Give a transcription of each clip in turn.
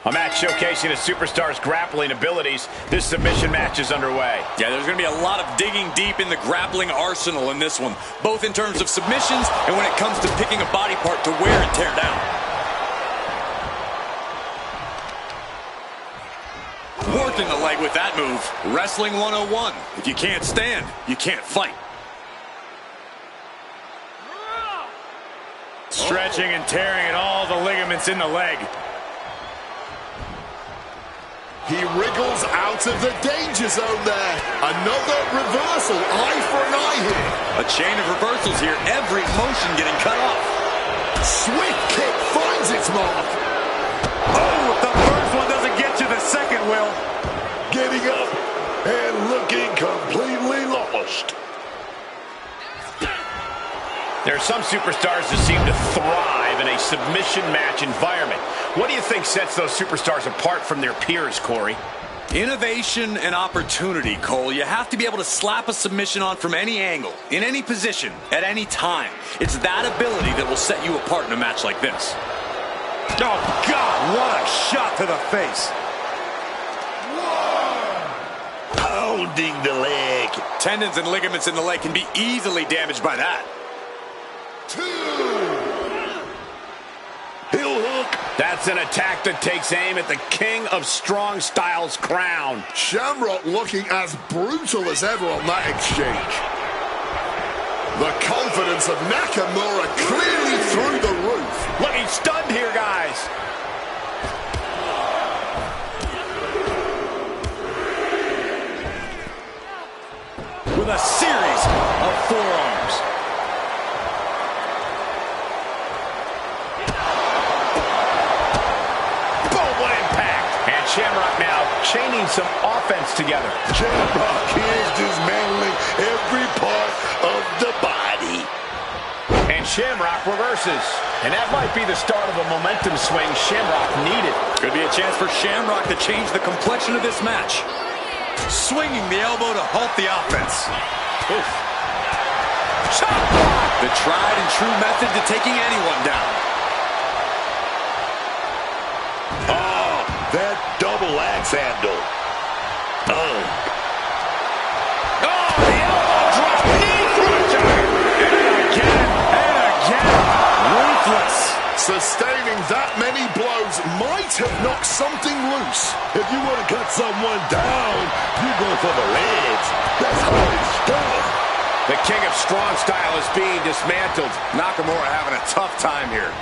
A match showcasing a superstar's grappling abilities. This submission match is underway. Yeah, there's going to be a lot of digging deep in the grappling arsenal in this one, both in terms of submissions and when it comes to picking a body part to wear and tear down. Working the leg with that move. Wrestling 101. If you can't stand, you can't fight. Stretching and tearing at all the ligaments in the leg. He wriggles out of the danger zone there. Another reversal, eye for an eye here. A chain of reversals here, every motion getting cut off. Swift kick finds its mark. Oh, if the first one doesn't get you, the second will. Getting up and looking completely lost. There are some superstars that seem to thrive in a submission match environment. What do you think sets those superstars apart from their peers, Corey? Innovation and opportunity, Cole. You have to be able to slap a submission on from any angle, in any position, at any time. It's that ability that will set you apart in a match like this. Oh, God, what a shot to the face. Pounding the leg. Tendons and ligaments in the leg can be easily damaged by that. Two. Heel hook. That's an attack that takes aim at the King of Strong Style's crown. Shamrock looking as brutal as ever on that exchange. The confidence of Nakamura clearly through the roof. Looking stunned here, guys. With a series of forearms. Shamrock now chaining some offense together. Shamrock is dismantling every part of the body. And Shamrock reverses. And that might be the start of a momentum swing Shamrock needed. Could be a chance for Shamrock to change the complexion of this match. Swinging the elbow to halt the offense. Oof. Chop block! The tried and true method to taking anyone down. That double axe handle. Oh, the elbow drop. Knee for the giant. And again. Ruthless. Sustaining that many blows might have knocked something loose. If you want to cut someone down, you go for the legs. That's how it's done. The King of Strong Style is being dismantled. Nakamura having a tough time here.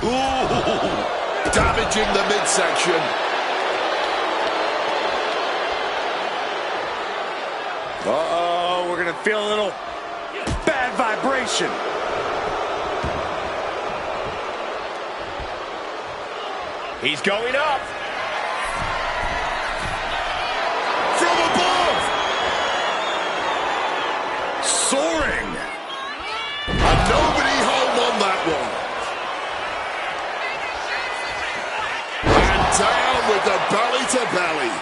Ooh, damaging the midsection. Uh-oh, we're going to feel a little bad vibration. He's going up. From above. Soaring. A nobody home on that one. Down with the belly to belly.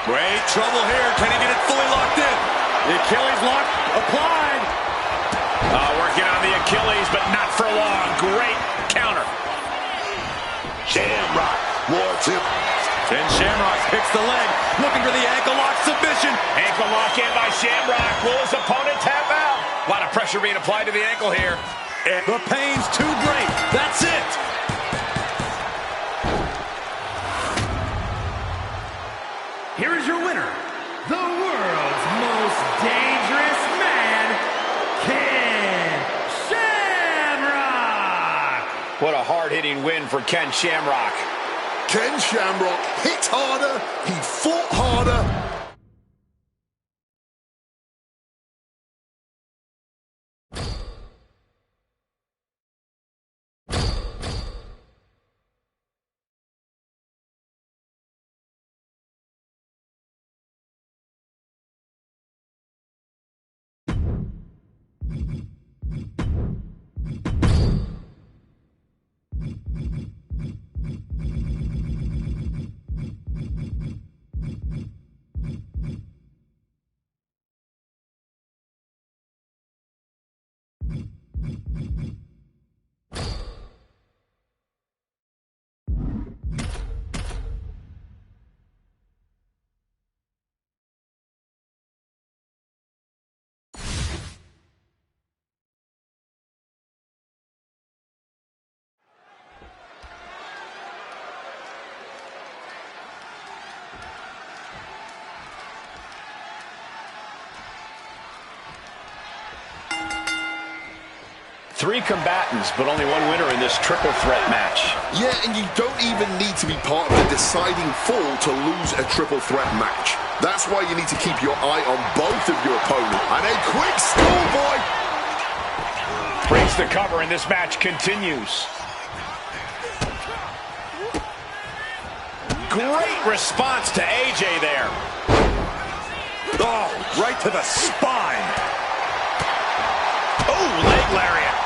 Great trouble here. Can he get it fully locked in? The Achilles lock applied. Working on the Achilles, but not for long. Great counter. Shamrock wants him. And Shamrock picks the leg, looking for the ankle lock submission. Ankle lock in by Shamrock. Will his opponent tap out? A lot of pressure being applied to the ankle here. The pain's too great. That's it. Here is your winner, the world's most dangerous man, Ken Shamrock! What a hard-hitting win for Ken Shamrock. Ken Shamrock hit harder, he fought harder, 3 combatants, but only 1 winner in this triple threat match. Yeah, and you don't even need to be part of the deciding fall to lose a triple threat match. That's why you need to keep your eye on both of your opponent. And a quick schoolboy! Breaks the cover, and this match continues. Great response to AJ there. Oh, right to the spine. Oh, leg lariat.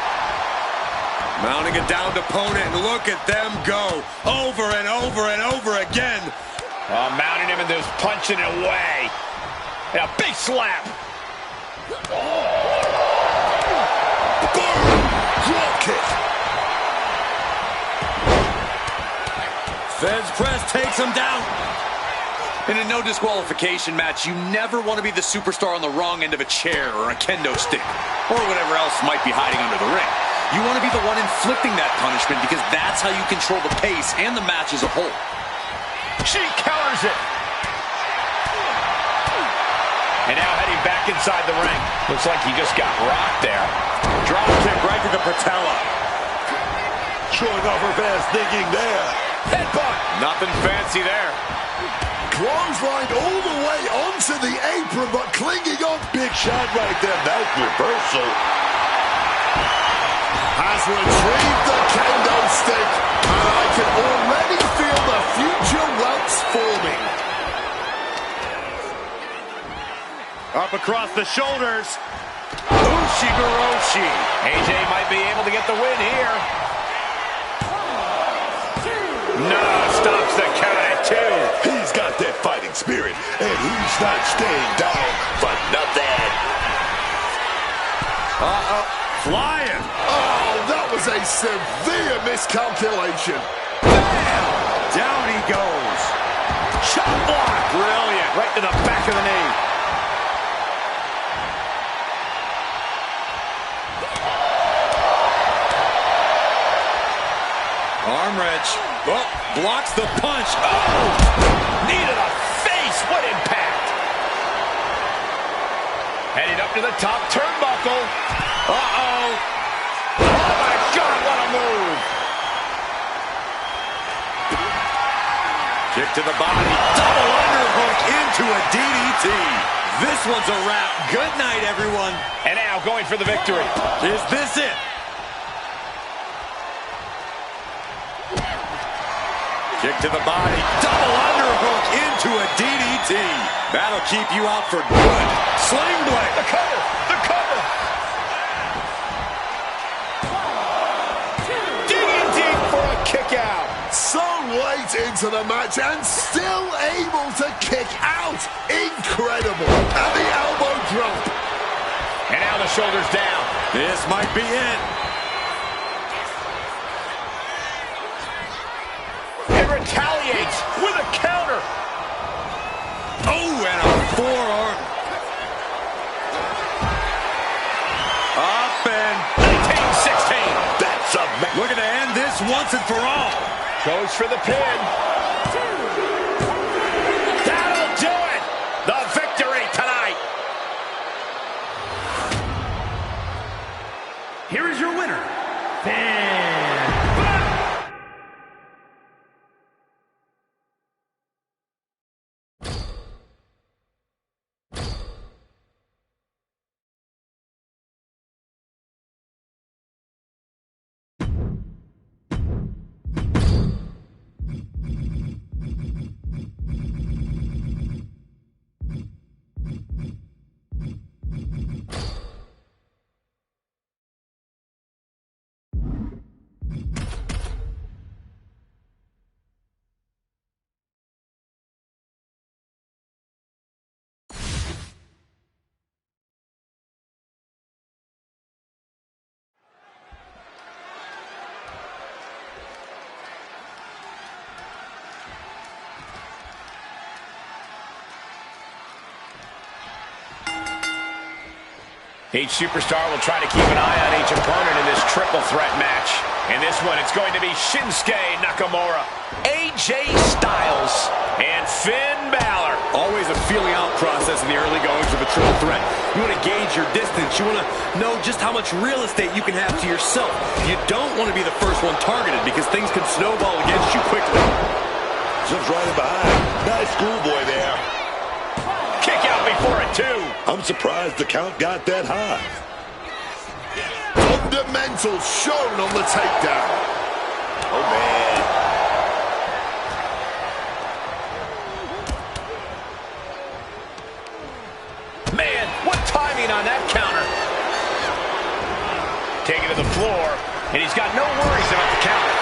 Mounting a downed opponent, and look at them go. Over and over and over again. Mounting him and just punching it away. And a big slap. Boom! Drop kick. Feds press takes him down. In a no disqualification match, you never want to be the superstar on the wrong end of a chair or a kendo stick or whatever else might be hiding under the ring. You want to be the one inflicting that punishment because that's how you control the pace and the match as a whole. She counters it. And now heading back inside the ring. Looks like he just got rocked there. Drop kick right to the patella. Showing off her fast thinking there. Headbutt. Nothing fancy there. Clothesline all the way onto the apron, but clinging on. Big shot right there. That reversal. Has retrieved the kendo stick, and I can already feel the future welts forming. Up across the shoulders. Ushigoroshi. AJ might be able to get the win here. No, stops the count at 2. He's got that fighting spirit, and he's not staying down for nothing. Uh-oh. Flying. Oh, that was a severe miscalculation. Bam! Down he goes. Shot block. Brilliant. Right to the back of the knee. Arm wrench. Oh, blocks the punch. Oh! Knee to the face. What impact. Headed up to the top turnbuckle. Uh-oh. Oh, my God, what a move. Kick to the body. Double underhook into a DDT. This one's a wrap. Good night, everyone. And now going for the victory. Is this it? Kick to the body. Double underhook into a DDT. That'll keep you out for good. Sling blade. The cover. The cover. Digging deep for a kick out. So late into the match and still able to kick out. Incredible. And the elbow drop. And now the shoulders down. This might be it. And retaliates with a counter. Oh, and a forearm. Up and 19-16. That's a match. looking to end this once and for all. Goes for the pin. That'll do it. The victory tonight. Here is your winner, Each superstar will try to keep an eye on each opponent in this triple threat match. In this one, it's going to be Shinsuke Nakamura, AJ Styles, and Finn Balor. Always a feeling out process in the early goings of a triple threat. You want to gauge your distance. You want to know just how much real estate you can have to yourself. You don't want to be the first one targeted because things can snowball against you quickly. Just right in behind. Nice schoolboy there. Kick out before a 2. I'm surprised the count got that high. Fundamentals shown on the takedown. Oh, man. Man, what timing on that counter. Taken to the floor, and he's got no worries about the counter.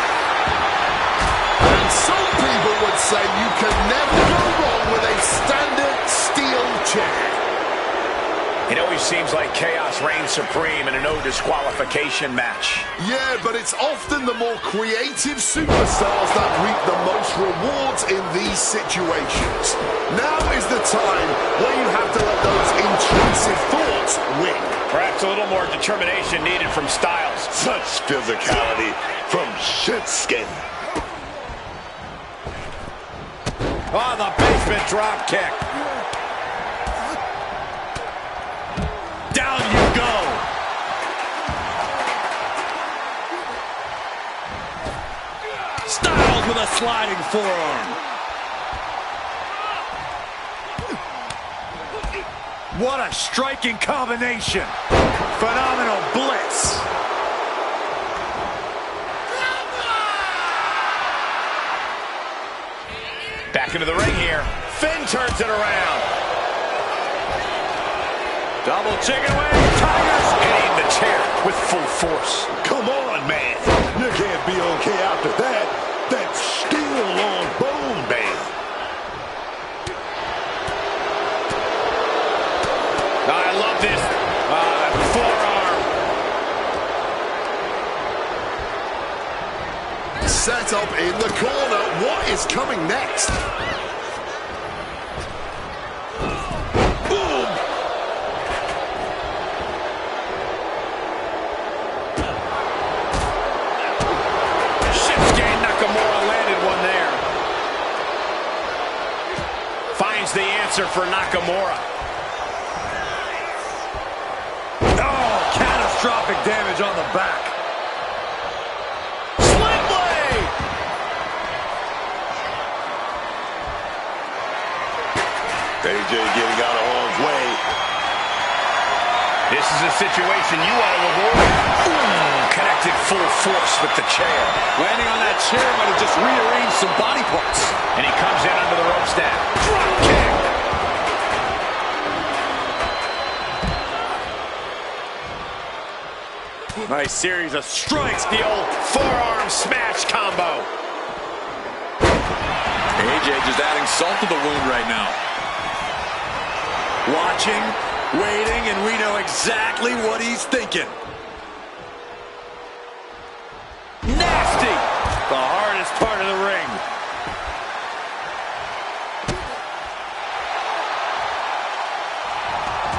And some people would say you can never go wrong with a standard steel chair. It always seems like chaos reigns supreme in a no disqualification match. Yeah, but it's often the more creative superstars that reap the most rewards in these situations. Now is the time where you have to let those intrusive thoughts win. Perhaps a little more determination needed from Styles. Such physicality from Shinsuke. Oh, the basement drop kick. Down you go. Styles with a sliding forearm. What a striking combination. Phenomenal blitz. Back into the ring here. Finn turns it around. Double chicken wing. Tigers Hitting the chair with full force. Come on, man. You can't be okay after that. That's steel on bone, man. I love this forearm. Set up in the corner. What is coming next? Boom. Shinsuke Nakamura landed one there. Finds the answer for Nakamura. Oh, catastrophic damage on the back. Sling blade! AJ getting out of harm's way. This is a situation you want to avoid. Connected full force with the chair. Landing on that chair might have just rearranged some body parts. And he comes in under the ropes now. Drop kick. Nice series of strikes. The old forearm smash combo. AJ just adding salt to the wound right now. Watching, waiting, and we know exactly what he's thinking. Nasty! The hardest part of the ring.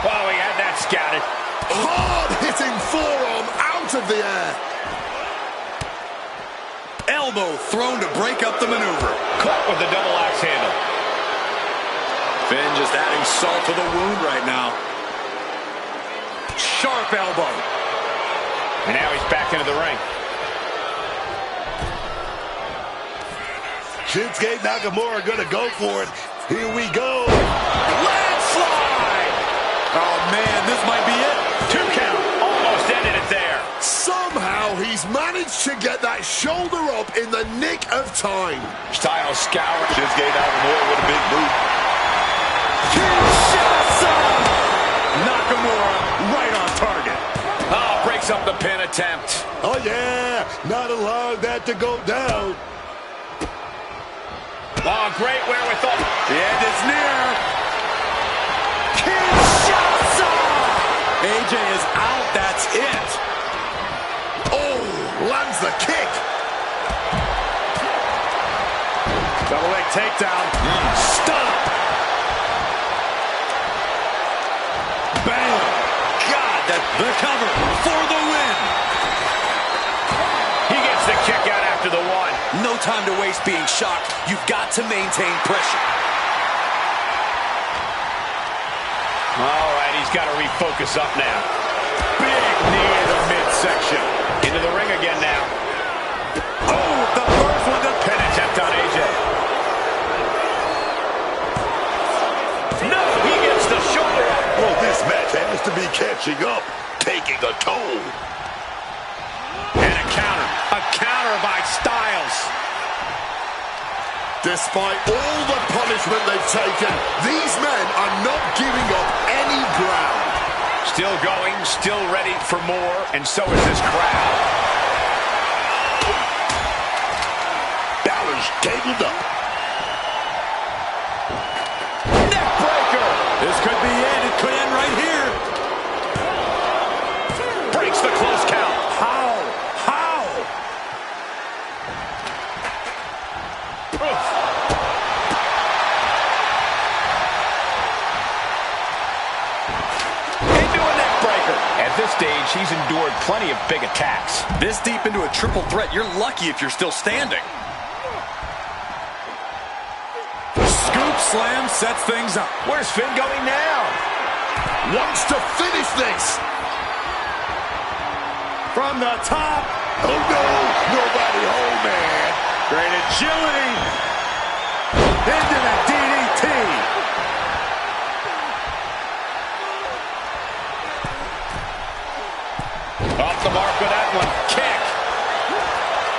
Oh, he had that scouted. Hard-hitting forearm out of the air. Elbow thrown to break up the maneuver. Caught with the double axe handle. Finn just adding salt to the wound right now. Sharp elbow. And now he's back into the ring. Shinsuke Nakamura gonna go for it. Here we go. Landslide! Oh, man, this might be it. 2 count. Almost ended it there. Somehow he's managed to get that shoulder up in the nick of time. Styles scoured. Shinsuke Nakamura with a big boot. Kinshasa! Nakamura right on target. Oh, breaks up the pin attempt. Oh, yeah. Not allowing that to go down. Oh, great wherewithal. The end is near. Kinshasa! AJ is out. That's it. Oh, lands the kick. Double leg takedown. Stop. Bam. God, The cover for the win. He gets the kick out after the one. No time to waste being shocked. You've got to maintain pressure. All right, he's got to refocus up now. Big knee in the midsection. Into the ring again now. Oh, the first one, the Pin attempt on AJ. No, he gets the shoulder up. Well, this match has to be catching up, taking a toll. And a counter. A counter by Styles. Despite all the punishment they've taken, these men are not giving up any ground. Still going, still ready for more, and so is this crowd. Balor's tangled up. Neck breaker. This could be it. It could end right here. Breaks the close count. How? Into a neck breaker. At this stage, he's endured plenty of big attacks. This deep into a triple threat, you're lucky if you're still standing. Scoop slam sets things up. Where's Finn going now? Wants to finish this. From the top. Oh no, nobody home, man. Great agility. Into the DDT. Off the mark with that one. Kick.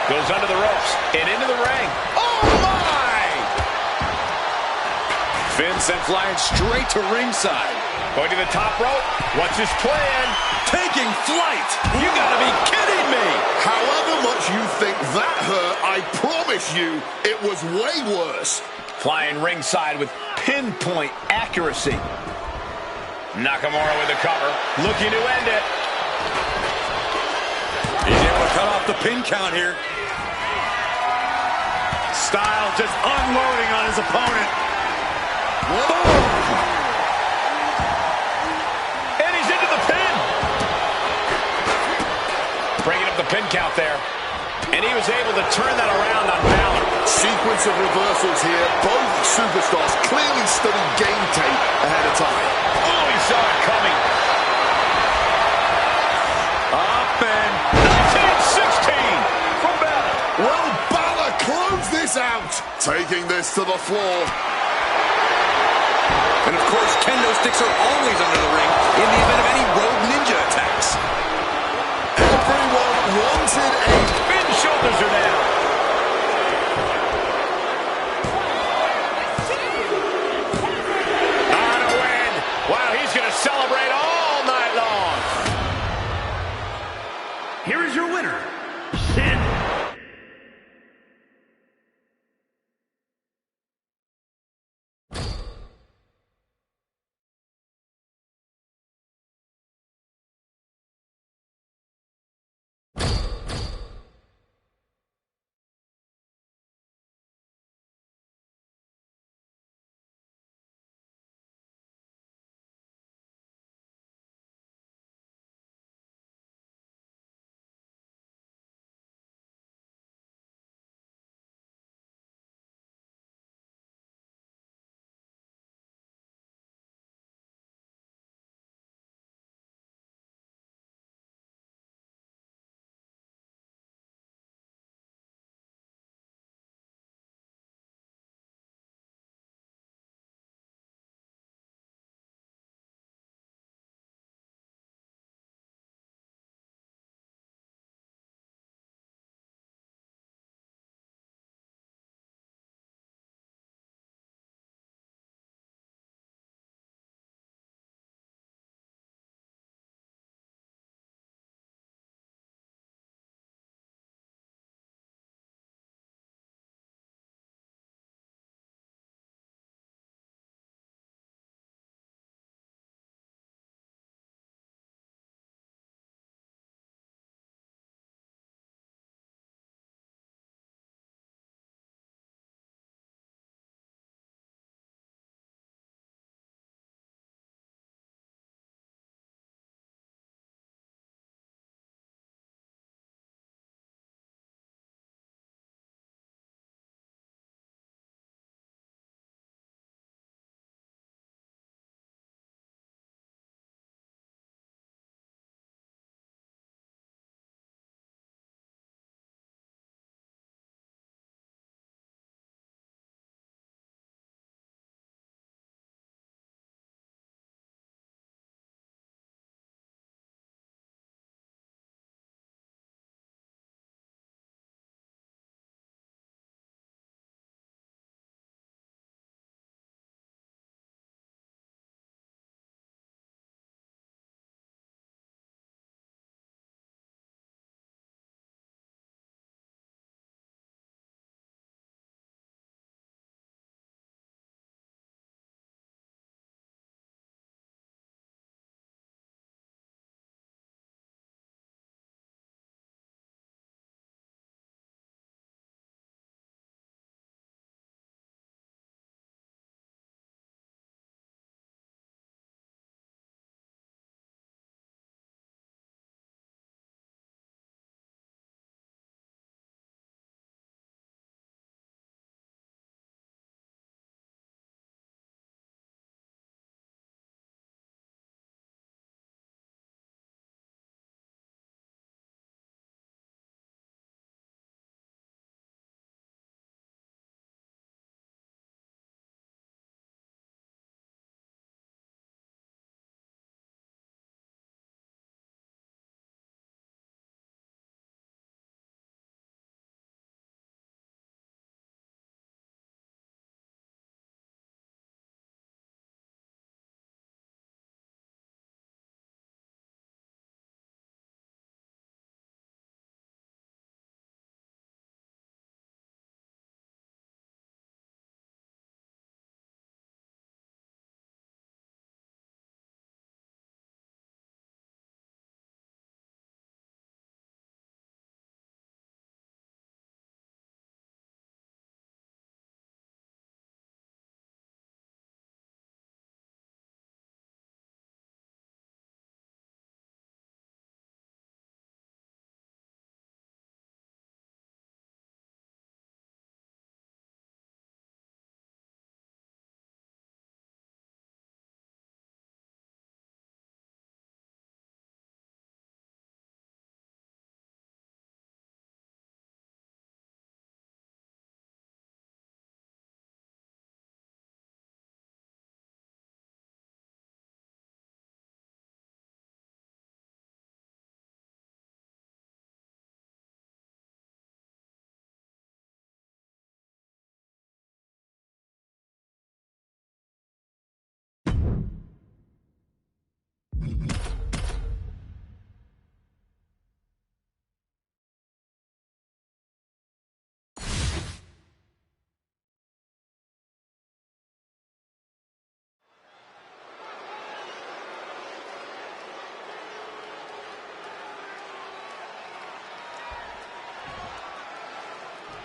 Goes under the ropes and into the ring. Oh, my! Finn sent flying straight to ringside. Going to the top rope. What's his plan? Taking flight. You gotta be kidding me! However much you think that hurt, I promise you, it was way worse. Flying ringside with pinpoint accuracy. Nakamura with the cover. Looking to end it. He's able to cut off the pin count here. Styles just unloading on his opponent. Whoa. And he's into the pin. Bringing up the pin count there. And he was able to turn that around on Balor. Sequence of reversals here. Both superstars clearly studied game tape ahead of time. Oh, he saw it coming. Up and 1916 from Balor. Well, Balor closed this out. Taking this to the floor. And of course, kendo sticks are always under the ring in the event of any rogue ninja attacks. Everyone wanted a... Finn's shoulders are down. On a win. Wow, he's going to celebrate all night long. Here is your winner,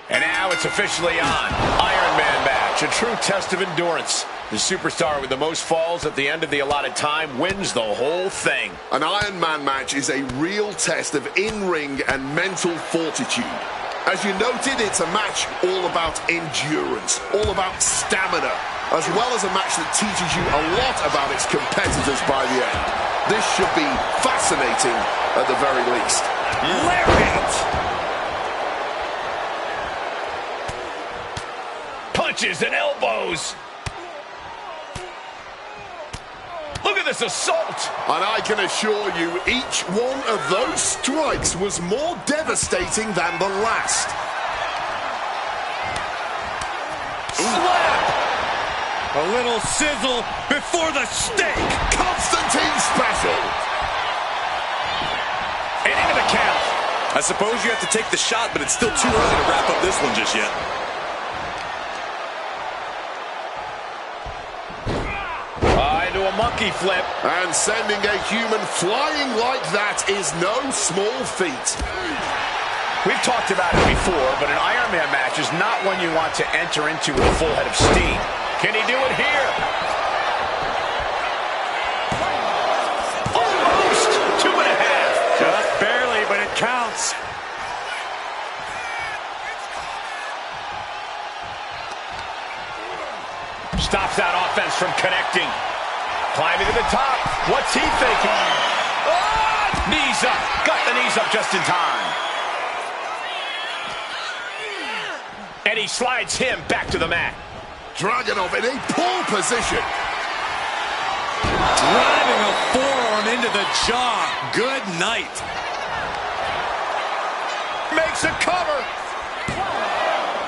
And now it's officially on. Iron Man match, a true test of endurance. The superstar with the most falls at the end of the allotted time wins the whole thing. An Iron Man match is a real test of in-ring and mental fortitude. As you noted, it's a match all about endurance, all about stamina, as well as a match that teaches you a lot about its competitors by the end. This should be fascinating at the very least. Lariat! Punches and elbows. Look at this assault. And I can assure you, each one of those strikes was more devastating than the last. Slap! A little sizzle before the steak. Constantine special. And into the count. I suppose you have to take the shot, but it's still too early to wrap up this one just yet. Into a monkey flip. And sending a human flying like that is no small feat. We've talked about it before, but an Iron Man match is not one you want to enter into with a full head of steam. Can he do it here? Almost 2.5. Just barely, but it counts. Stops that offense from connecting. Climbing to the top. What's he thinking? Oh! Knees up. Got the knees up just in time. And he slides him back to the mat. Dragunov in a poor position. Driving a forearm into the jaw. Good night. Makes a cover.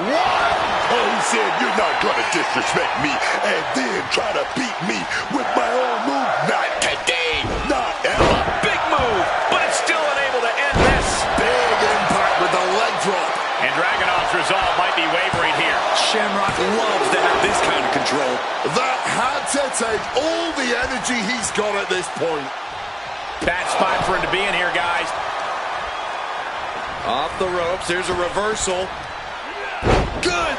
What? Oh, he said, you're not going to disrespect me and then try to beat me with my own move. Not today. Not ever. Big move, but it's still unable to end this. Big impact with the leg drop. And Dragunov's resolve might be wavering here. Shamrock loves to have this kind of control. That had to take all the energy he's got at this point. Bad spot for him to be in here, guys. Off the ropes, there's a reversal. Good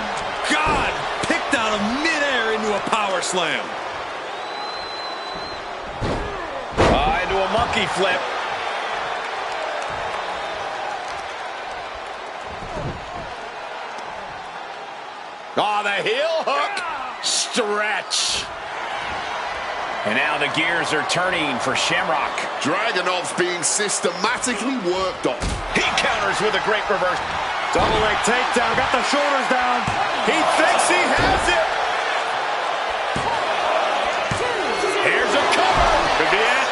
God! Picked out of midair into a power slam. Into a monkey flip. The heel hook. Stretch. And now the gears are turning for Shamrock. Dragunov's being systematically worked on. He counters with a great reverse. Double leg takedown, got the shoulders down. He thinks he has it. Here's a cover. Could be it.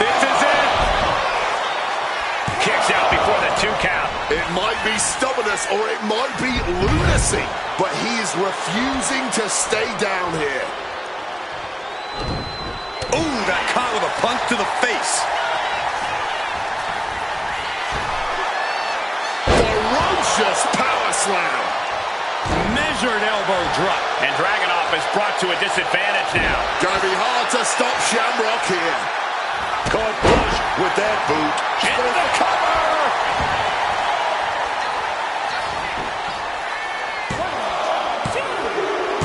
This is it. Kicks out before the 2 count. It might be stubbornness or it might be lunacy, but he's refusing to stay down here. Ooh, got caught with a punch to the face. Ferocious power slam. Measured elbow drop. And Dragunov is brought to a disadvantage now. Gonna be hard to stop Shamrock here. Caught push with that boot. Into the cover.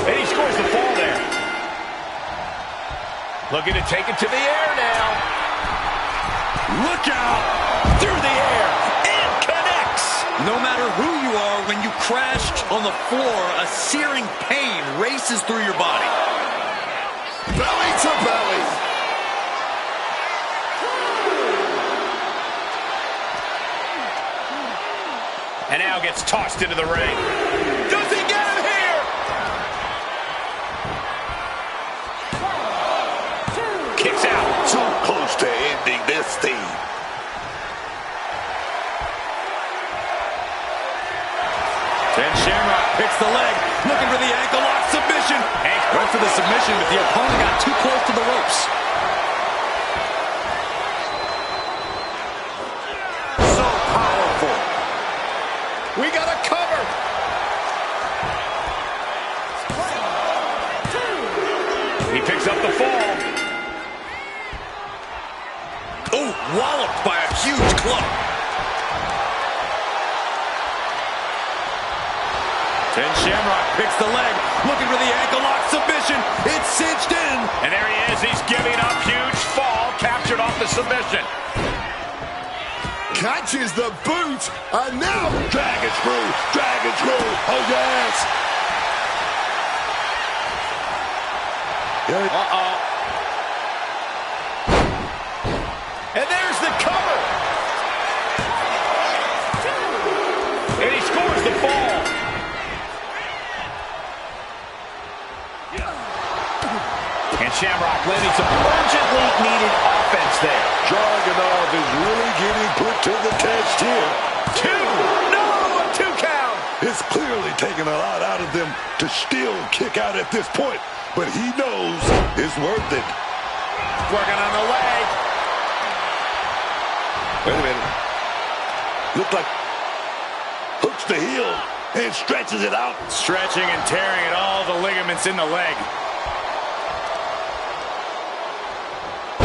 And he scores the fall there. Looking to take it to the air now. Look out! Through the air. And connects. No matter who you are, when you crash on the floor, a searing pain races through your body. Belly to belly. And now gets tossed into the ring. Does he get him here? Kicks out. Too close to ending this thing. And Shamrock picks the leg, looking for the ankle lock submission. Went for the submission, but the opponent got too close to the ropes. So powerful. We got a cover. He picks up the fall. Oh, walloped by a huge club. picks the leg, looking for the ankle lock submission. It's cinched in. And there he is. He's giving up. Huge fall. Captured off the submission. Catches the boot, and now dragon screw, dragon screw. Oh, yes. Uh-oh. And there's the cover. And he scores the fall. And Shamrock landing some urgently needed offense there. Dragunov is really getting put to the test here. 2. No, a 2 count. It's clearly taking a lot out of them to still kick out at this point, but he knows it's worth it. Working on the leg. Wait a minute. Looked like hooks the heel and stretches it out. Stretching and tearing at all the ligaments in the leg.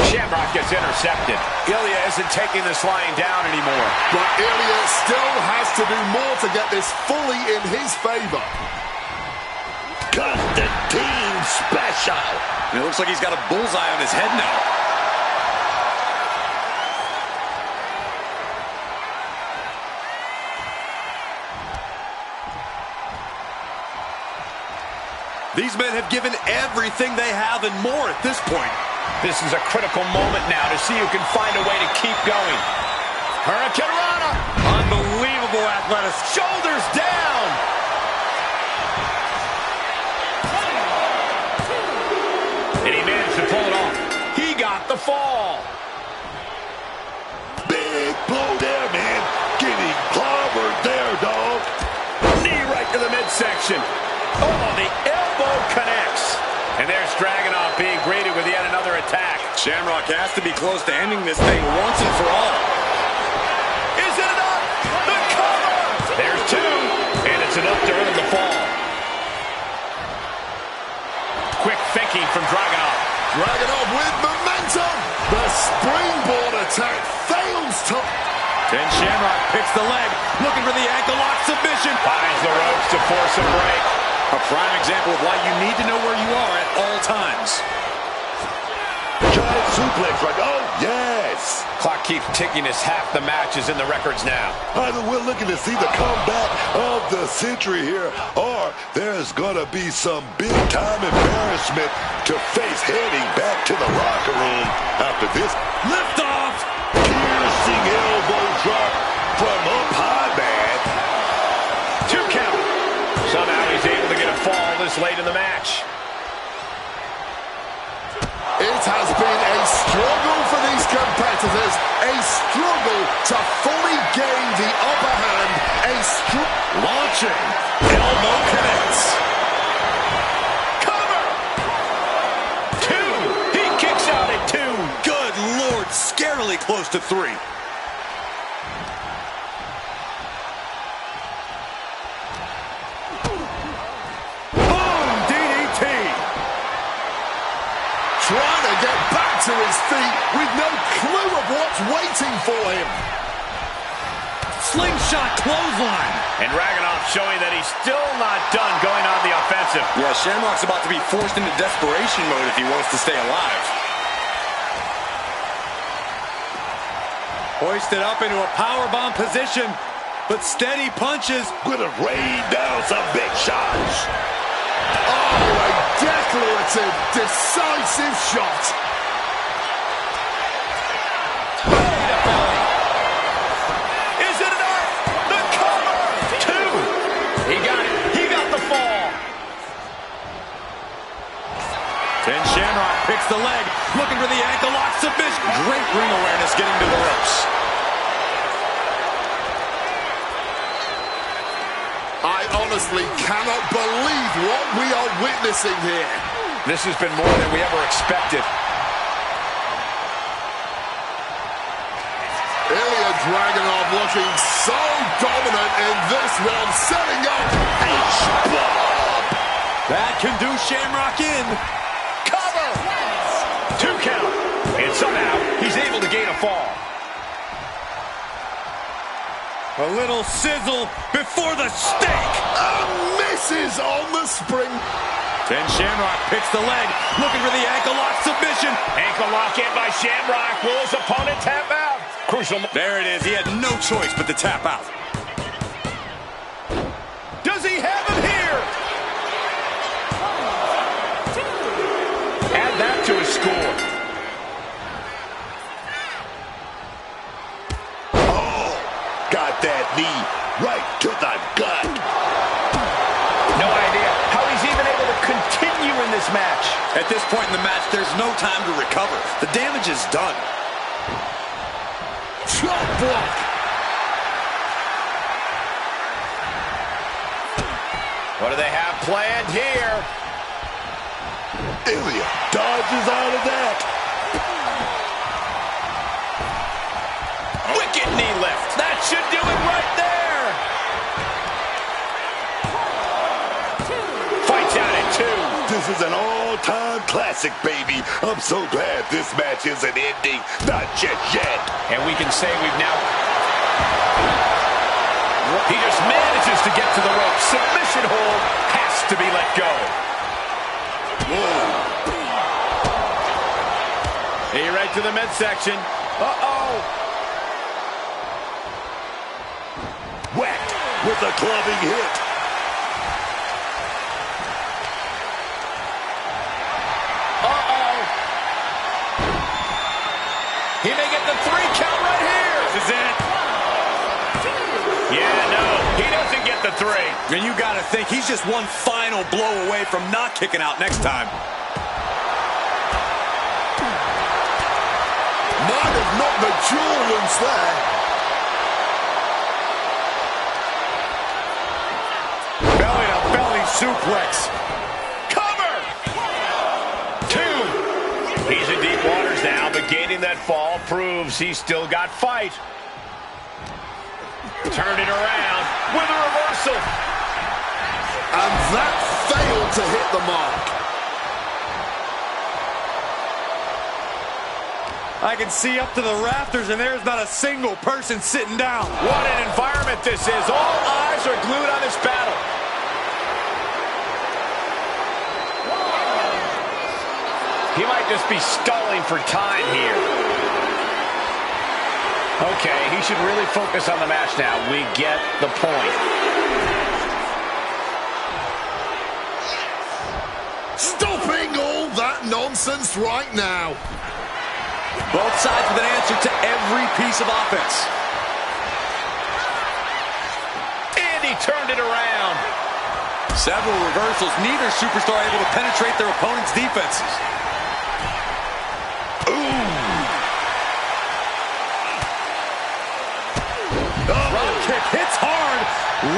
Shamrock gets intercepted. Ilya isn't taking this lying down anymore. But Ilya still has to do more to get this fully in his favor. Constantine special. And it looks like he's got a bullseye on his head now. These men have given everything they have and more at this point. This is a critical moment now to see who can find a way to keep going. Hurricane Rana. Unbelievable athleticism. Shoulders down. And he managed to pull it off. He got the fall. Big blow there, man. Getting clobbered there, dog. Knee right to the midsection. Oh, the elbow connects. And there's Dragunov being greeted with yet another attack. Shamrock has to be close to ending this thing once and for all. Is it enough? The cover! There's 2. And it's enough to earn the fall. Quick thinking from Dragunov. Dragunov with momentum. The springboard attack fails to... Then Shamrock picks the leg, looking for the ankle lock submission. Finds the ropes to force a break. A prime example of why you need to know where you are at all times. Giant suplex, right? Oh, yes. Clock keeps ticking as half the match is in the records now. Either we're looking to see the comeback of the century here, or there's going to be some big-time embarrassment to face heading back to the locker room after this. Lift off! Piercing elbow drop from up high, man. 2 count. Somehow he's able to get a fall this late in the match. It has been a struggle for these competitors, a struggle to fully gain the upper hand, Launching. Elbow connects. Cover! 2. He kicks out at 2. Good Lord, scarily close to 3. trying to get back to his feet with no clue of what's waiting for him. Slingshot clothesline. And Dragunov showing that he's still not done going on the offensive. Yeah, Shamrock's about to be forced into desperation mode if he wants to stay alive. Hoisted up into a powerbomb position, but steady punches. Gonna rain down some big shots. Oh, a declarative, decisive shot. Is it enough? The cover! 2. He got it. He got the fall. Then Shamrock picks the leg, looking for the ankle lock submission. Great ring awareness getting to the ropes. I honestly cannot believe what we are witnessing here. This has been more than we ever expected. Ilya Dragunov looking so dominant in this one, setting up H-bomb. That can do Shamrock in. Cover! 2 count. And somehow he's able to gain a fall. A little sizzle before the stake. A misses on the spring. Ken Shamrock picks the leg, looking for the ankle lock submission. Ankle lock in by Shamrock. Will his opponent tap out? Crucial. There it is. He had no choice but to tap out. Does he have him here? Add that to his score. Oh, got that knee right to the gut. No idea how he's even able to continue in this match. At this point in the match, there's no time to recover. The damage is done. Chop block. What do they have planned here? Ilya dodges out of that. Wicked knee lift. That should do it right there. Fights out at 2. This is an all-time classic, baby. I'm so glad this match isn't ending. Not just yet. And we can say we've now... He just manages to get to the rope. Submission hold has to be let go. Whoa. He right to the midsection. Uh-oh. Whacked with a clubbing hit. Uh-oh. He may get the 3 count right here. This is it. Yeah, no, he doesn't get the 3. And you got to think he's just one final blow away from not kicking out next time. Might have knocked the jaw loose there. Belly-to-belly suplex. Cover! 2. He's in deep waters now, but gaining that fall proves he's still got fight. Turn it around with a reversal. And that failed to hit the mark. I can see up to the rafters, and there's not a single person sitting down. What an environment this is. All eyes are glued on this battle. He might just be stalling for time here. Okay, he should really focus on the match now. We get the point. Stopping all that nonsense right now. Both sides with an answer to every piece of offense. And he turned it around. Several reversals, neither superstar able to penetrate their opponent's defenses. Kick hits hard,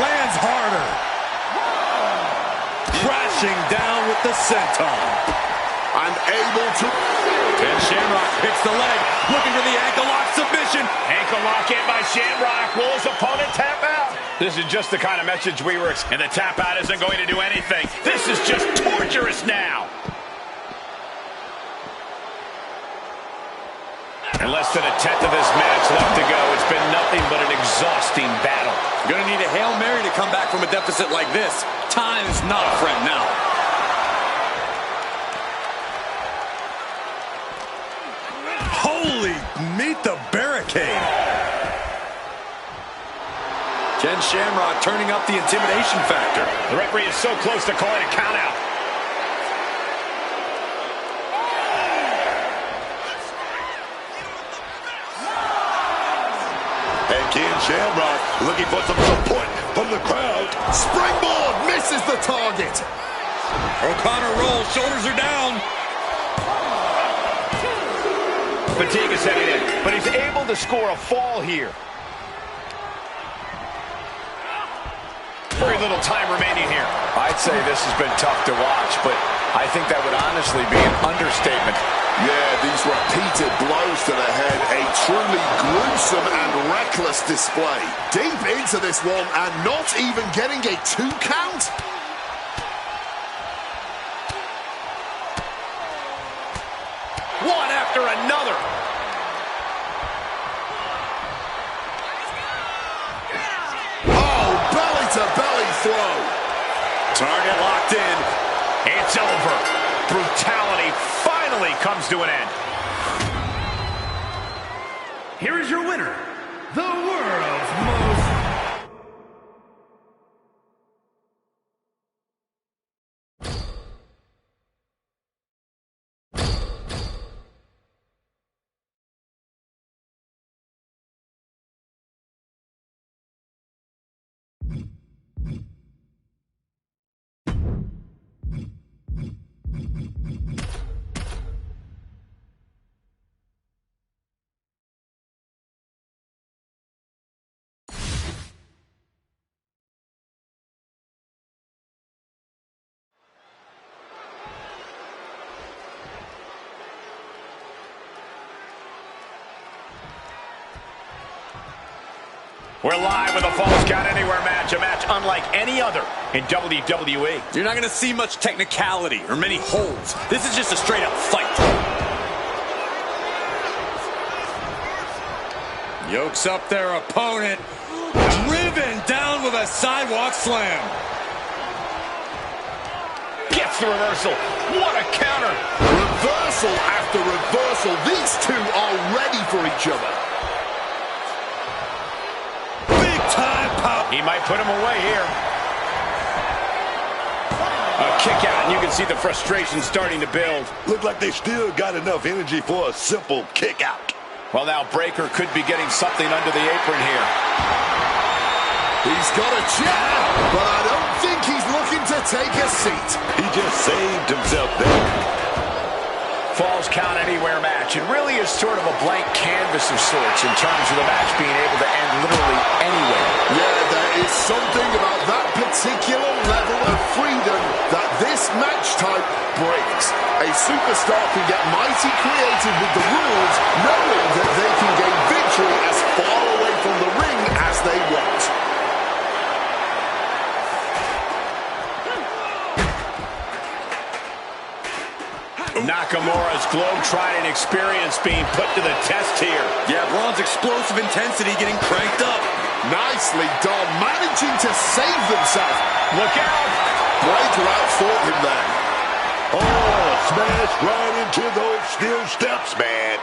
lands harder. Crashing down with the senton. And able to... And Shamrock picks the leg, looking for the ankle lock submission. Ankle lock in by Shamrock. Will his opponent tap out? This is just the kind of message we were expecting. And the tap out isn't going to do anything. This is just torturous now. And less than a tenth of this match left to go. It's been nothing but an exhausting battle. Gonna need a Hail Mary to come back from a deficit like this. Time is not a friend now. Holy, meet the barricade. Ken Shamrock turning up the intimidation factor. The referee is so close to calling a count out. And Ken Shamrock looking for some support from the crowd. Springboard misses the target. O'Connor rolls, shoulders are down. Fatigue is setting in, but he's able to score a fall here. Very little time remaining here. I'd say this has been tough to watch, but I think that would honestly be an understatement. Yeah, these repeated blows to the head, a truly gruesome and reckless display. Deep into this one and not even getting a 2 count. One after another. Oh, belly-to-belly throw. Target locked in. It's over. Brutality finally comes to an end. Here is your winner, the world's most... We're live with a Falls Count Anywhere match, a match unlike any other in WWE. You're not going to see much technicality or many holds. This is just a straight-up fight. Yokes up their opponent. Driven down with a sidewalk slam. Gets the reversal. What a counter. Reversal after reversal. These two are ready for each other. Time pop. He might put him away here. A kick out, and you can see the frustration starting to build. Look like they still got enough energy for a simple kick out. Well, now Breaker could be getting something under the apron here. He's got a chair, but I don't think he's looking to take a seat. He just saved himself there. Falls Count Anywhere match. It really is sort of a blank canvas of sorts in terms of the match being able to end literally anywhere. Yeah, there is something about that particular level of freedom that this match type brings. A superstar can get mighty creative with the rules, knowing that they can gain victory as far away from the ring as they want. Nakamura's globe-trotting experience being put to the test here. Yeah, Braun's explosive intensity getting cranked up. Nicely done, managing to save themselves. Look out! Breaker outfought him there. Oh, smash right into those steel steps, man.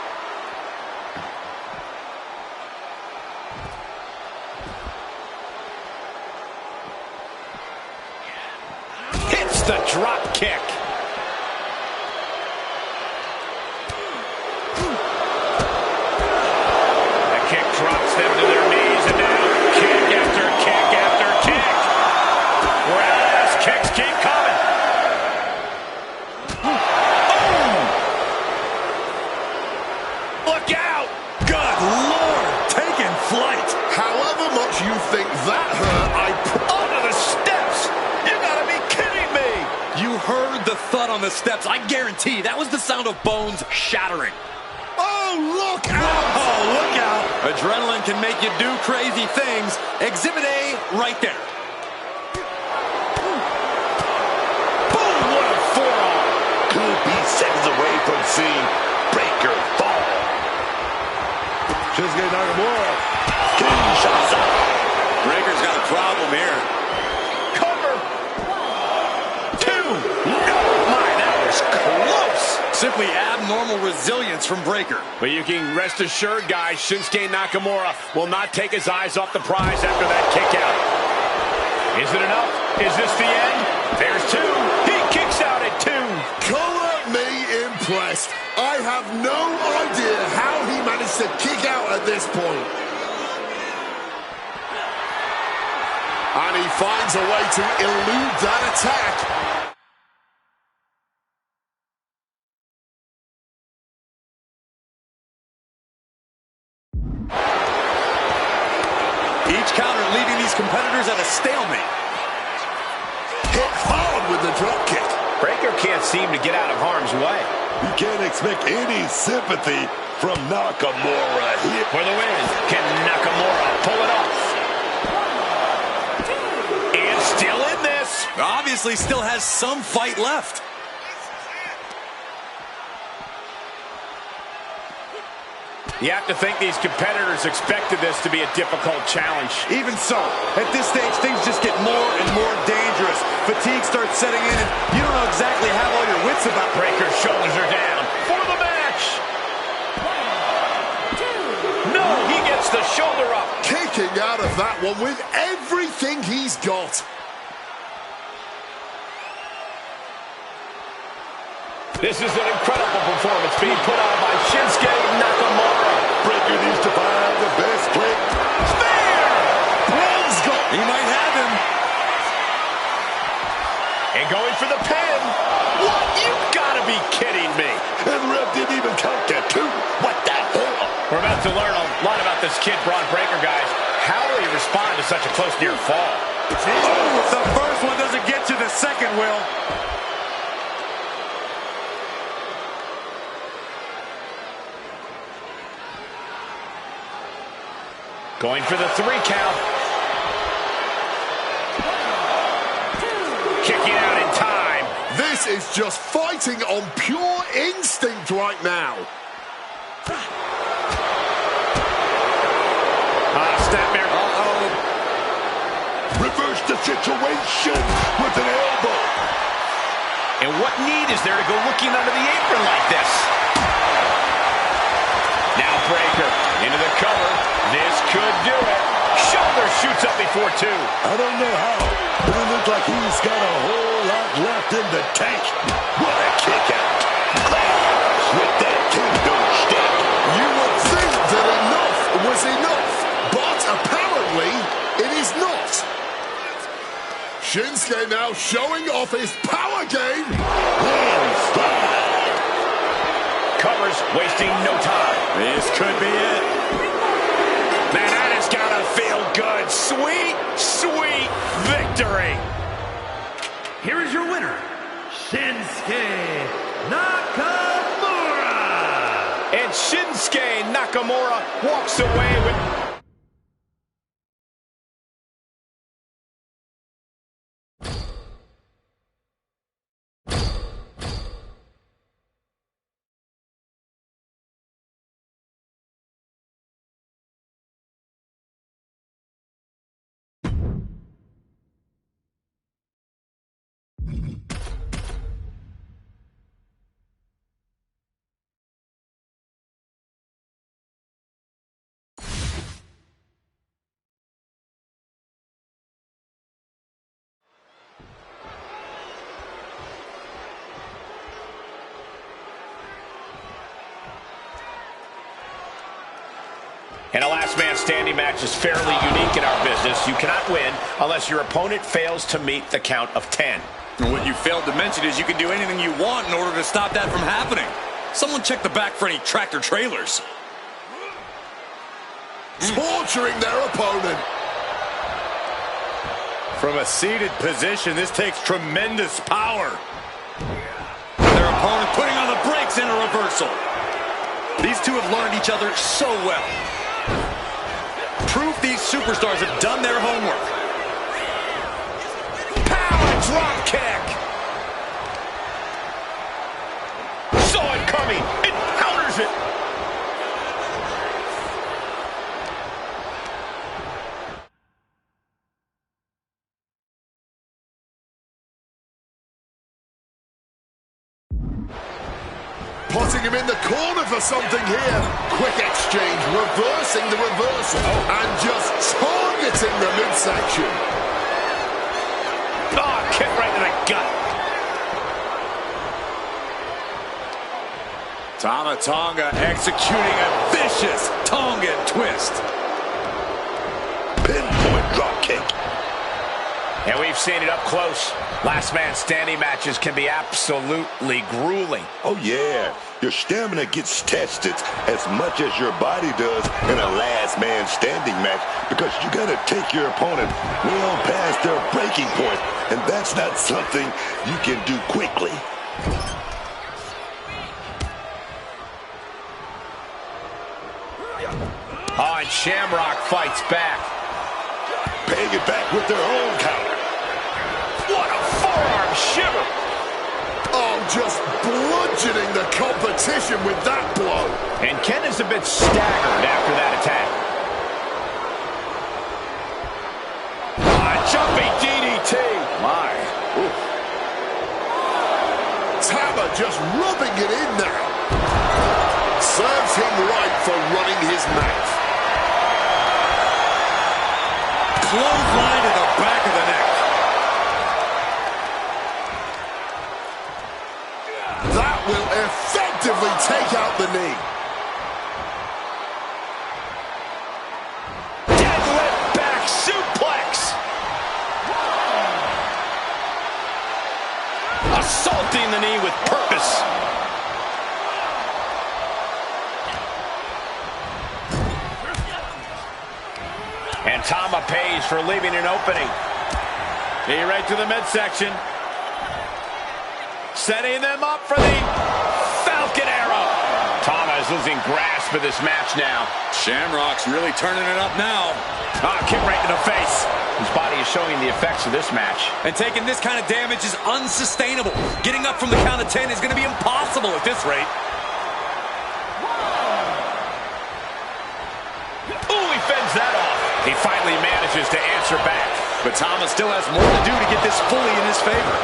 Hits the drop kick. Drops them to their knees, and now kick after kick after kick. Whereas kicks keep coming. Boom! Look out! Good Lord, taking flight. However much you think that hurt, Onto the steps! You gotta be kidding me! You heard the thud on the steps. I guarantee that was the sound of bones shattering. Oh, look out! Oh, look out! Adrenaline can make you do crazy things. Exhibit A, right there. Boom! What a forearm! Could be seconds away from seeing Breaker fall. Shinsuke Nakamura. Kinshasa. Breaker's got a problem here. Cover! Two! No! My, that was close! Simply abnormal resilience from Breaker. But you can rest assured, guys, Shinsuke Nakamura will not take his eyes off the prize after that kick out. Is it enough? Is this the end? There's two. He kicks out at two. Color me impressed. I have no idea how he managed to kick out at this point. And he finds a way to elude that attack. Each counter leaving these competitors at a stalemate. Hit hard with the drop kick. Breaker can't seem to get out of harm's way. You can't expect any sympathy from Nakamura here. For the win, can Nakamura pull it off? And still in this. Obviously still has some fight left. You have to think these competitors expected this to be a difficult challenge. Even so, at this stage, things just get more and more dangerous. Fatigue starts setting in, and you don't know exactly how all your wits about. Breaker's shoulders are down for the match. 1, 2. No, he gets the shoulder up. Kicking out of that one with everything he's got. This is an incredible performance being put on by Shinsuke Nakamura. Breaker needs to find the best play. Spear! Braun's got... He might have him. And going for the pin. What? You've got to be kidding me. And the ref didn't even count that, too. What the hell? We're about to learn a lot about this kid, Braun Breaker, guys. How will he respond to such a close near fall? Oh, if the first one doesn't get you, the second will. Going for the 3 count. 1, 2. Kicking out in time. This is just fighting on pure instinct right now. Snapmare. Reverse the situation with an elbow. And what need is there to go looking under the apron like this? Now Breaker into the cover. This could do it. Shoulder shoots up before 2. I don't know how, but it looks like he's got a whole lot left in the tank. What a kick out. With that kendo stick. You would think that enough was enough, but apparently it is not. Shinsuke now showing off his power game. Covers, wasting no time. This could be it. Man, that has got to feel good. Sweet, sweet victory. Here is your winner, Shinsuke Nakamura. And Shinsuke Nakamura walks away with... And a last man standing match is fairly unique in our business. You cannot win unless your opponent fails to meet the count of 10. And what you failed to mention is you can do anything you want in order to stop that from happening. Someone check the back for any tractor trailers. Torturing their opponent. From a seated position, this takes tremendous power. Their opponent putting on the brakes in a reversal. These two have learned each other so well. Proof these superstars have done their homework. Power drop kick. Saw it coming. It counters it. Putting him in the corner for something here. Quick exchange, reversing the reversal, and just targeting the midsection. Oh, kick right in the gut. Tama Tonga executing a vicious Tongan twist. Pinpoint drop kick. And we've seen it up close. Last man standing matches can be absolutely grueling. Oh, yeah. Your stamina gets tested as much as your body does in a last man standing match because you got to take your opponent well past their breaking point, and that's not something you can do quickly. Oh, and Shamrock fights back. Paying it back with their own counter. What a forearm shiver. Oh, just bludgeoning the competition with that blow. And Ken is a bit staggered after that attack. Jumping DDT. My. Oof. Tama just rubbing it in now. Serves him right for running his mouth. Clothesline to the back of the neck. That will effectively take out the knee. Deadlift back suplex. Assaulting the knee with purpose. And Tama pays for leaving an opening. He right to the midsection. Setting them up for the Falcon Arrow. Tama is losing grasp of this match now. Shamrock's really turning it up now. Kick right in the face. His body is showing the effects of this match. And taking this kind of damage is unsustainable. Getting up from the count of 10 is going to be impossible at this rate. Ooh, he fends that off. He finally manages to answer back. But Tama still has more to do to get this fully in his favor.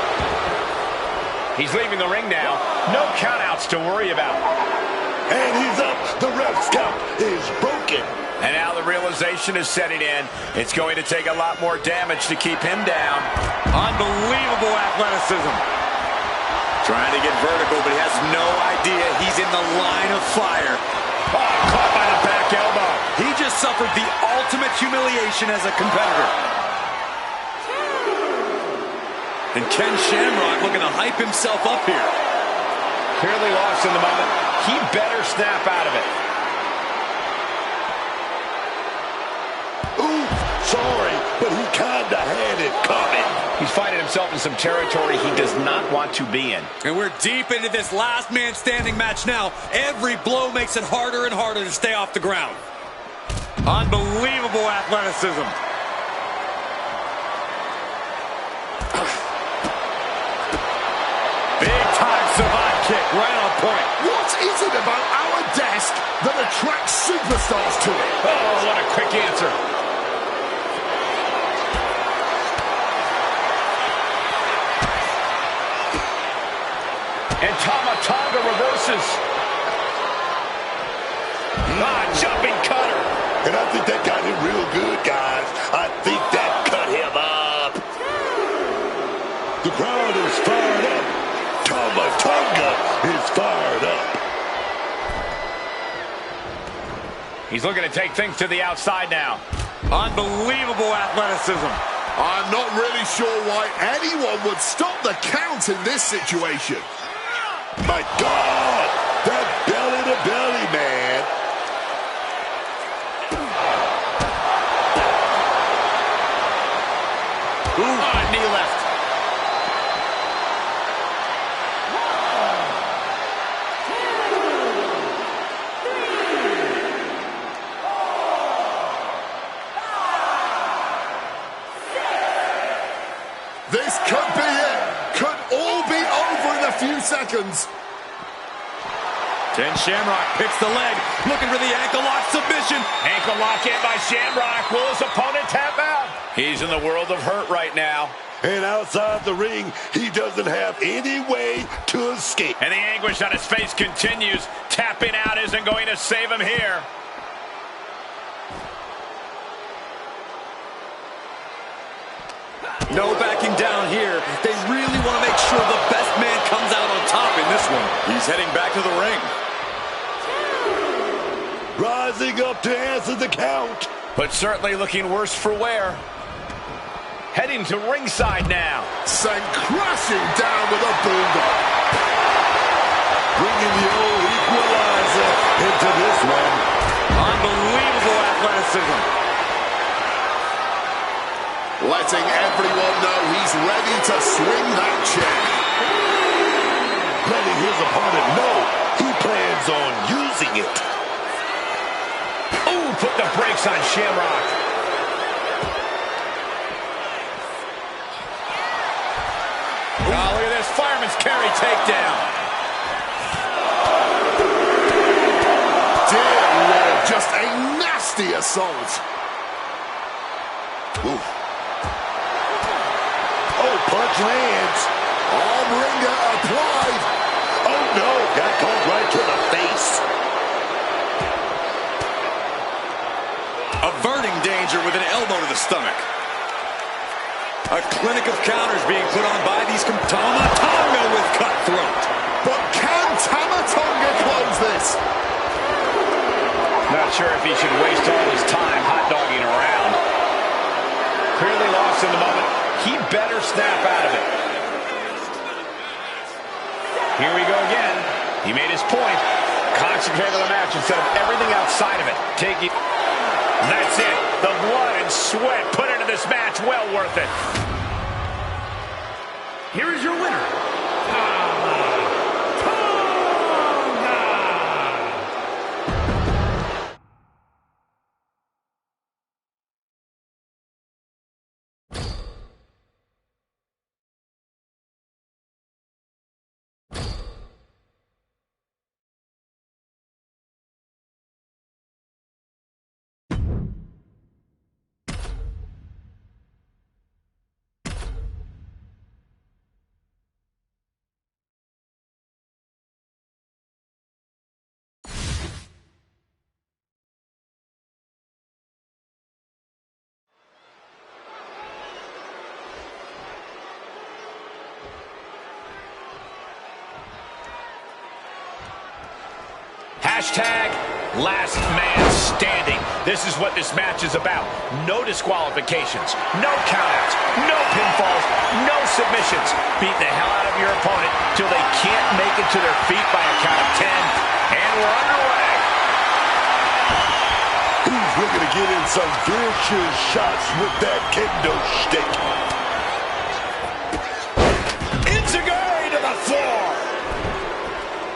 He's leaving the ring now. No countouts to worry about. And he's up. The ref's count is broken. And now the realization is setting in. It's going to take a lot more damage to keep him down. Unbelievable athleticism. Trying to get vertical, but he has no idea he's in the line of fire. Oh, caught by the back elbow. He just suffered the ultimate humiliation as a competitor. And Ken Shamrock looking to hype himself up here. Clearly lost in the moment. He better snap out of it. Ooh, sorry, but he kinda had it coming. He's finding himself in some territory he does not want to be in. And we're deep into this last man standing match now. Every blow makes it harder and harder to stay off the ground. Unbelievable athleticism. Big time savant kick right on point. What is it about our desk that attracts superstars to it? Oh, what a quick answer. And Tama Tonga reverses. Jumping cutter. And I think that got him real good, guys. I think that cut him up. The crowd is fired up. Tama Tonga is fired up. He's looking to take things to the outside now. Unbelievable athleticism. I'm not really sure why anyone would stop the count in this situation. My God, that belly to belly, man. Ooh, knee left. This could be it. Could all be over in a few seconds. Ken Shamrock picks the leg, looking for the ankle lock submission. Ankle lock in by Shamrock. Will his opponent tap out? He's in the world of hurt right now. And outside the ring, he doesn't have any way to escape. And the anguish on his face continues. Tapping out isn't going to save him here. No backing down here. They really want to make sure the best man comes out on top in this one. He's heading back to the ring. Rising up to answer the count. But certainly looking worse for wear. Heading to ringside now. Sent crashing down with a bulldog. Bringing the old equalizer into this one. Unbelievable athleticism. Letting everyone know he's ready to swing that chair. Letting his opponent know he plans on using it. Ooh, put the brakes on Shamrock. Oh, look at this. Fireman's carry takedown. Dear Lord, just a nasty assault. Oof. Oh, punch lands. Arm wringer applied. Oh, no. Got caught right to the face. Averting danger with an elbow to the stomach. A clinic of counters being put on by these Tama Tonga with cutthroat. But can Tama Tonga close this? Not sure if he should waste all his time hot-dogging around. Clearly lost in the moment. He better snap out of it. Here we go again. He made his point. Concentrate on the match instead of everything outside of it. That's it. The blood and sweat put into this match. Well worth it. Here is your winner, Hashtag last man standing. This is what this match is about. No disqualifications, no countouts, no pinfalls, no submissions. Beat the hell out of your opponent till they can't make it to their feet by a count of 10. And we're underway. Who's looking to get in some vicious shots with that kendo stick? Enziguri to the floor.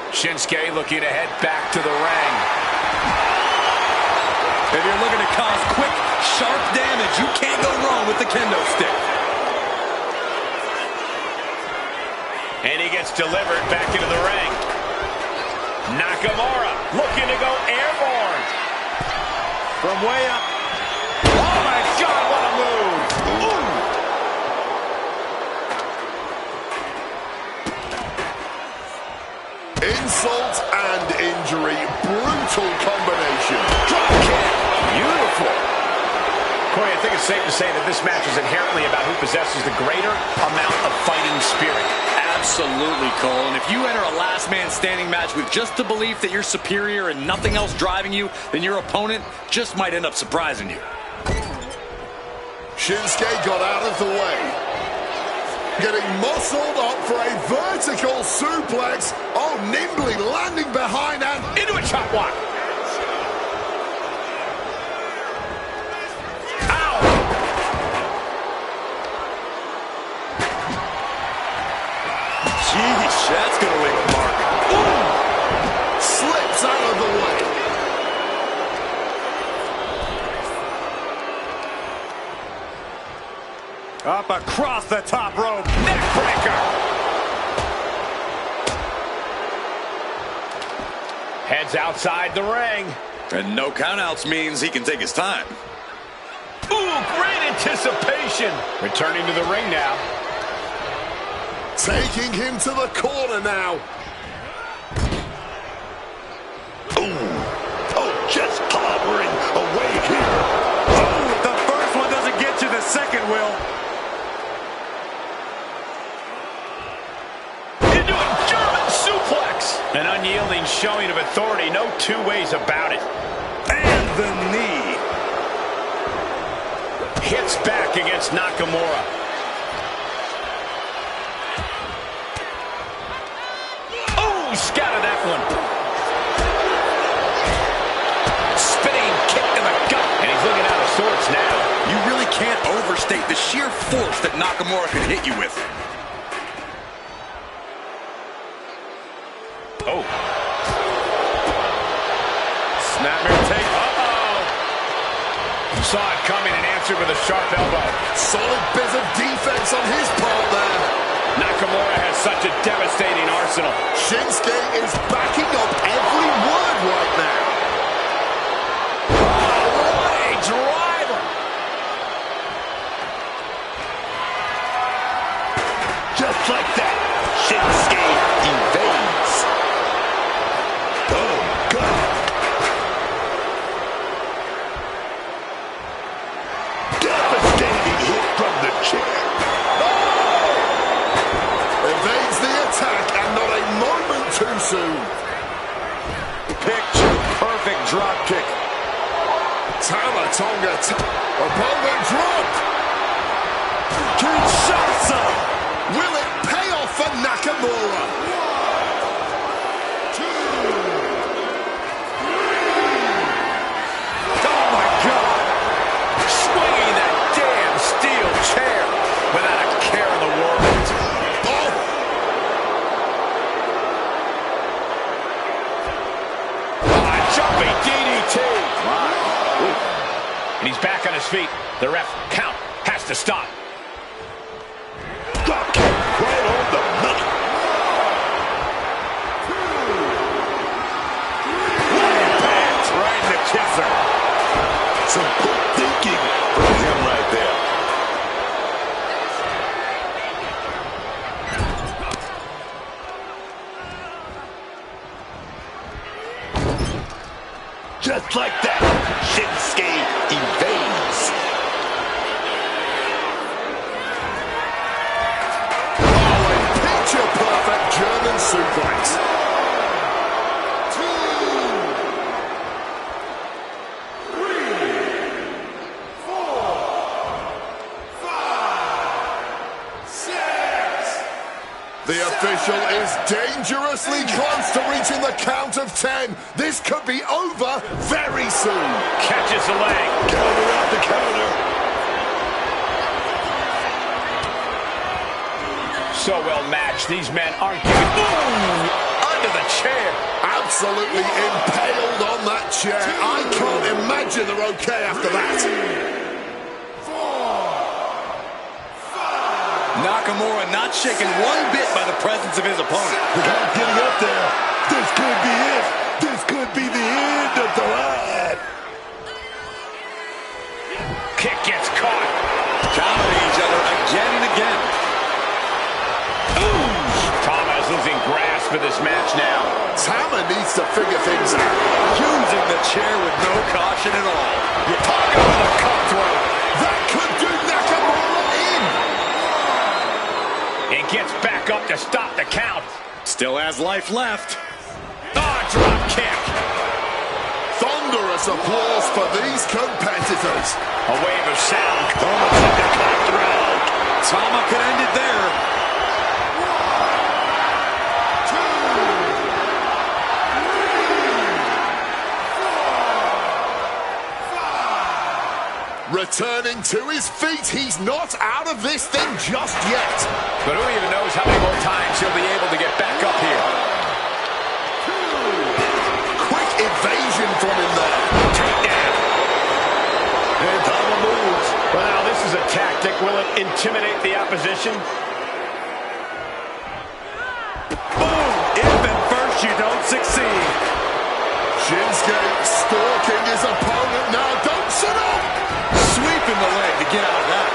Shinsuke looking to head back to the ring. If you're looking to cause quick, sharp damage, you can't go wrong with the kendo stick. And he gets delivered back into the ring. Nakamura looking to go airborne. From way up. Oh my God, what a move. Ooh. Insult and injury. Brutal combination. Drop kick. Beautiful. Corey, I think it's safe to say that this match is inherently about who possesses the greater amount of fighting spirit. Absolutely, Cole. And if you enter a last man standing match with just the belief that you're superior and nothing else driving you, then your opponent just might end up surprising you. Shinsuke got out of the way. Getting muscled up for a vertical suplex. Oh, nimbly landing behind and into a chop block. Ow! Jeez, that's going to leave a mark. ooh, slips out of the way. Up across the top rope. Neck breaker. Heads outside the ring. And no countouts means he can take his time. Ooh, great anticipation. Returning to the ring now. Taking him to the corner now. Ooh. Oh, just hovering away here. Oh, if the first one doesn't get you, the second will. Into a German suplex. An unyielding showing of authority. No two ways about it. And the knee. Hits back against Nakamura. Oh, scattered that one. Spinning kick to the gut. And he's looking out of sorts now. You really can't overstate the sheer force that Nakamura can hit you with. Oh. Snapmare take. Uh-oh. Saw it coming and answered with a sharp elbow. Solid bit of defense on his part there. Nakamura has such a devastating arsenal. Shinsuke is backing up every word right now. What a driver! Just like that, Shinsuke evades. Oh, God. Devastating hit from the chair. Evades the attack and not a moment too soon. Picture perfect drop kick. Tamatonga opponent drop. Kinshasa. Will it pay off for Nakamura? 1, 2, 3. Oh, my God. Swinging that damn steel chair without a care in the world. Oh! Jumping DDT. And he's back on his feet. The ref count has to stop. Drop kick right on the money. Impact right in the kisser. Some quick thinking from him right there. Just like that, Shinsuke evades. Oh, a picture-perfect German suplex. 2, 3, 4, 5, 6. The official is dangerously close to reaching the count of 10. This could be over very soon. Catches the leg. Counter out the counter. So well matched. These men aren't giving. Boom! Under the chair. Absolutely impaled on that chair. I can't imagine they're okay after that. Nakamura not shaken one bit by the presence of his opponent. The guy's getting up there. This could be it. This could be the end of the ride. Kick gets caught. Countering each other again and again. Boom! Tama is losing grasp of this match now. Tama needs to figure things out. Using the chair with no caution at all. You're talking about a cutthroat. That could do Nakamura in. It gets back up to stop the count. Still has life left. Drop kick. Thunderous applause for these competitors. A wave of sound comes at the cutthroat. Tama could end it there. 2, 3, 4, 5. Returning to his feet, he's not out of this thing just yet. But who even knows how many more times he'll be able to get back up here. Quick evasion from him there. Takedown. And Tama moves. Well, this is a tactic. Will it intimidate the opposition? Boom! If at first you don't succeed. Shinsuke stalking his opponent now. Don't sit up. Sweeping the leg to get out of that.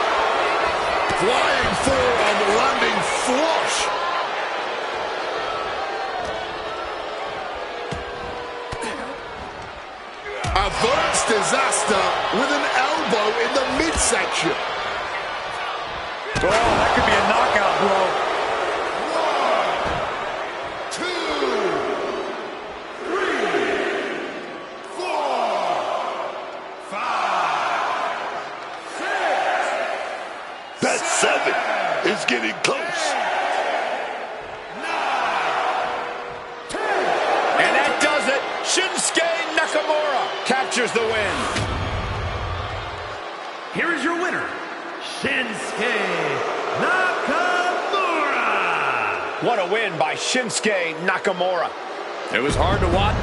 Flying forearm, landing flush. Averts disaster with an elbow in the midsection. Oh, that could be a knockout blow. 1, 2, 3, 4, 5, 6. That's 7. It's getting close. 9, 10. And that does it. Shinsuke Nakamura captures the win. Here is your winner, Shinsuke Nakamura. What a win by Shinsuke Nakamura. It was hard to watch.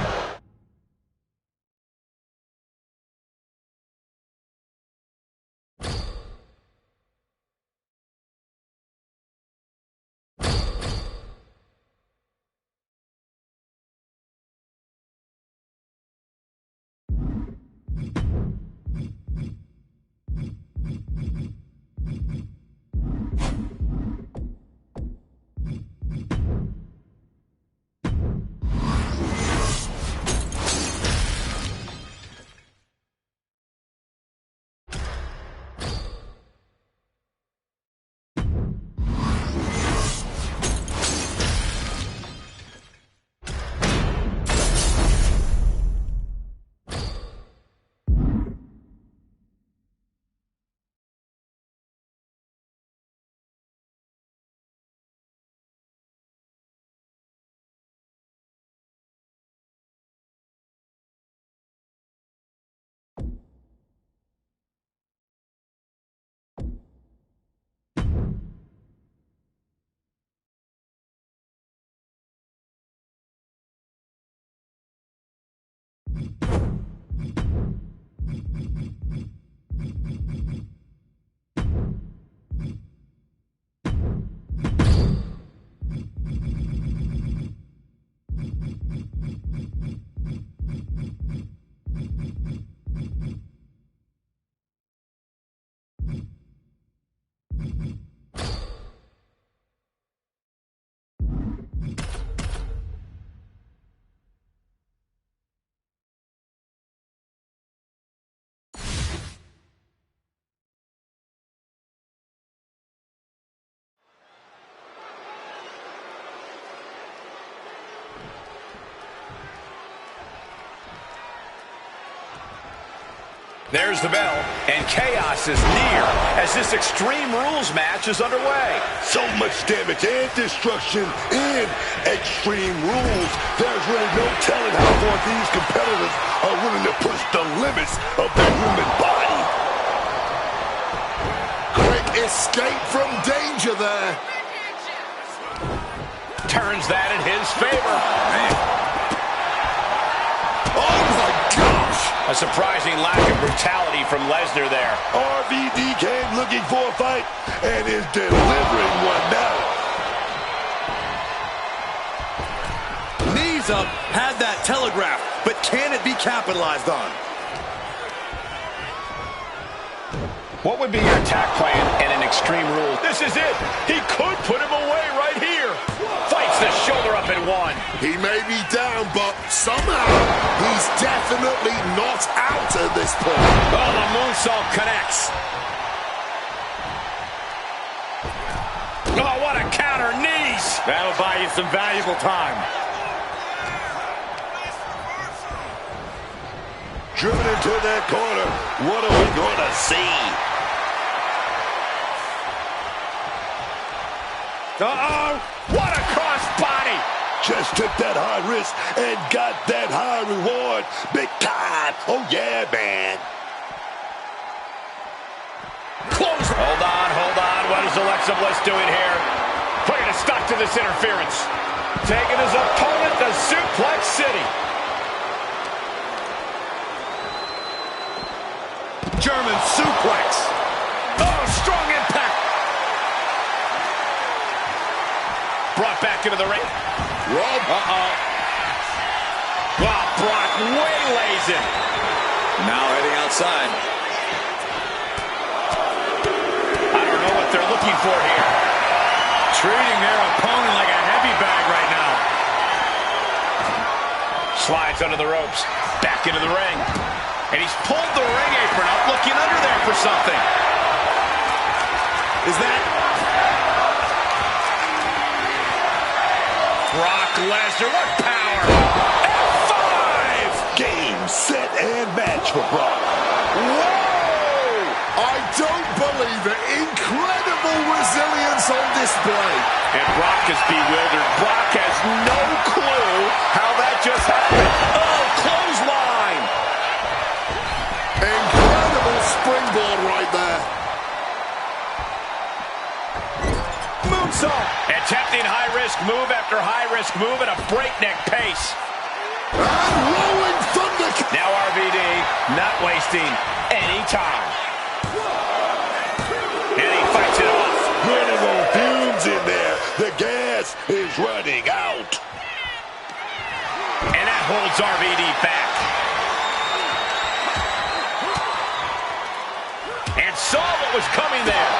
There's the bell, and chaos is near as this Extreme Rules match is underway. So much damage and destruction in Extreme Rules. There's really no telling how far these competitors are willing to push the limits of their human body. Quick escape from danger there. Turns that in his favor. Oh my gosh! A surprising lack of brutality from Lesnar there. RVD came looking for a fight and is delivering one now. Knees up, had that telegraph, but can it be capitalized on? What would be your attack plan in an Extreme Rules? This is it. He could put him away right here. Fights the shoulder up in one. He may be down, but somehow he's definitely not out at this point. Oh, the moonsault connects. Oh, what a counter. Knees. That'll buy you some valuable time. Driven into that corner. What are we going to see? Uh-oh. What a crossbody. Just took that high risk and got that high reward. Big time. Oh, yeah, man. Close. Hold on. What is Alexa Bliss doing here? Putting a stop to this interference. Taking his opponent to Suplex City. German suplex. Oh, strong impact. Brought back into the ring. Rob. Uh-oh. Wow, Brock waylays him. Now heading outside. I don't know what they're looking for here. Treating their opponent like a heavy bag right now. Slides under the ropes. Back into the ring. And he's pulled the ring apron up, looking under there for something. Is that... Brock Lesnar, what power! F5! Game, set, and match for Brock. Whoa! I don't believe it. Incredible resilience on display. And Brock is bewildered. Brock has no clue how that just happened. Oh, clothesline! Incredible springboard right there. Moonsault! Attempting high-risk move after high-risk move at a breakneck pace. And rolling thunder. Now RVD not wasting any time. And he fights it off. Critical fumes in there. The gas is running out. And that holds RVD back. And saw what was coming there.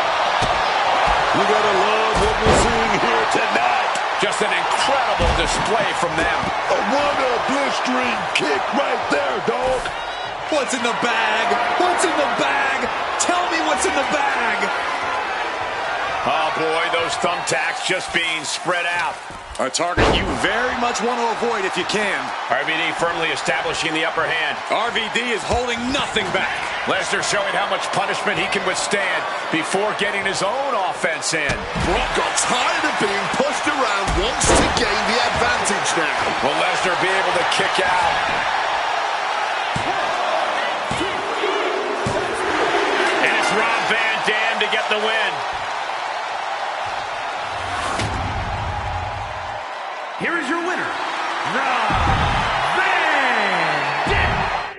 You gotta love what we're seeing here tonight. Just an incredible display from them. What a blistering kick right there, dog. What's in the bag? What's in the bag? Tell me what's in the bag. Oh, boy, those thumbtacks just being spread out. A target you very much want to avoid if you can. RVD firmly establishing the upper hand. RVD is holding nothing back. Lesnar showing how much punishment he can withstand before getting his own offense in. Brock got tired of being pushed around, wants to gain the advantage now. Will Lesnar be able to kick out? And it's Rob Van Dam to get the win. Here is your winner, Rob Van Dam.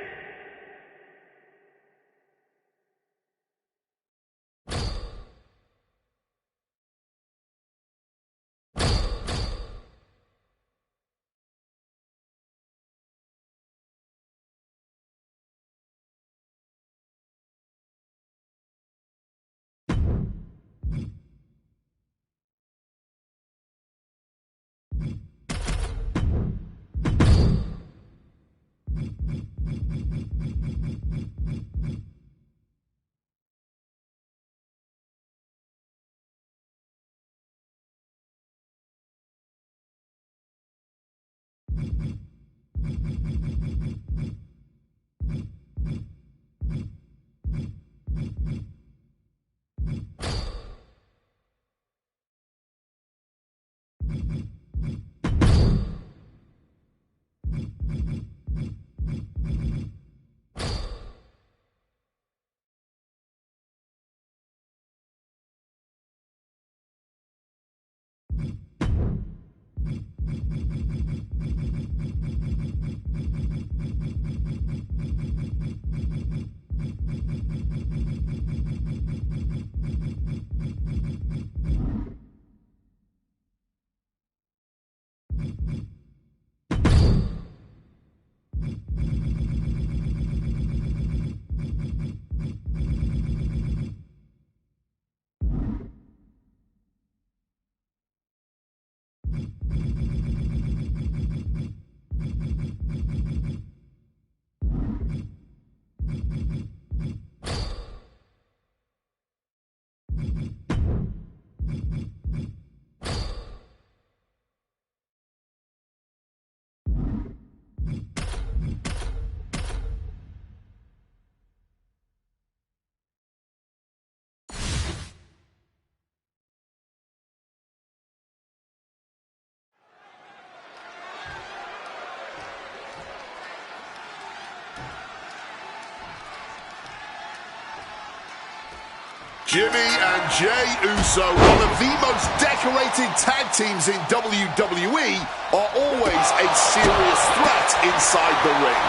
Jimmy and Jey Uso, one of the most decorated tag teams in WWE, are always a serious threat inside the ring.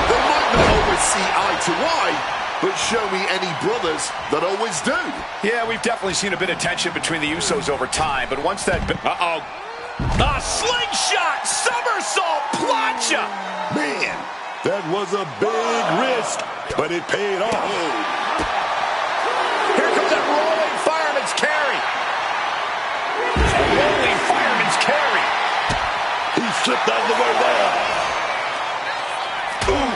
They might not always see eye to eye, but show me any brothers that always do. Yeah, we've definitely seen a bit of tension between the Usos over time, but once that... A slingshot! Somersault plancha! Man, that was a big risk, but it paid off. Here comes that rolling fireman's carry. A rolling fireman's carry. He slipped out of the way there. Ooh.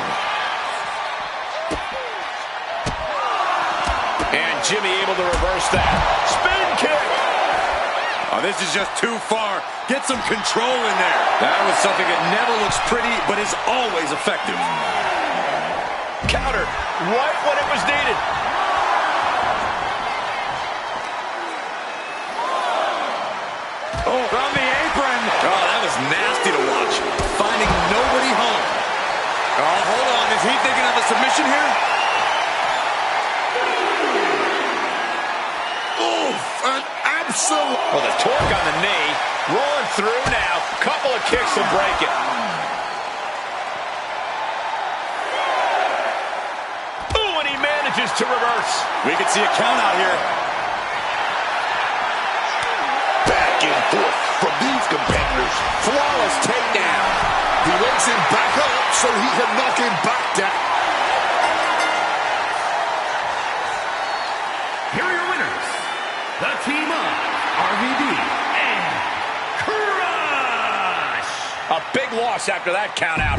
And Jimmy able to reverse that. Spin kick. Oh, this is just too far. Get some control in there. That was something that never looks pretty, but is always effective. Counter right when it was needed. Oh, from the apron. Oh, that was nasty to watch. Finding nobody home. Oh, hold on. Is he thinking of a submission here? Oof, an absolute... Well, the torque on the knee. Rolling through now. Couple of kicks will break it. Ooh, and he manages to reverse. We could see a count out here. Back and forth from these competitors. Flawless takedown. He wakes him back up so he can knock him back down. Here are your winners, the team of RVD and Crush. A big loss after that count out.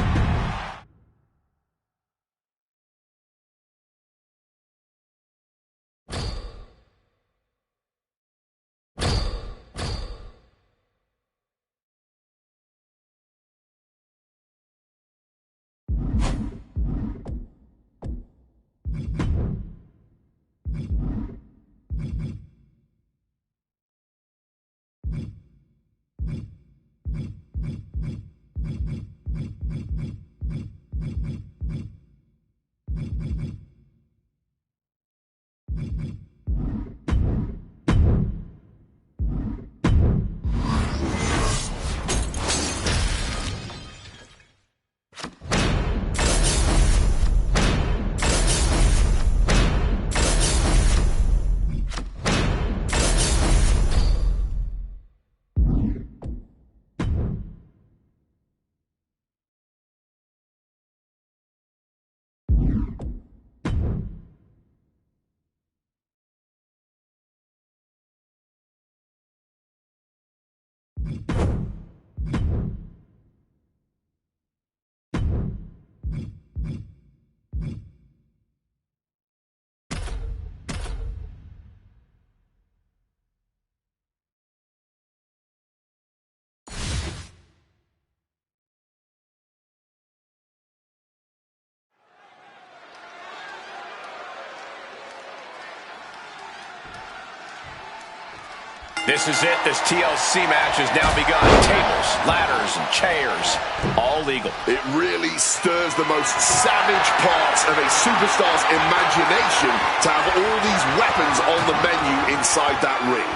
This is it. This TLC match has now begun. Tables, ladders, and chairs, all legal. It really stirs the most savage parts of a superstar's imagination to have all these weapons on the menu inside that ring.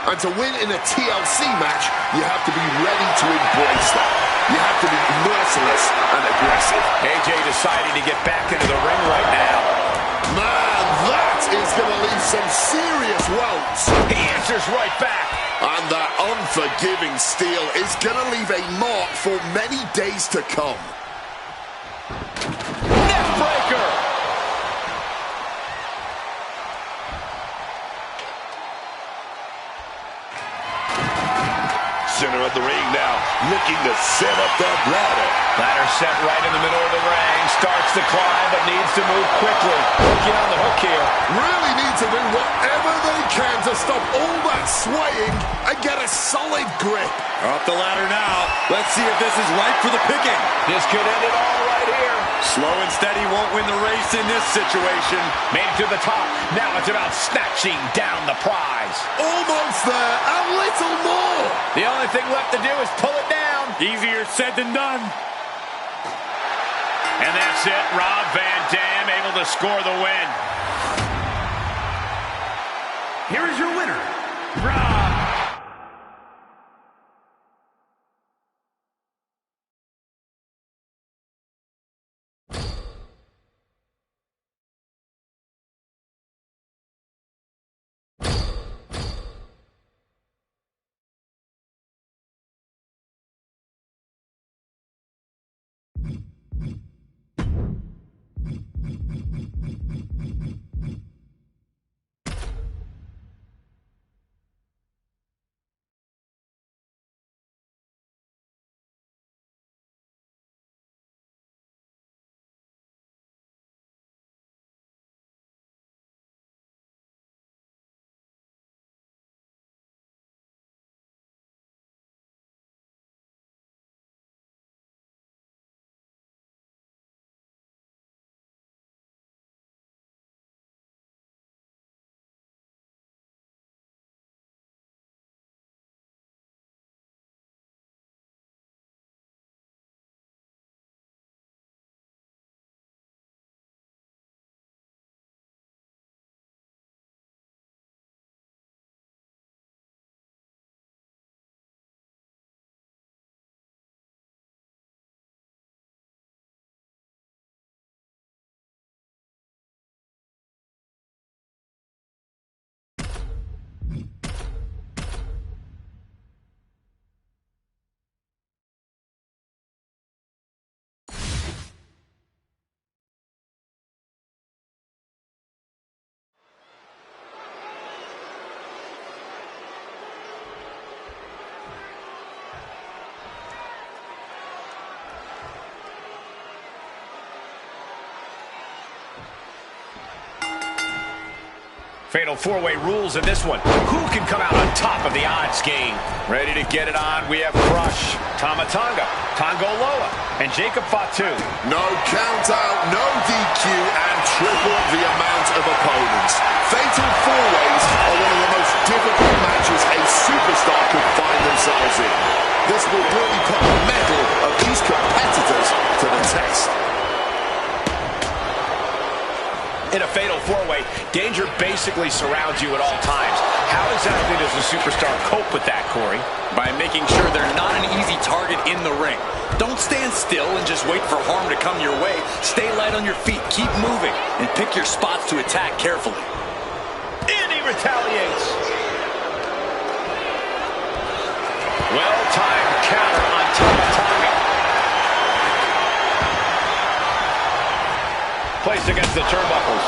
And to win in a TLC match, you have to be ready to embrace that. You have to be merciless and aggressive. AJ deciding to get back into the ring right now. Man, that is going to leave some serious welts. He answers right back. And that unforgiving steel is going to leave a mark for many days to come. Neckbreaker. Center of the ring now, looking to set up that ladder. Ladder set right in the middle of the ring. Starts to climb, but needs to move quickly. Looking on the hook here. Really need to do whatever they can to stop all that swaying and get a solid grip. Up the ladder now. Let's see if this is right for the picking. This could end it all right here. Slow and steady won't win the race in this situation. Made it to the top. Now it's about snatching down the prize. Almost there, a little more. The only thing left to do is pull it down. Easier said than done. And that's it. Rob Van Dam able to score the win. Here is your winner, Rob. Fatal four-way rules in this one. Who can come out on top of the odds game? Ready to get it on, we have Crush, Tama Tonga, Tongoloa, and Jacob Fatu. No count out, no DQ, and triple the amount of opponents. Fatal four-ways are one of the most difficult matches a superstar could find themselves in. This will really put the mettle of these competitors to the test. In a fatal four-way, danger basically surrounds you at all times. How exactly does a superstar cope with that, Corey? By making sure they're not an easy target in the ring. Don't stand still and just wait for harm to come your way. Stay light on your feet, keep moving, and pick your spots to attack carefully. And he retaliates. Well-timed counter on Tama Tonga. Placed against the turnbuckles.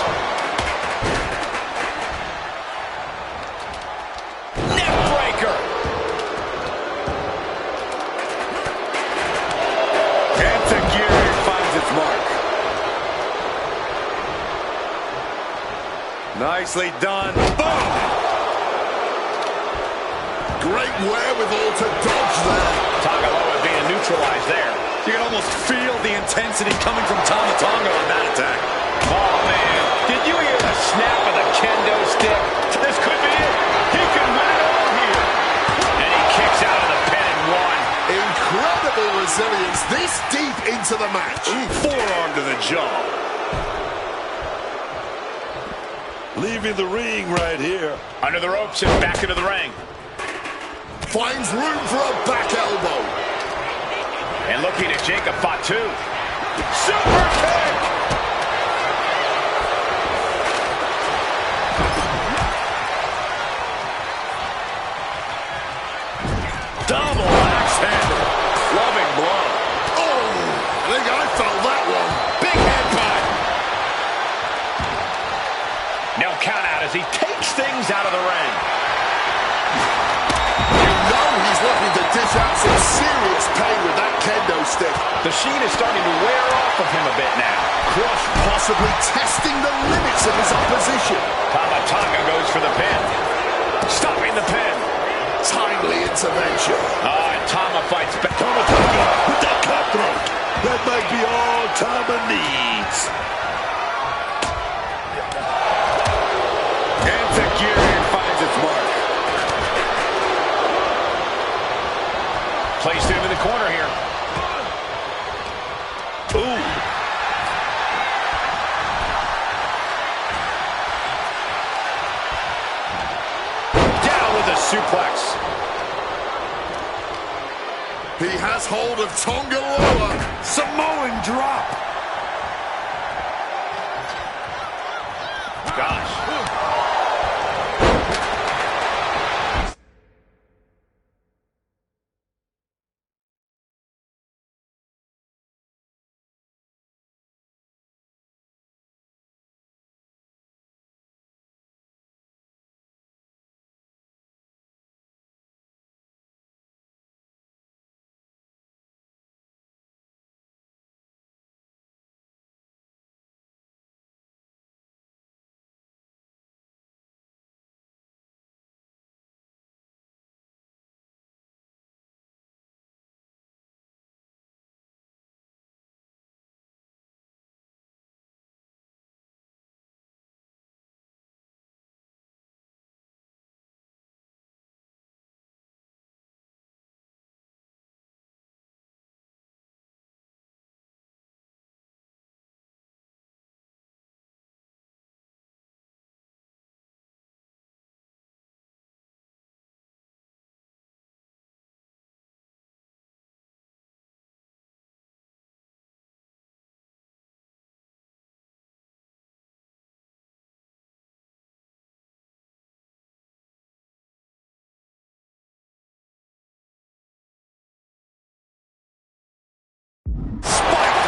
Neckbreaker. Enzuigiri finds its mark. Nicely done. Boom! Great wherewithal to dodge there. Tongaloa being neutralized there. You can almost feel the intensity coming from Tama Tonga on that attack. Oh, man. Did you hear the snap of the kendo stick? This could be it. He could win it all here. the match. Forearm to the jaw. Leaving the ring right here. Under the ropes and back into the ring. Finds room for a back elbow. And looking at Jacob Fatu. Super kick! Double axe handle. Loving blow. Oh, I think I felt that one. Big headbutt. No count out as he takes things out of the ring. You know he's looking to dish out some serious pain with that kendo stick. The sheen is starting to wear off of him a bit now. Crush possibly testing the limits of his opposition. Tama Tonga goes for the pin. Stopping the pin. Timely intervention. And Tama fights back. Tama Tonga with that cutthroat. That might be all Tama needs. Enzuigiri finds its mark. Placed him in the corner here. Ooh. Down with a suplex. He has hold of Tonga Loa. Samoan drop. Gosh.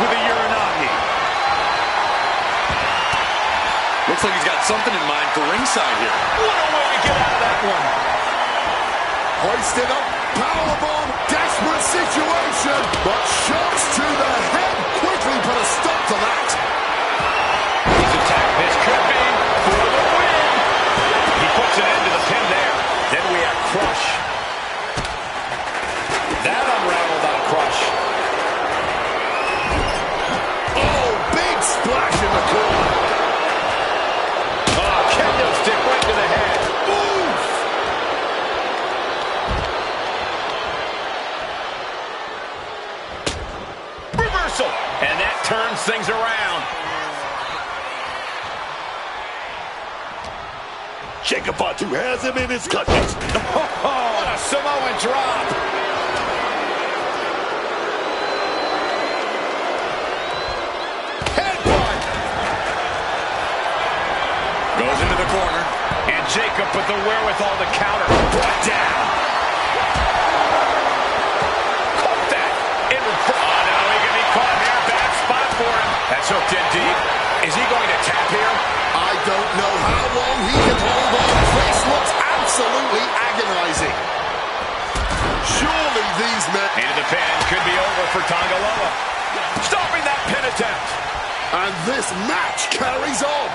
With a Uranagi. Looks like he's got something in mind for ringside here. What a way to get out of that one. Hoisted up, powerbomb, desperate situation, but shots to the head quickly put a stop to that. He's attacked. This could be for the win. He puts an end to the pin there. Then we have Crush. That unraveled on Crush. Splash in the corner. Oh, kendo stick right to the head. Oof. Reversal. And that turns things around. Jacob Fatu has him in his clutches. What a Samoan drop. Goes into the corner. And Jacob with the wherewithal to counter. Brought down. Caught that. In reverse. Oh, no, he can be caught here. Bad spot for him. That's hooked in deep. Is he going to tap here? I don't know how long he can hold on. This looks absolutely agonizing. Surely these men... Into the pin. Could be over for Tonga Loa. Stopping that pin attempt. And this match carries on.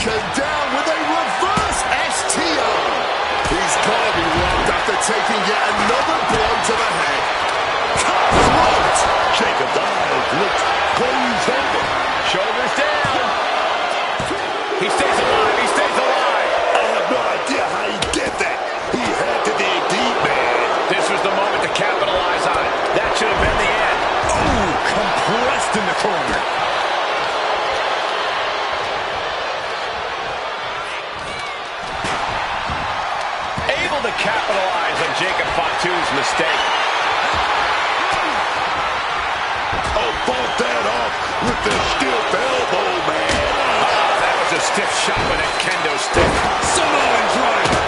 Taken down with a reverse STO. He's got to be robbed after taking yet another blow to the head. Cutthroat. Jacob's eyes looked glazed over. Shoulders down. He stays alive. He stays alive. I have no idea how he did that. He had to dig deep, man. This was the moment to capitalize on it. That should have been the end. Ooh. capitalize on Jacob Fatu's mistake. Oh, fought that off with the stiff elbow, man. Oh, that was a stiff shot with a kendo stick. Samoan driver.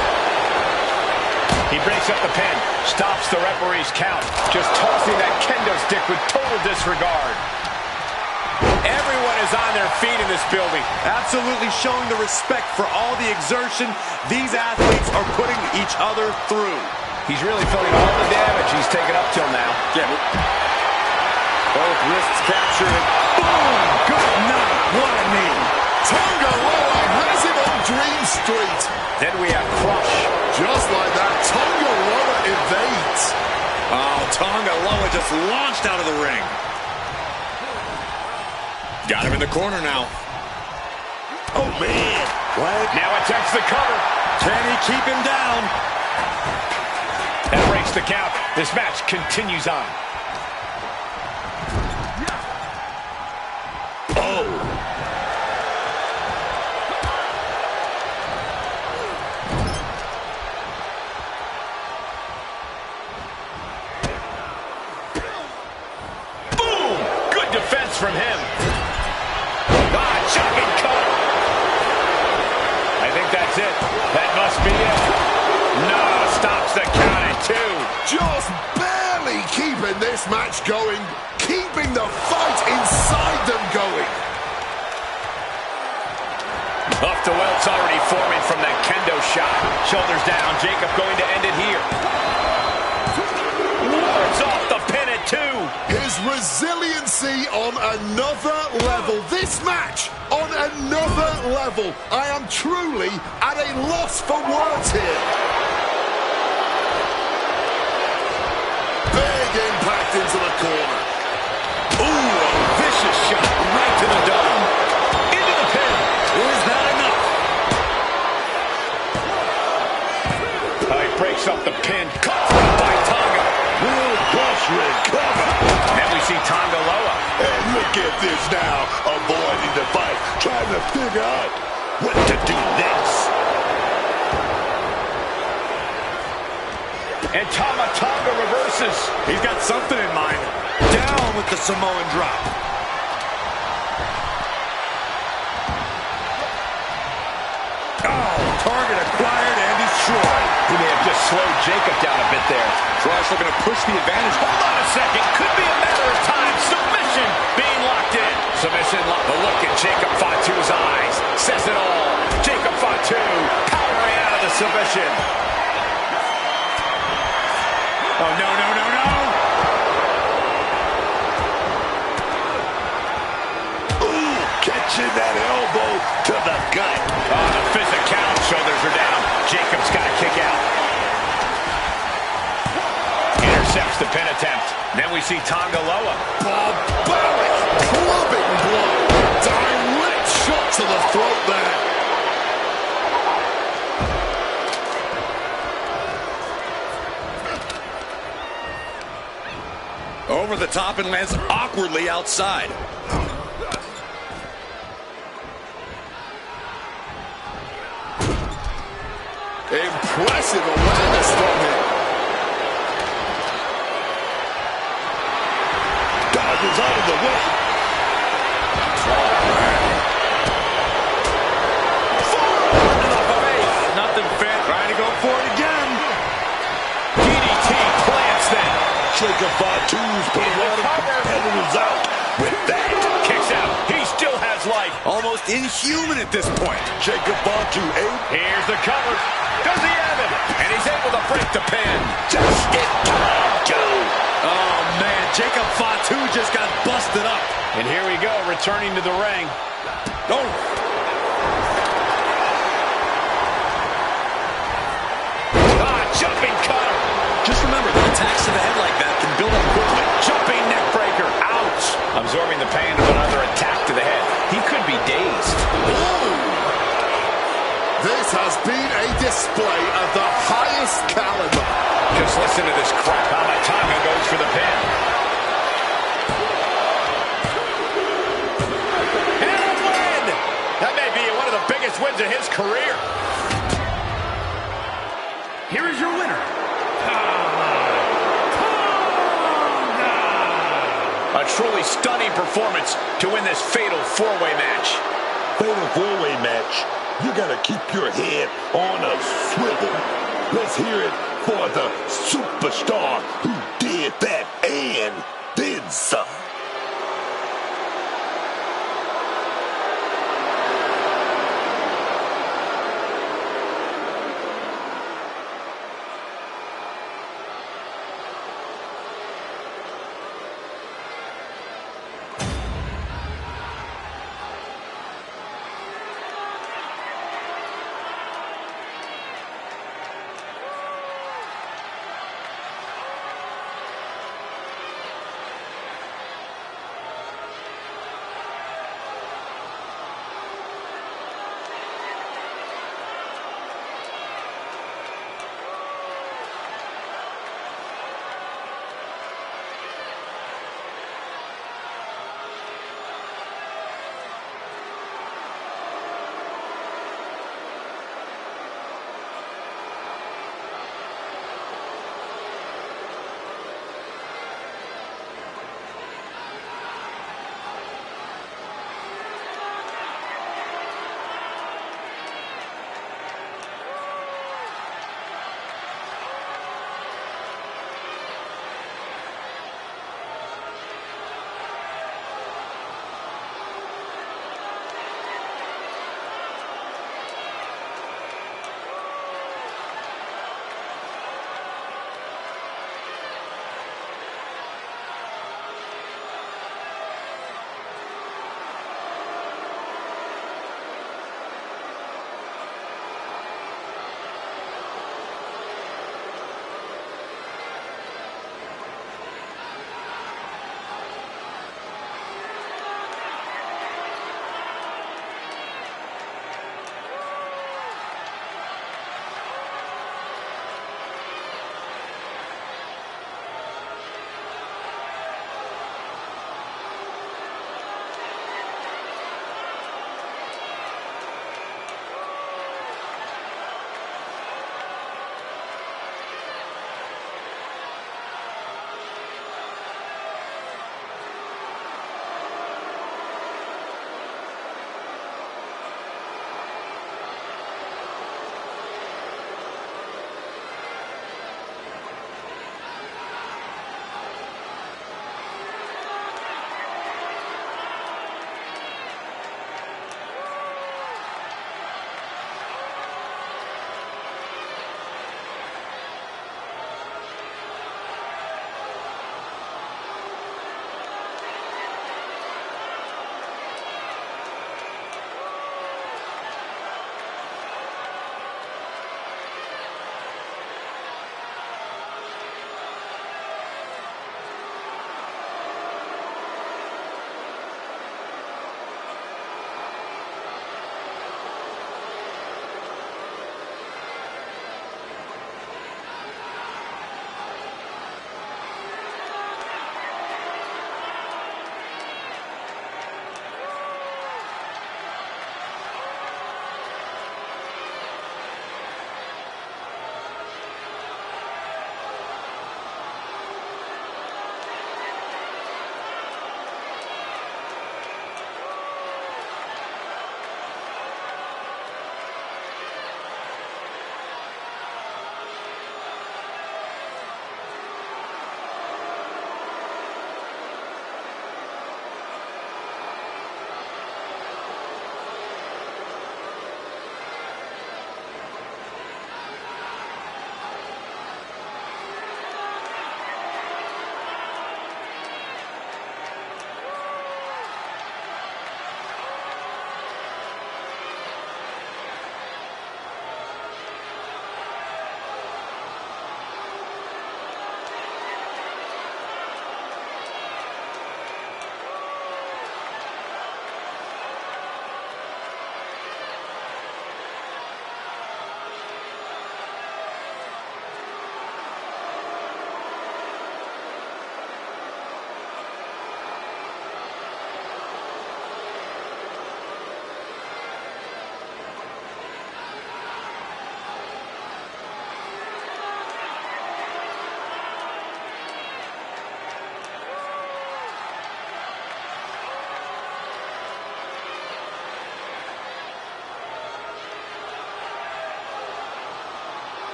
He breaks up the pin, stops the referee's count, just tossing that kendo stick with total disregard. Everyone is on their feet in this building. Absolutely showing the respect for all the exertion these athletes are putting each other through. He's really feeling all the damage he's taken up till now. Yeah. Both wrists captured. Boom! Good night. What a knee. Tonga Loa has him on Dream Street. Then we have Crush. Just like that, Tonga Loa evades. Oh, Tonga Loa just launched out of the ring. Got him in the corner now. Oh, man. What? Now attempts the cover. Can he keep him down? That breaks the count. This match continues on. Defense from him. Shocking cut. I think that's it. That must be it. No, stops the count at 2. Just barely keeping this match going, keeping the fight inside them going. Off the welt's already forming from that kendo shot. Shoulders down. Jacob going to end it here. Wards off the pin at 2. His resiliency on another level. This match on another level. I am truly at a loss for words here. Big impact into the corner. Ooh, a vicious shot right to the dome. Into the pin. Is that enough? He breaks up the pin. Caught by Tonga. Real crush recover. And we see Tonga Loa. And look at this now, avoiding the fight, trying to figure out what to do next. And Tonga reverses. He's got something in mind. Down with the Samoan drop. Oh, target acquired and destroyed. He may have just slowed Jacob down a bit there. Crush looking to push the advantage. Hold on a second. Could be a matter of time. Submission being locked in. Submission lock. The look in Jacob Fatu's eyes says it all. Jacob Fatu powering out of the submission. Oh, no, no, no, no. Ooh, catching that elbow to the gut. Oh, the physical. Shoulders are down. Jacob's got to kick out. Intercepts the pin attempt. Then we see Tonga Loa. Barbaric clubbing blow. Direct shot to the throat there. Over the top and lands awkwardly outside. Impressive awareness from him. Dodges out of the way. Nothing fair. Trying to go for it again. DDT plants them. Jacob Fatu's put a lot of competitors out with that. Kicks out. He still has life. Almost inhuman at this point. Jacob Fatu, Here's the cover. Does he have it? And he's able to break the pin. just in time, Joe. Oh, man. Jacob Fatu just got busted up. And here we go, returning to the ring. Oh. Jumping cutter. Just remember that attacks to the head like that can build up quickly. Jumping neck breaker. Ouch. Absorbing the pain of another attack to the head. He could be dazed. Ooh. This has been a display of the highest caliber. Just listen to this crap. Tonga goes for the pin. And a win! That may be one of the biggest wins of his career. here is your winner, A truly stunning performance to win this fatal four-way match. Fatal four-way match. You gotta keep your head on a swivel. Let's hear it for the superstar who did that and then some.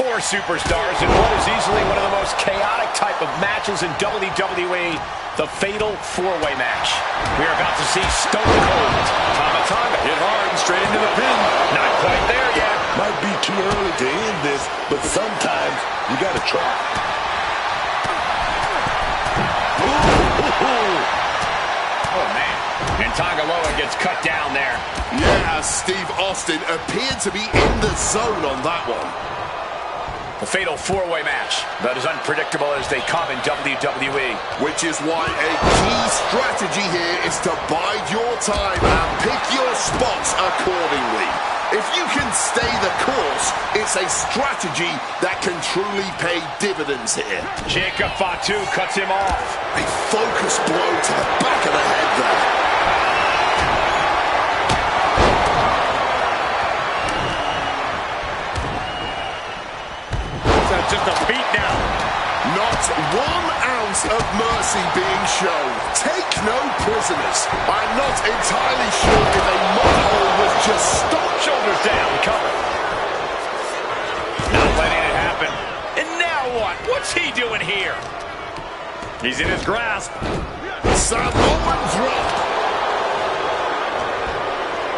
Four superstars in what is easily one of the most chaotic type of matches in WWE, the Fatal 4-Way match. We are about to see Stone Cold Tama hit hard and straight into the pin. not quite there yet. Might be too early to end this, but sometimes you gotta try. Oh, man. And Tangaloa gets cut down there. Yeah, Steve Austin appeared to be in the zone on that one. The Fatal 4-Way match, about as unpredictable as they come in WWE. Which is why a key strategy here is to bide your time and pick your spots accordingly. If you can stay the course, it's a strategy that can truly pay dividends here. Jacob Fatu cuts him off. A focused blow to the back of the head there. Just a beat down. Not 1 ounce of mercy being shown. Take no prisoners. I'm not entirely sure if a mud hole was just stopped. Shoulders down, cover. Not letting it happen. And now what? What's he doing here? He's in his grasp. Samoan drop.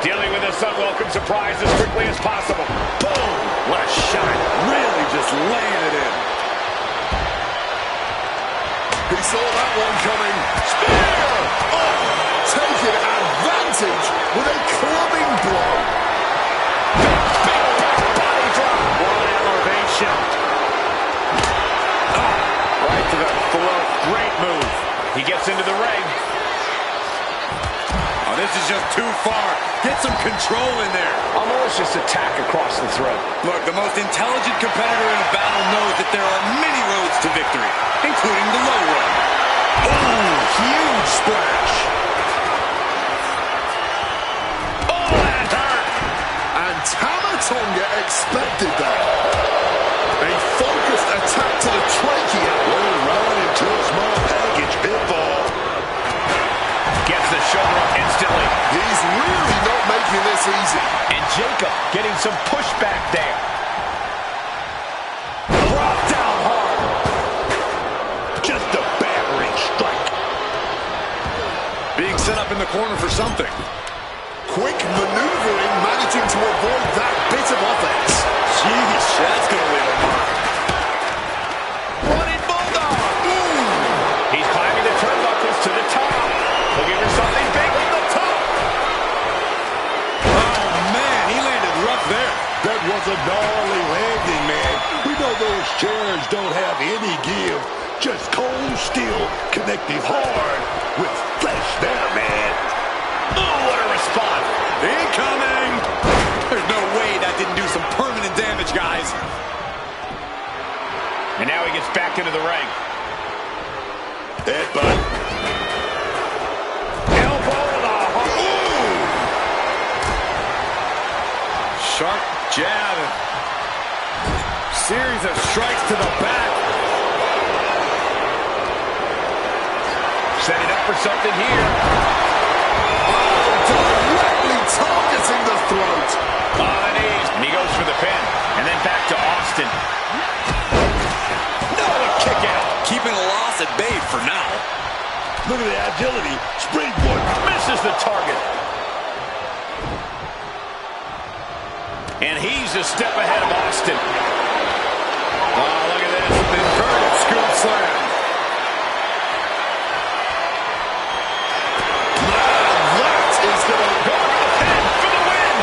Dealing with this unwelcome surprise as quickly as possible. Boom! What a shot. Really just laying it in. He saw that one coming. Spear! Oh, taking advantage with a clubbing blow. Big body drop. What an elevation. Right to the throat. Great move. He gets into the ring. Oh, this is just too far. Get some control in there. A malicious attack across the throat. Look, the most intelligent competitor in a battle knows that there are many roads to victory, including the low road. Oh, huge splash. Oh, that hurt. And Tama Tonga expected that. A focused attack to the trachea. Roll right into a small package pinfall. Gets the shoulder up instantly. He's really not making this easy. And Jacob getting some pushback there. Drop down hard. Just a battering strike. Being set up in the corner for something. Quick maneuvering, managing to avoid that bit of offense. Jeez, that's going to leave a mark. Running bulldog. He's climbing the turnbuckles to the top. Looking for something big on the top. Oh, man, he landed rough there. That was a gnarly landing, man. We know those chairs don't have any give. Just cold steel connecting hard with flesh there, man. Oh, what a response. Incoming. There's no way that didn't do some permanent damage, guys. And now he gets back into the ring. Headbutt. Elbow to the heart. Sharp jab. Series of strikes to the back. Setting up for something here. Oh, directly targeting the throat. On the knees. And he goes for the pin. And then back to Austin. No, a kick out. Keeping a loss at bay for now. Look at the agility. Springboard. Misses the target. And he's a step ahead of Austin. Oh, look at this. Inverted scoop slam. That is going to Go to the pin for the win.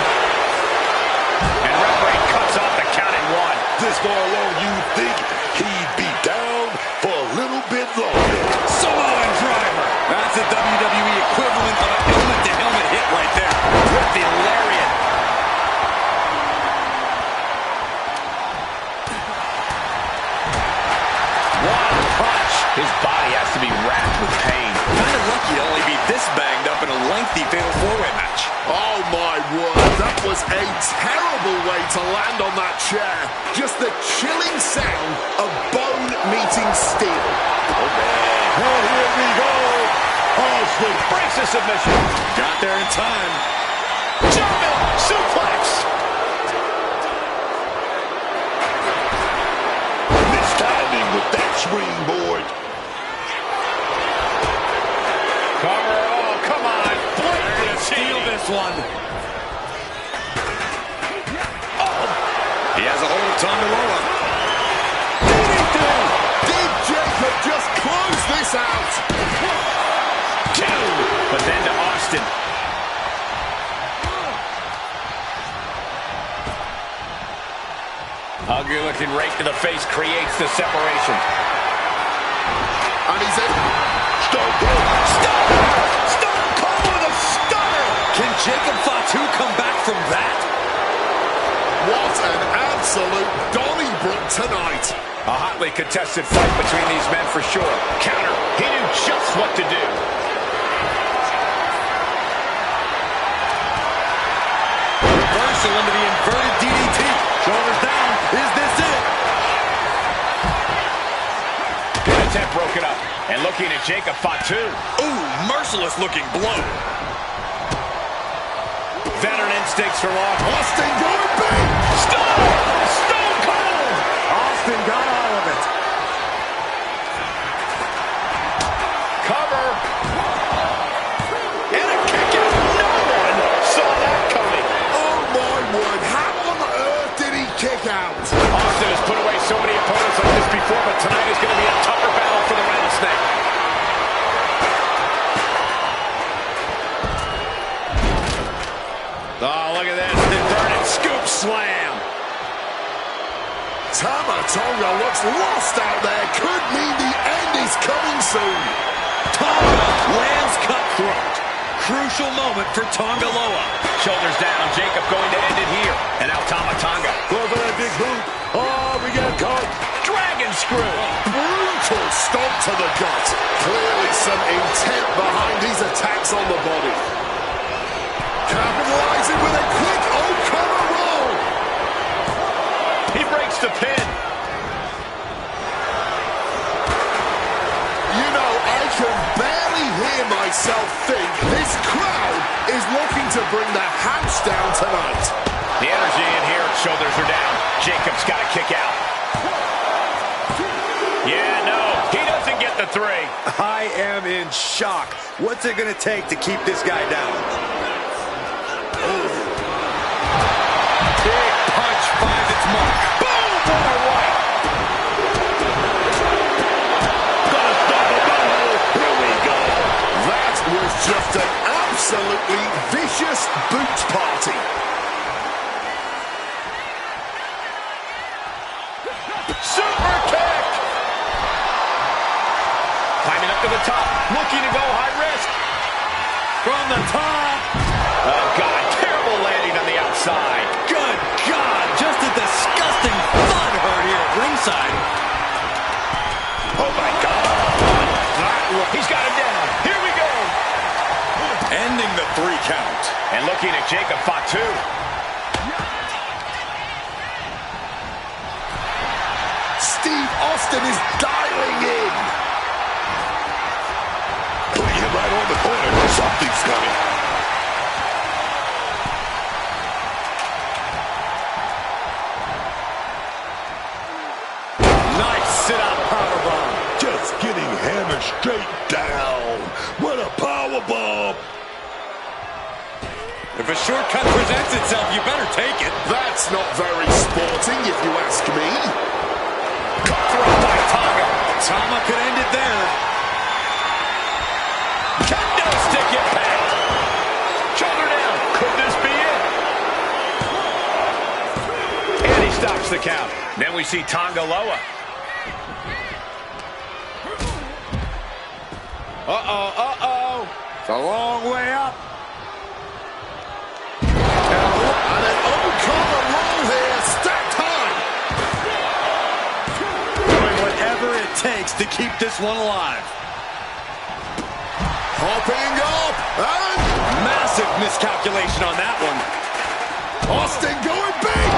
And referee cuts off the count at 1. This far along, you think he'd be down for a little bit longer. Samoan driver. That's the WWE equivalent of a helmet-to-helmet hit right there. With the lariat. One punch. His body has to be racked with pain. Kind of lucky to only be this banged up in a lengthy Fatal 4-Way match. Oh, my word. That was a terrible way to land on that chair. Just the chilling sound of bone meeting steel. Oh, man. And here we go. Austin Breaks the submission. Got there in time. German suplex. Tonga Loa. Did Jacob just close this out? 2, but then to Austin. Ugly looking right to the face creates the separation. And he's in. Stone Cold. Stone Cold with a stunner. Can Jacob Fatu come back from that? What an absolute Donnybrook tonight. A hotly contested fight between these men for sure. Counter. He knew just what to do. Reversal into the inverted DDT. Shoulders down. Is this it? Good attempt broken up. And looking at Jacob Fatu. Ooh, merciless looking blow. Veteran instincts for long. Austin going big. Stone Cold. Austin got all of it. Cover. And a kick out. No one saw that coming. Oh my word. How on earth did he kick out? Austin has put away so many opponents like this before, but tonight is going to be a tougher battle for the rattlesnake. Oh, look at this. Inverted scoop slam. Tama Tonga looks lost out there. Could mean the end is coming soon. Tonga lands cutthroat. Crucial moment for Tonga Loa. Shoulders down. Jacob going to end it here. And now Tama. Go for that big boot. Oh, we got caught. Dragon screw. Brutal stomp to the gut. Clearly some intent behind these attacks on the body. Capitalizing with a quick O'Connor roll. He breaks the pin. You know, I can barely hear myself think this crowd is looking to bring the house down tonight. The energy in here. Shoulders are down. Jacob's got to kick out. Yeah, no. He doesn't get the 3. I am in shock. What's it going to take to keep this guy down? Big punch finds its mark. Boom! What a right. Gonna stop the butthole. Here we go. That was just an absolutely vicious boot party. Super kick! Climbing up to the top, looking to go high risk. From the top. Oh, God, terrible landing on the outside. Good God, just a disgusting thud heard here at ringside. Oh, my God. He's got him down. Here we go. Ending the 3 count. And looking at Jacob Fatu. Steve Austin is dialing in. Putting him right on the corner. Something's coming. Nice sit-out powerbomb. Just getting hammered straight down. What a powerbomb. If a shortcut presents itself, you better take it. That's not very sporting, if you ask me. Cutthroat by Tonga. Tama could end it there. Kendo stick impact. Shoulder down. Could this be it? And he stops the count. Then we see Tonga Loa. It's a long way up. And an O'Connor roll here. Stacked high. Doing whatever it takes to keep this one alive. Hopping up. And Massive miscalculation on that one. Austin going big.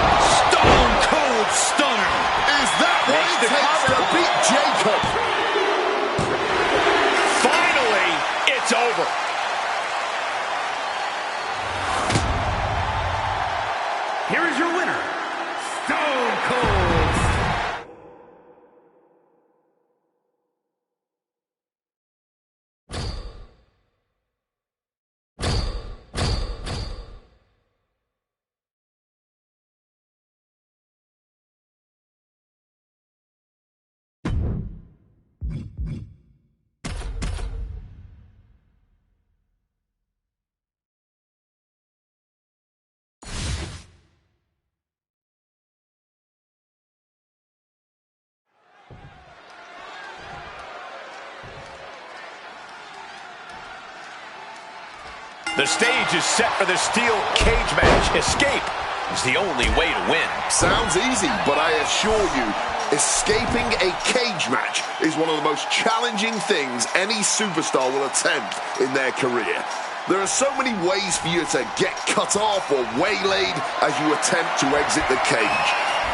Stone Cold Stunner. Is that what Makes it the takes cover. to beat Jacob? Finally, it's over. The stage is set for the steel cage match. Escape is the only way to win. Sounds easy, but I assure you, escaping a cage match is one of the most challenging things any superstar will attempt in their career. There are so many ways for you to get cut off or waylaid as you attempt to exit the cage.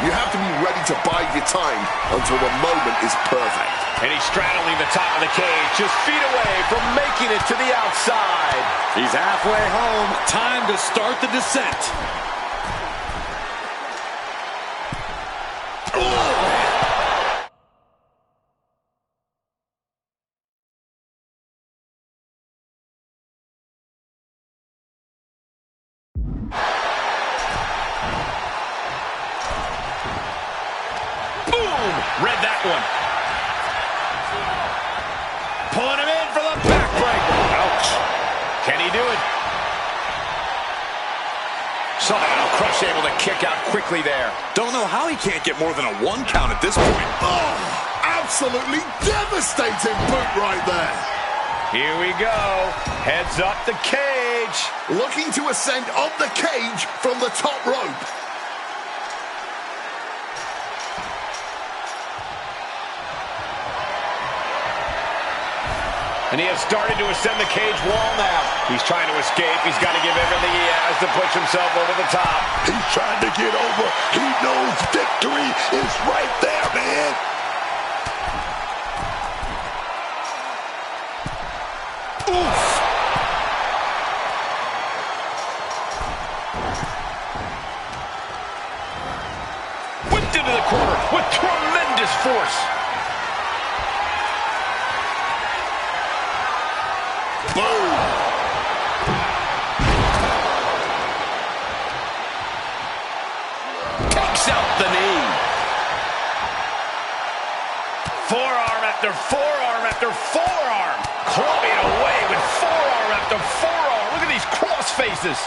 You have to be ready to bide your time until the moment is perfect. And he's straddling the top of the cage, just feet away from making it to the outside. He's halfway home. Time to start the descent. Boom! Read that one. Pulling him in for the backbreaker. Ouch. Can he do it? Somehow Crush able to kick out quickly there. Don't know how he can't get more than a 1 count at this point. Oh, absolutely devastating boot right there. Here we go. Heads up the cage. Looking to ascend up the cage from the top rope. And he has started to ascend the cage wall now. He's trying to escape. He's got to give everything he has to push himself over the top. He's trying to get over. He knows victory is right there, man. Oof. Whipped into the corner with tremendous force. Boom. Takes out the knee. Forearm after forearm after forearm. Clubbing away with forearm after forearm. Look at these cross faces.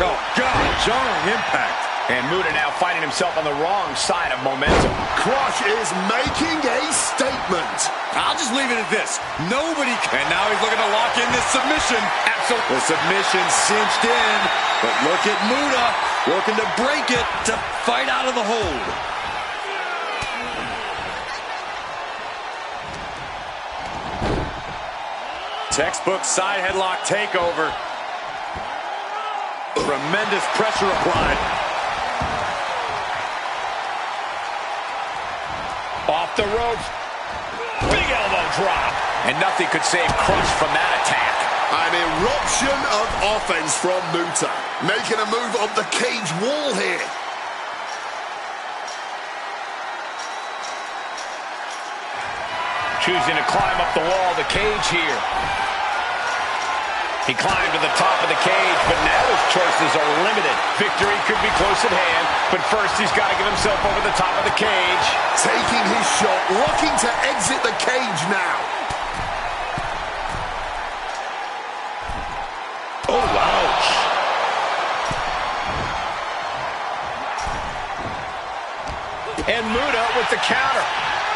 Oh, God, jarring impact. And Muta now finding himself on the wrong side of momentum. Crush is making a statement. I'll just leave it at this. Nobody can. And now he's looking to lock in this submission. Absolutely. The submission cinched in. But look at Muta working to break it to fight out of the hold. Textbook side headlock takeover. Tremendous pressure applied. Off the ropes. Big elbow drop. And nothing could save Crush from that attack. An eruption of offense from Muta. Making a move up the cage wall here. Choosing to climb up the wall of the cage here. He climbed to the top of the cage, but now his choices are limited. Victory could be close at hand, but first he's got to get himself over the top of the cage. Taking his shot, looking to exit the cage now. Oh, ouch. And Muta with the counter.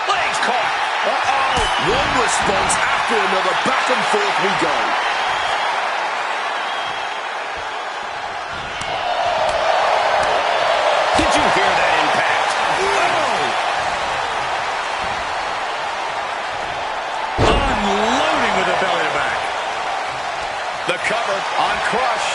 Legs caught. Uh-oh. One response after another. Back and forth we go. Did you hear that impact? Unloading with a belly to back. The cover on Crush.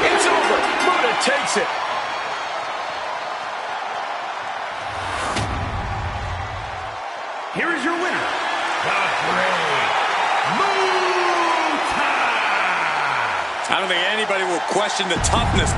It's over. Muta takes it. Here is your winner, the Great Muta! I don't think anybody will question the toughness.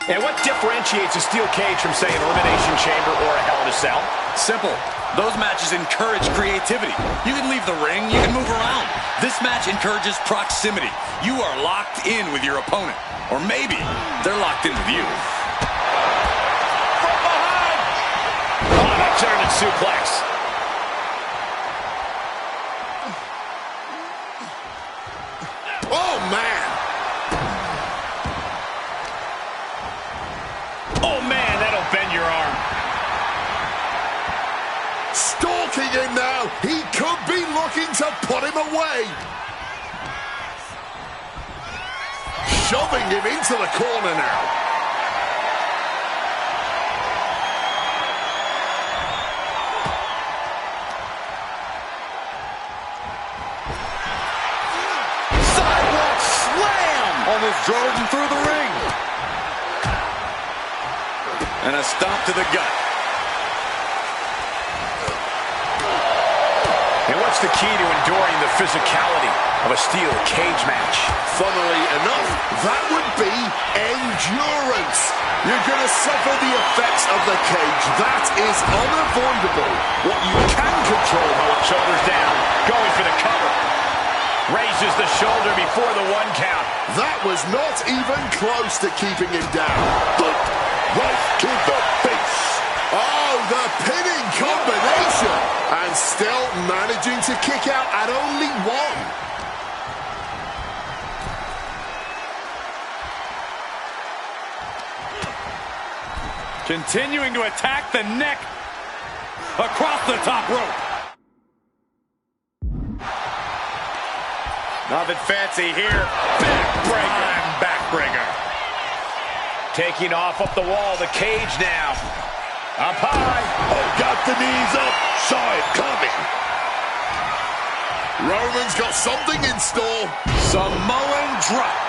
And what differentiates a steel cage from, say, an elimination chamber or a Hell in a Cell? Simple. Those matches encourage creativity. You can leave the ring, you can move around. This match encourages proximity. You are locked in with your opponent. Or maybe they're locked in with you. From behind! Oh, a German suplex. Oh, man! Oh, man, that'll bend your arm. Stalking him now. He could be looking to put him away. Shoving him into the corner now. Sidewalk slam! Almost drove him through the ring. And a stomp to the gut. And what's the key to enduring the physicality of a steel cage match? Funnily enough, that would be endurance. You're going to suffer the effects of the cage. That is unavoidable. What you can control, however, Shoulders down, going for the cover. Raises the shoulder before the 1 count. that was not even close to keeping him down. But right to the face. Oh, the pinning combination. And still managing to kick out at only 1. Continuing to attack the neck across the top rope. Nothing fancy here. Backbreaker. Taking off up the wall, the cage now. Up high. Oh, got the knees up. Saw it coming. Roman's got something in store. Samoan drop.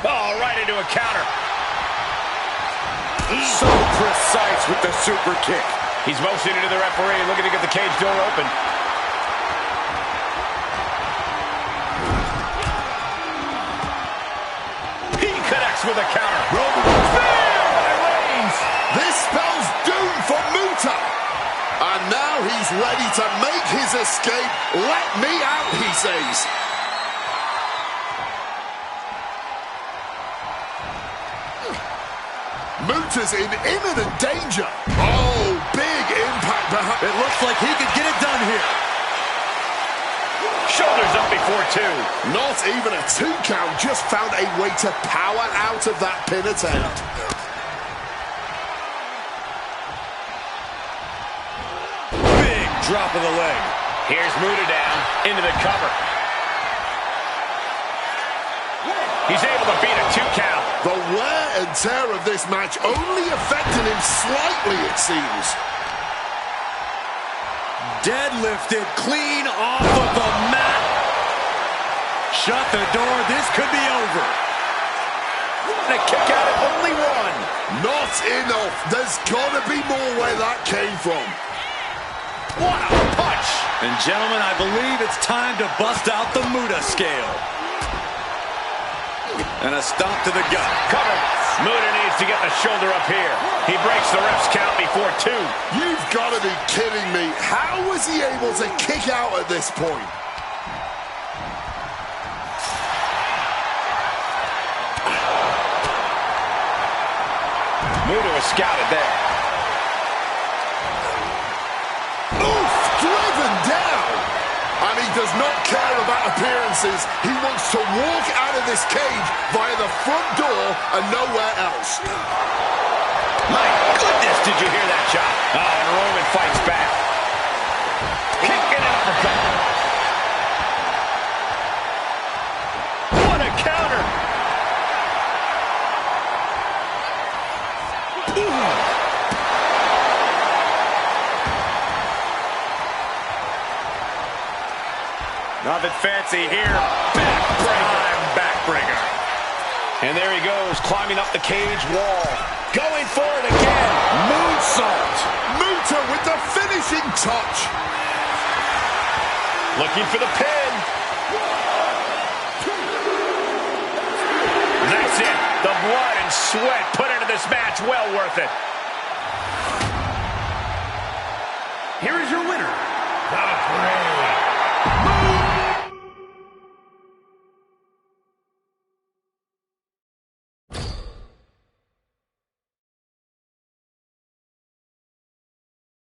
Oh, right into a counter. So precise with the super kick. He's motioning to the referee, looking to get the cage door open. He connects with a counter. Roman Spear by Reigns. This spells doom for Muta. And now he's ready to make his escape. Let me out, he says. Muta's in imminent danger. Oh, big impact behind. It looks like he could get it done here. Shoulders up before 2. Not even a 2 count, just found a way to power out of that pin attempt. Big drop of the leg. Here's Muta down, into the cover. He's able to beat a 2 count. The wear and tear of this match only affected him slightly, it seems. Deadlifted clean off of the mat. Shut the door. This could be over. And a kick out at only 1. Not enough. There's got to be more where that came from. What a punch. And gentlemen, I believe it's time to bust out the Muta scale. And a stomp to the gut. Cover. Muta needs to get the shoulder up here. He breaks the ref's count before 2. You've got to be kidding me. How was he able to kick out at this point? Muta was scouted there. Oof, driven down. And he does not care about appearances. He wants to walk out of this cage via the front door and nowhere else. My goodness, did you hear that shot? Oh, and Roman fights back. Kicking out for cover. What a counter. Nothing fancy here. Backbreaker. And there he goes, climbing up the cage wall. Going for it again. Moonsault. Muta with the finishing touch. Looking for the pin. That's it. The blood and sweat put into this match. Well worth it. Here is your winner, the Great.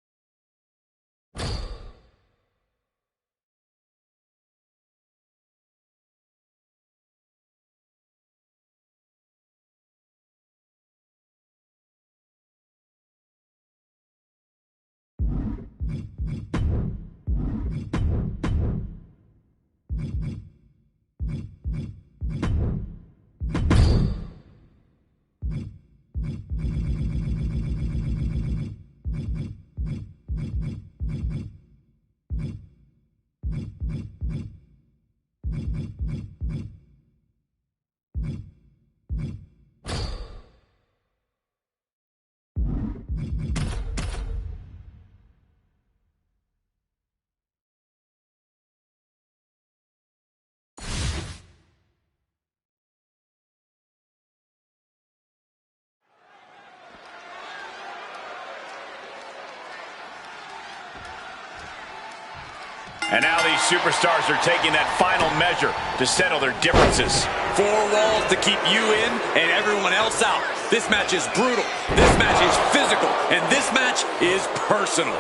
And now these superstars are taking that final measure to settle their differences. 4 walls to keep you in and everyone else out. This match is brutal. This match is physical. And this match is personal.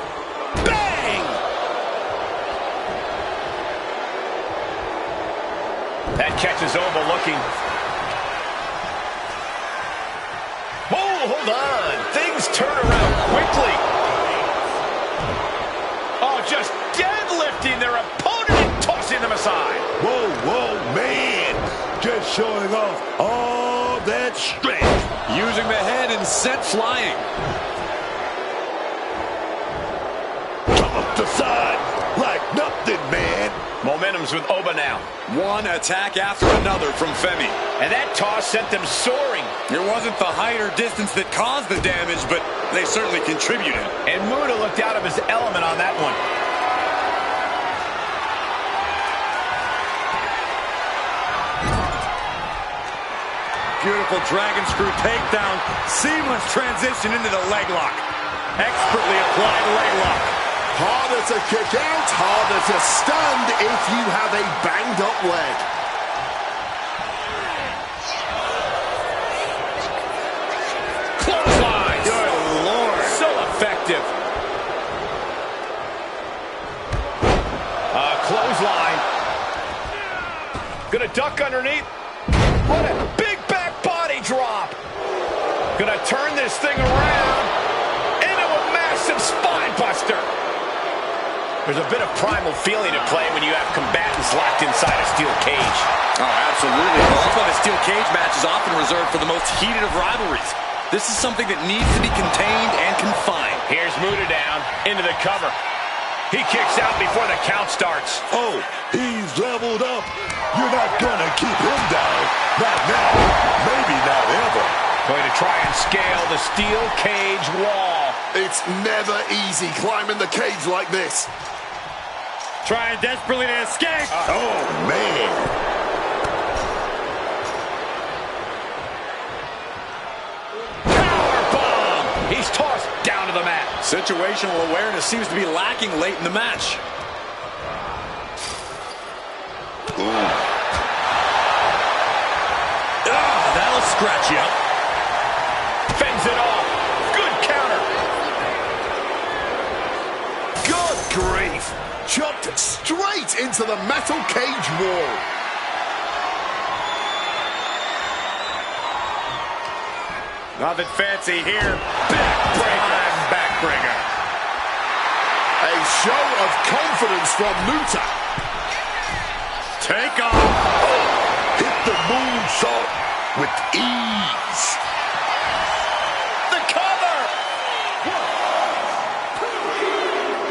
Bang! That catches Oba looking. Oh, hold on. Things turn around quickly. Oh, just deadlifting their opponent and tossing them aside. Whoa, man. Just showing off all that strength. Using the head and sent flying. Off the side like nothing, man. Momentum's with Oba now. One attack after another from Femi. And that toss sent them soaring. It wasn't the height or distance that caused the damage, but they certainly contributed. And Muta looked out of his element on that one. Beautiful dragon screw takedown. Seamless transition into the leg lock. Expertly applied leg lock. Harder to kick out, harder to stand if you have a banged up leg. Clothesline. Good Lord. So effective. Clothesline. Gonna duck underneath. What a big back body drop. Gonna turn this thing around into a massive spine buster. There's a bit of primal feeling at play when you have combatants locked inside a steel cage. Oh, absolutely. Well, that's why the steel cage match is often reserved for the most heated of rivalries. This is something that needs to be contained and confined. Here's Muta down into the cover. He kicks out before the count starts. Oh, he's leveled up. You're not gonna keep him down. Not now. Maybe not ever. Going to try and scale the steel cage wall. It's never easy climbing the cage like this. Trying desperately to escape. Oh, man. Powerbomb. He's tossed down to the mat. Situational awareness seems to be lacking late in the match. That'll scratch you up. Fends it off. Good counter. Good grief. Chopped straight into the metal cage wall. Nothing fancy here. Backbreaker. A show of confidence from Muta. Take off. Hit the moonsault with ease. The cover.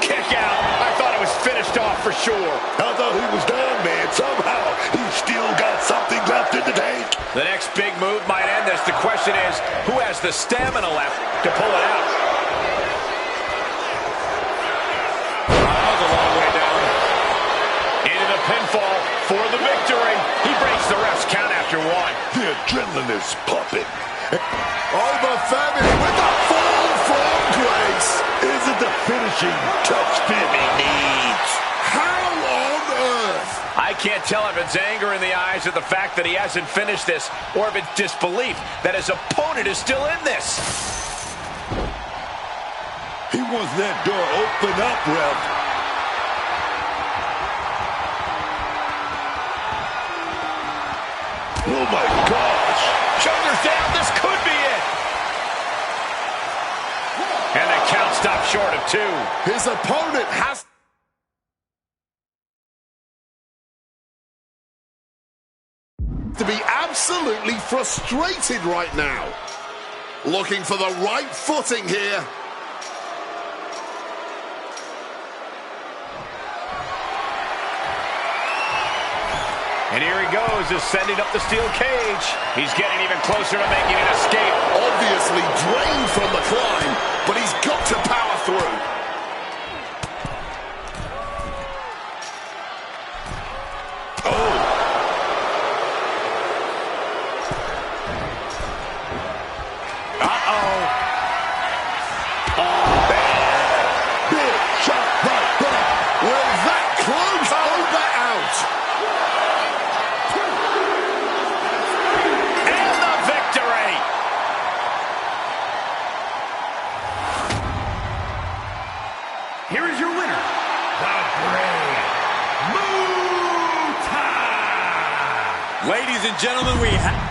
Kick out. I thought it was finished off for sure. I thought he was done, man. Somehow, he's still got something left in the tank. The next big move might end this. The question is, who has the stamina left to pull it out? That was a long way down. Into the pinfall for the victory. He breaks the ref's count after one. The adrenaline is pumping. Over Femi with the fall from grace. Is it the finishing touch Femi needs? How on earth? I can't tell if it's anger in the eyes at the fact that he hasn't finished this, or if it's disbelief that his opponent is still in this. He wants that door open up, ref. Oh my gosh. Shoulders down, this could be it. And the count stopped short of 2. His opponent has to be absolutely frustrated right now. Looking for the right footing here. And here he goes, ascending up the steel cage. He's getting even closer to making an escape. Obviously drained from the climb, but he's got to power through. Here is your winner, the Great Muta! Ladies and gentlemen, we have...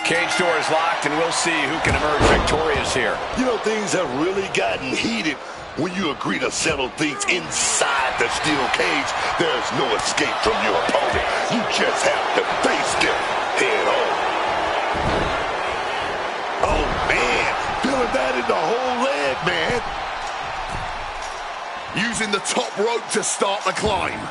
Cage door is locked, and we'll see who can emerge victorious here. You know, things have really gotten heated when you agree to settle things inside the steel cage. There's no escape from your opponent. You just have to face them head on. Oh, man. Feeling that in the whole leg, man. Using the top rope to start the climb.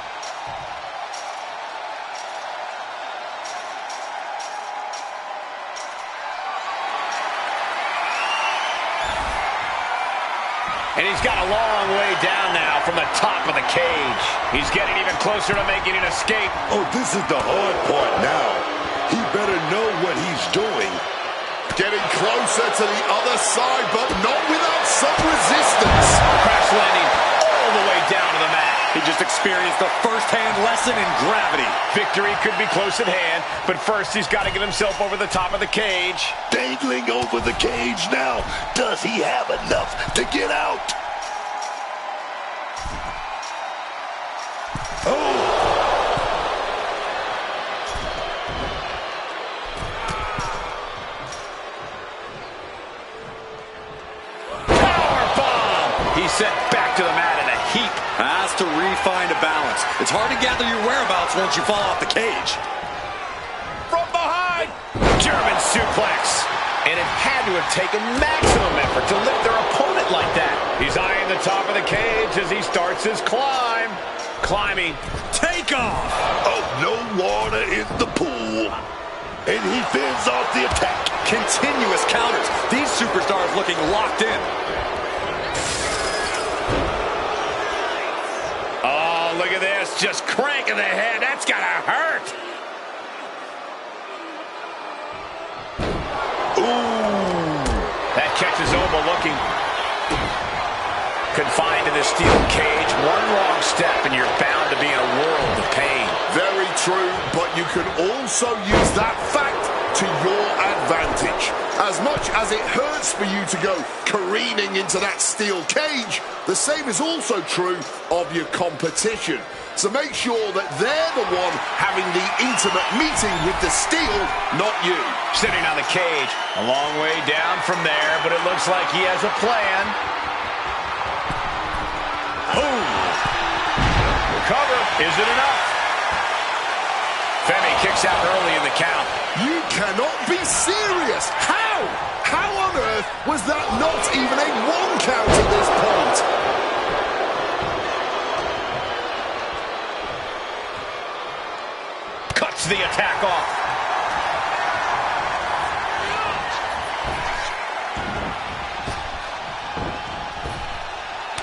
And he's got a long way down now from the top of the cage. He's getting even closer to making an escape. Oh, this is the hard part now. He better know what he's doing. Getting closer to the other side, but not without some resistance. Crash landing all the way down to the mat. He just experienced a first-hand lesson in gravity. Victory could be close at hand, but first he's got to get himself over the top of the cage. Dangling over the cage now. Does he have enough to get out? Oh! Powerbomb! He's sent back to the mat in a heap. Has to re-find a balance. It's hard to gather your whereabouts once you fall off the cage. From behind, German suplex. And it had have taken maximum effort to lift their opponent like that. He's eyeing the top of the cage as he starts his climb. Climbing. Take off! Oh, no water in the pool. And he fends off the attack. Continuous counters. These superstars looking locked in. Oh, look at this. Just cranking the head. That's gotta hurt. Ooh. That catches Oba looking confined in the steel cage. One wrong step and you're bound to be in a world of pain. Very true, but you can also use that fact to your advantage. As much as it hurts for you to go careening into that steel cage, the same is also true of your competition. So make sure that they're the one having the intimate meeting with the steel, not you. Sitting on the cage. A long way down from there, but it looks like he has a plan. Boom! Recover. Is it enough? Femi kicks out early in the count. You cannot be serious. How? How on earth was that not even a 1 count at this point? Cuts the attack off.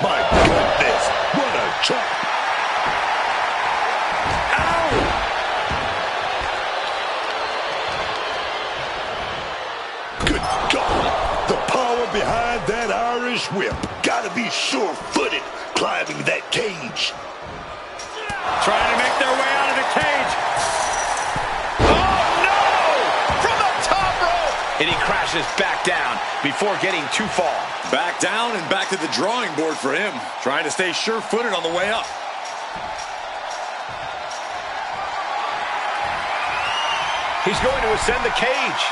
My goodness, what a chop. Good God, the power behind that Irish whip. Gotta be sure-footed climbing that cage. Trying to make their way out of the cage. Oh, no! From the top rope! And he crashes back down before getting too far. Back down and back to the drawing board for him. Trying to stay sure-footed on the way up. He's going to ascend the cage.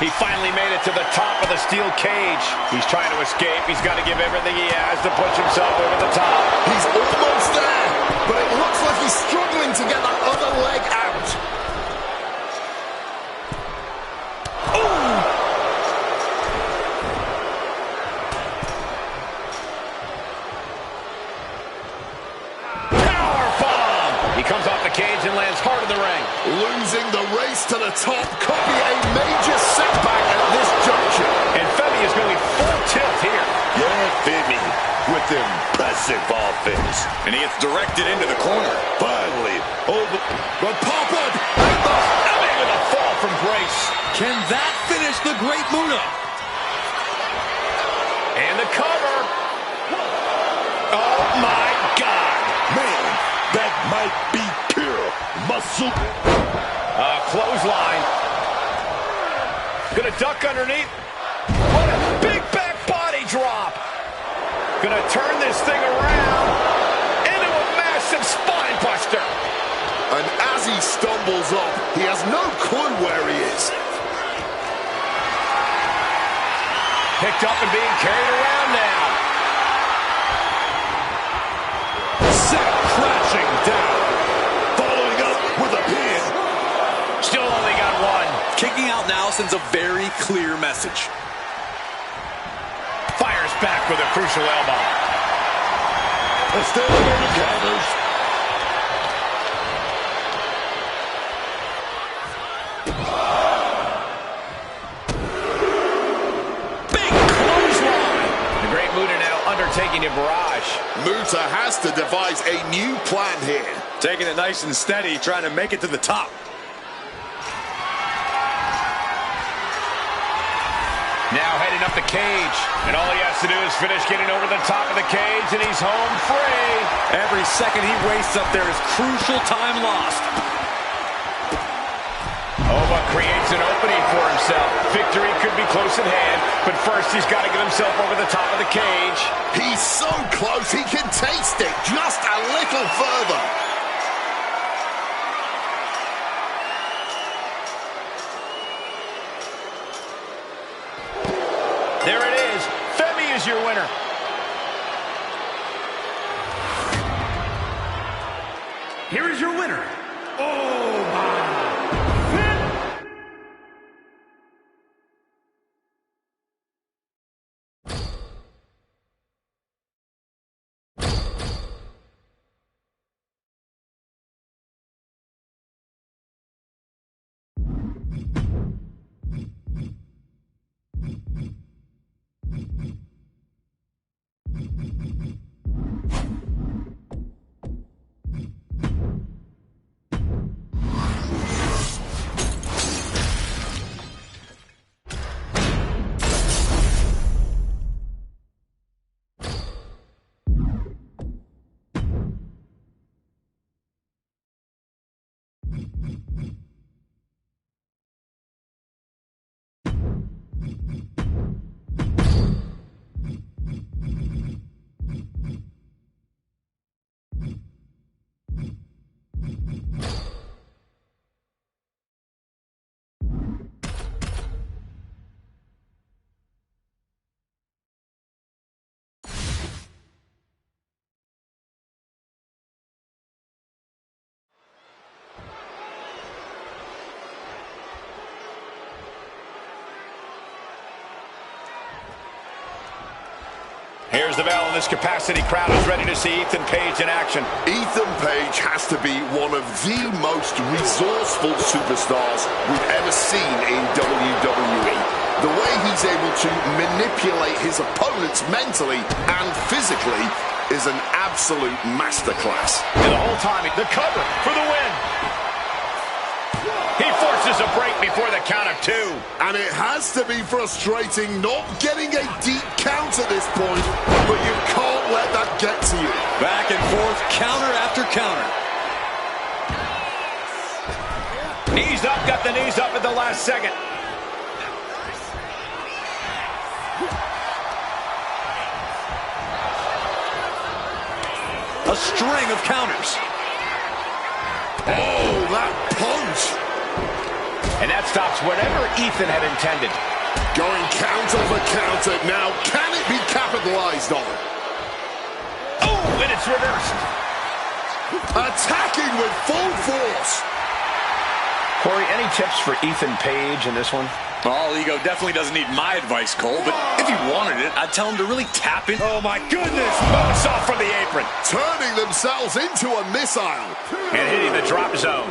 He finally made it to the top of the steel cage. He's trying to escape. He's got to give everything he has to push himself over the top. He's almost there, but it looks like he's struggling to get that other leg out. Powerbomb! He comes off the cage and lands hard in the ring. Losing the race to the top could be a major setback at this juncture. And Femi is going full tilt here. Yeah, Femi, with impressive offense. And he gets directed into the corner. Finally, over. But pop-up! Femi with a fall from grace. Can that finish the Great Muta? And the cover. Oh, my God. Man, that might be pure muscle. Clothesline. Gonna duck underneath. What a big back body drop. Gonna turn this thing around into a massive spine buster. And as he stumbles up, he has no clue where he is. Picked up and being carried around now. Set crashing down. Following up with a pin. Still only got one. Kicking out now sends a very clear message. Fires back with a crucial elbow. Still on the counters. Big clothesline. The Great Muta now undertaking a barrage. Muta has to devise a new plan here. Taking it nice and steady, trying to make it to the top. Now heading up the cage. And all he has to do is finish getting over the top of the cage, and he's home free. Every second he wastes up there is crucial time lost. Oba creates an opening for himself. Victory could be close at hand, but first he's got to get himself over the top of the cage. He's so close, he can taste it just a little further. There it is. Femi is your winner. Here is your winner. Oh, my. Here's the bell, and this capacity crowd is ready to see Ethan Page in action. Ethan Page has to be one of the most resourceful superstars we've ever seen in WWE. The way he's able to manipulate his opponents mentally and physically is an absolute masterclass. And the whole time, the cover for the win. He forces a break before the count of 2. And it has to be frustrating not getting a deep count at this point, but you can't let that get to you. Back and forth, counter after counter. Knees up, got the knees up at the last second. A string of counters. Oh, that punch. And that stops whatever Ethan had intended. Going counter for counter. Now, can it be capitalized on? Oh, and it's reversed. Attacking with full force. Corey, any tips for Ethan Page in this one? All Ego definitely doesn't need my advice, Cole, but if he wanted it, I'd tell him to really tap in. Oh, my goodness. Moonsault from the apron. Turning themselves into a missile. And hitting the drop zone.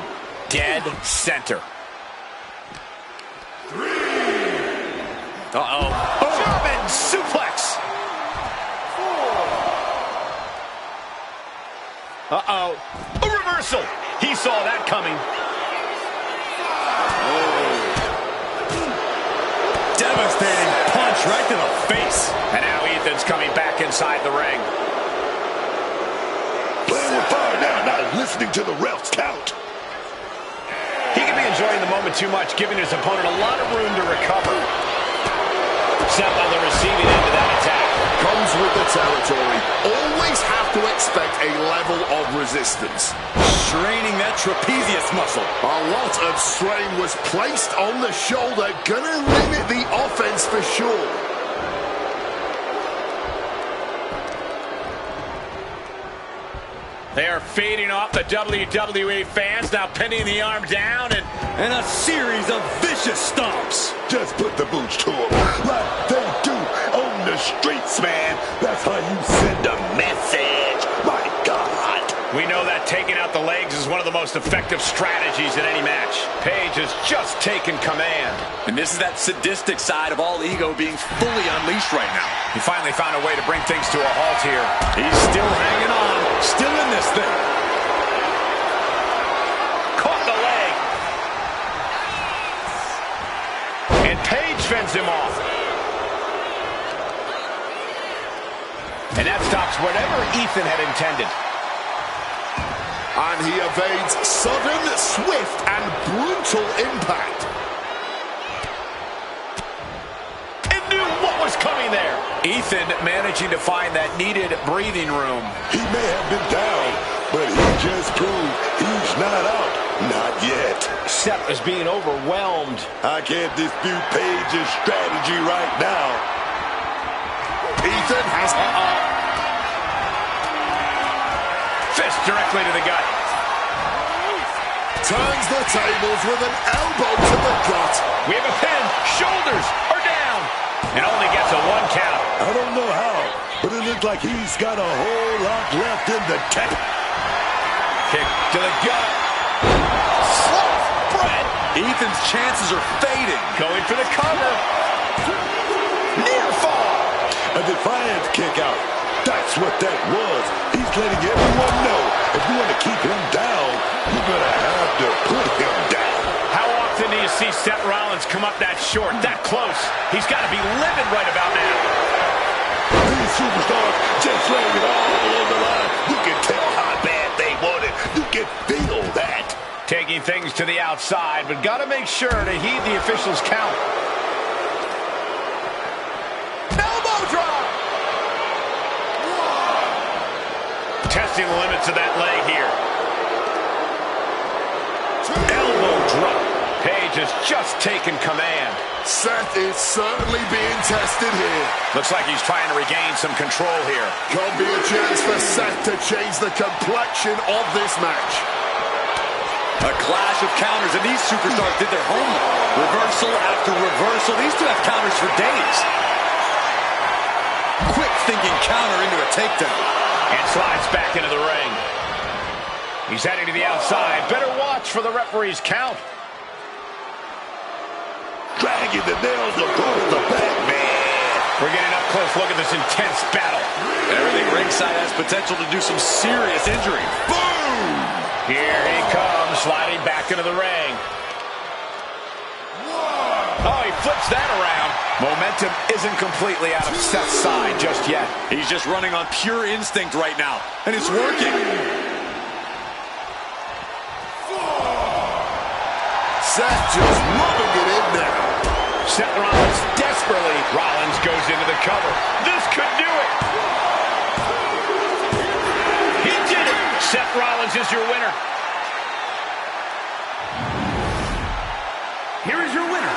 Dead center. Uh-oh. German suplex. Uh-oh. A reversal. He saw that coming. Devastating punch right to the face. And now Ethan's coming back inside the ring. Playing with fire now, not listening to the ref's count. He could be enjoying the moment too much, giving his opponent a lot of room to recover. Set on the receiving end of that attack. Comes with the territory. Always have to expect a level of resistance. Straining that trapezius muscle. A lot of strain was placed on the shoulder. Gonna limit the offense for sure. They are fading off the WWE fans, now pinning the arm down and a series of vicious stomps. Just put the boots to them like they do on the streets, man. That's how you send a message. My God. We know that taking out the legs is one of the most effective strategies in any match. Page has just taken command. And this is that sadistic side of All Ego being fully unleashed right now. He finally found a way to bring things to a halt here. He's still hanging on, still in this thing. Caught the leg. And Page fends him off. And that stops whatever Ethan had intended. And he evades sudden, swift, and brutal impact. And knew what was coming there. Ethan managing to find that needed breathing room. He may have been down, but he just proved he's not out. Not yet. Seth is being overwhelmed. I can't dispute Page's strategy right now. Ethan has... Fist directly to the gut. Turns the tables with an elbow to the gut. We have a pin. Shoulders are down. And only gets a 1 count. I don't know how, but it looks like he's got a whole lot left in the tank. Kick to the gut. Slow spread. Ethan's chances are fading. Going for the cover. Near fall. A defiant kick out. That's what that was. He's letting everyone know if you want to keep him down, you're going to have to put him down. How often do you see Seth Rollins come up that short, that close? He's got to be livid right about now. These superstars just laying it all on the line. You can tell how bad they want it. You can feel that. Taking things to the outside, but got to make sure to heed the officials' count. Elbow drop! Testing the limits of that leg here. Elbow drop. Page has just taken command. Seth is certainly being tested here. Looks like he's trying to regain some control here. Could be a chance for Seth to change the complexion of this match. A clash of counters, and these superstars did their homework. Reversal after reversal. These two have counters for days. Quick thinking counter into a takedown. And slides back into the ring. He's heading to the outside. Better watch for the referee's count. Dragging the nails across the back, man. We're getting up close. Look at this intense battle. Everything ringside has potential to do some serious injury. Boom! Here he comes, sliding back into the ring. Oh, he flips that around. Momentum isn't completely out of Seth's side just yet. He's just running on pure instinct right now, and it's working. Seth just rubbing it in now. Seth Rollins desperately. Rollins goes into the cover. This could do it. He did it. Seth Rollins is your winner. Here is your winner.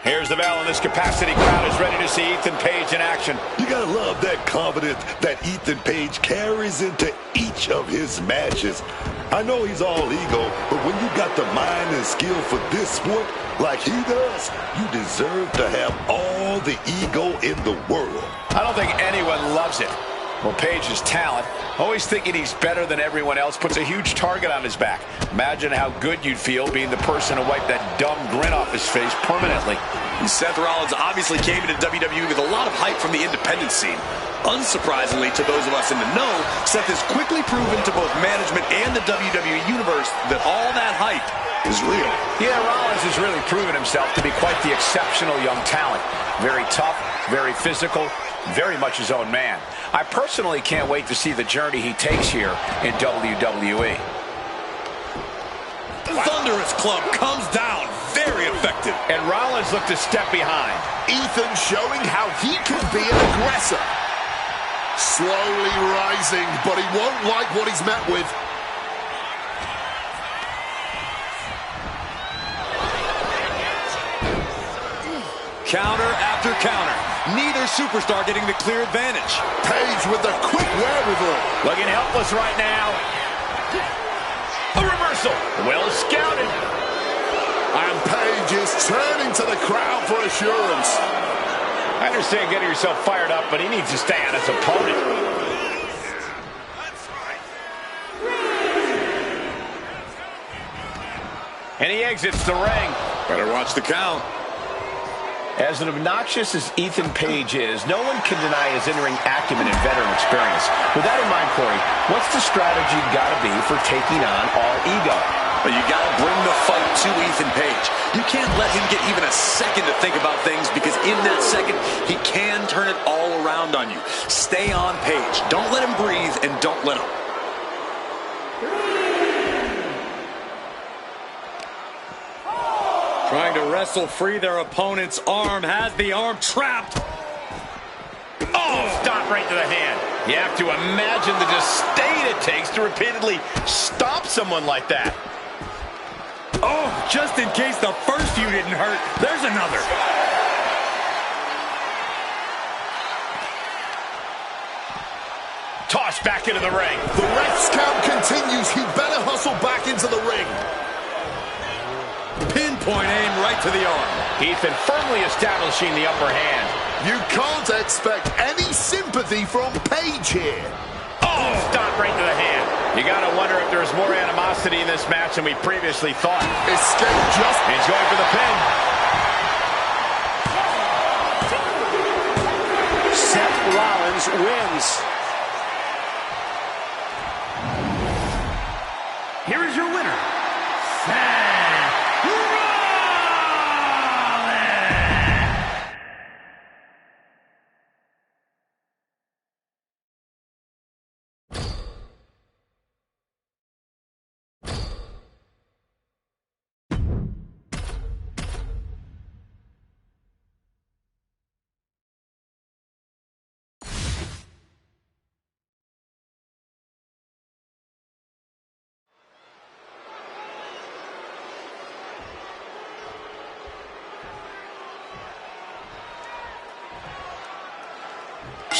Here's the bell, and this capacity crowd is ready to see Ethan Page in action. You gotta love that confidence that Ethan Page carries into each of his matches. I know he's all ego, but when you got the mind and skill for this sport like he does, you deserve to have all the ego in the world. I don't think anyone loves it. Well, Page's talent, always thinking he's better than everyone else, puts a huge target on his back. Imagine how good you'd feel being the person to wipe that dumb grin off his face permanently. Seth Rollins obviously came into WWE with a lot of hype from the independent scene. Unsurprisingly, to those of us in the know, Seth has quickly proven to both management and the WWE Universe that all that hype is real. Yeah, Rollins has really proven himself to be quite the exceptional young talent. Very tough, very physical, very much his own man. I personally can't wait to see the journey he takes here in WWE. Thunderous club comes down. Very effective. And Rollins looked a step behind. Ethan showing how he can be an aggressor. Slowly rising, but he won't like what he's met with. Counter after counter. Neither superstar getting the clear advantage. Page with the quick wherewithal. Looking helpless right now. A reversal. Well scouted. And Page is turning to the crowd for assurance. I understand getting yourself fired up, but he needs to stay on his opponent. And he exits the ring. Better watch the count. As obnoxious as Ethan Page is, no one can deny his in-ring acumen and veteran experience. With that in mind, Corey, what's the strategy got to be for taking on all ego? But you got to bring the fight to Ethan Page. You can't let him get even a second to think about things, because in that second, he can turn it all around on you. Stay on Page. Don't let him breathe, and don't let him. Trying to wrestle free their opponent's arm, has the arm trapped. Oh, stop right to the hand. You have to imagine the disdain it takes to repeatedly stop someone like that. Oh, just in case the first few didn't hurt, there's another. Tossed back into the ring. The ref's count continues. He better hustle back into the ring. Pinpoint aim right to the arm. Ethan firmly establishing the upper hand. You can't expect any sympathy from Page here. Oh, stop right to the hand. You gotta wonder if there's more animosity in this match than we previously thought. Escape just... And he's going for the pin. Seth Rollins wins. Here is your winner, Seth Rollins.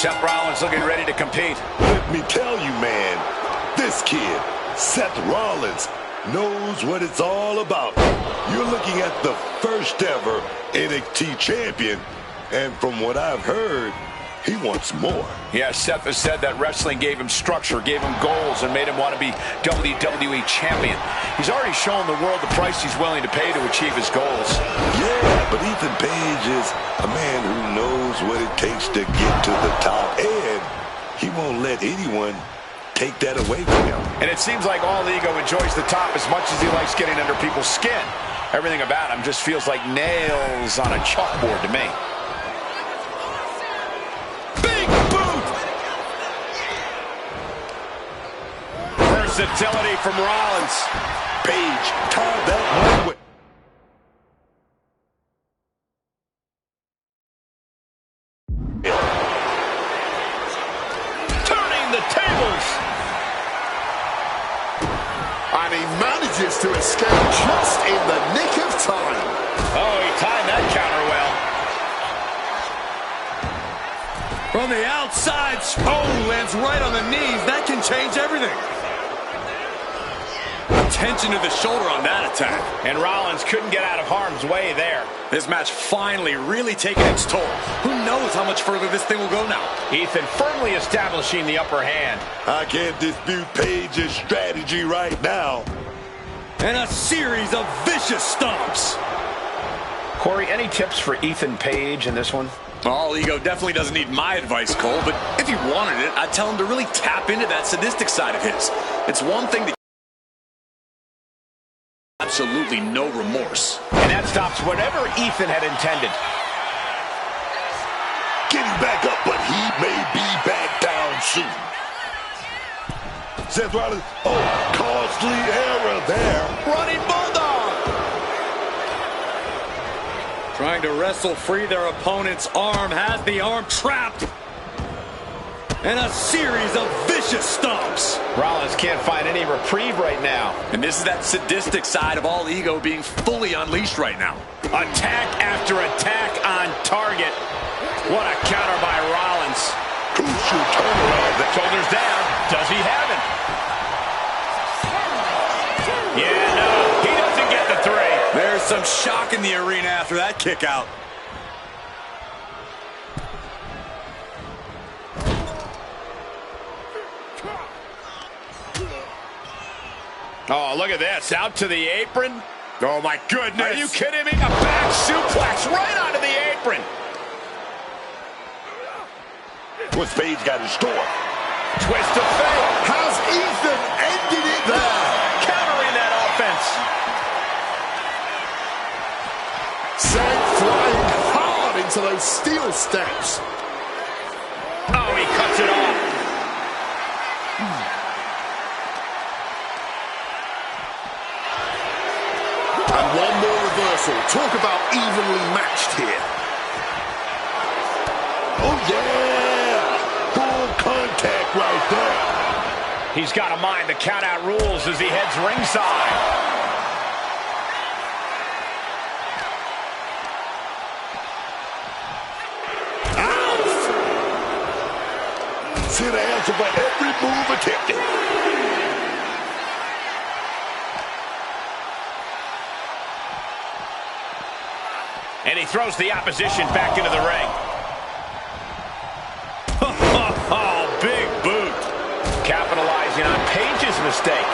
Seth Rollins looking ready to compete. Let me tell you, man, this kid, Seth Rollins, knows what it's all about. You're looking at the first ever NXT champion, and from what I've heard, he wants more. Yeah, Seth has said that wrestling gave him structure, gave him goals, and made him want to be WWE champion. He's already shown the world the price he's willing to pay to achieve his goals. Yeah, but Ethan Page is a man who knows what it takes to get to the top, and he won't let anyone take that away from him. And it seems like All Ego enjoys the top as much as he likes getting under people's skin. Everything about him just feels like nails on a chalkboard to me. Big boot! Versatility from Rollins. Page tied that one with... Turning the tables. And he manages to escape just in the nick of time. Oh, he timed that counter well. From the outside, oh, lands right on the knees. That can change everything. Attention to the shoulder on that attack. And Rollins couldn't get out of harm's way there. This match finally really taking its toll. Who knows how much further this thing will go now? Ethan firmly establishing the upper hand. I can't dispute Page's strategy right now. And a series of vicious stomps. Corey, any tips for Ethan Page in this one? All Ego definitely doesn't need my advice, Cole, but if he wanted it, I'd tell him to really tap into that sadistic side of his. It's one thing to absolutely no remorse. And that stops whatever Ethan had intended. Getting back up, but he may be back down soon. Seth Rollins, oh, costly error there. Running Bulldog! Trying to wrestle free their opponent's arm, has the arm trapped. And a series of vicious stomps. Rollins can't find any reprieve right now. And this is that sadistic side of All Ego being fully unleashed right now. Attack after attack on target. What a counter by Rollins. Crucial turnaround. Shoulders down. Does he have it? Yeah, no. He doesn't get the three. There's some shock in the arena after that kick out. Oh, look at this. Out to the apron. Oh, my goodness. Are you kidding me? A back suplex right onto the apron. What's Page got in store? Twist of fate. Has Ethan ended it there? Countering that offense. Sent flying hard into those steel steps. Oh, he cuts it off. And one more reversal. Talk about evenly matched here. Oh, yeah. Full contact right there. He's got to mind the count-out rules as he heads ringside. See the answer for every move attempted. And he throws the opposition back into the ring. Oh, big boot. Capitalizing on Page's mistake.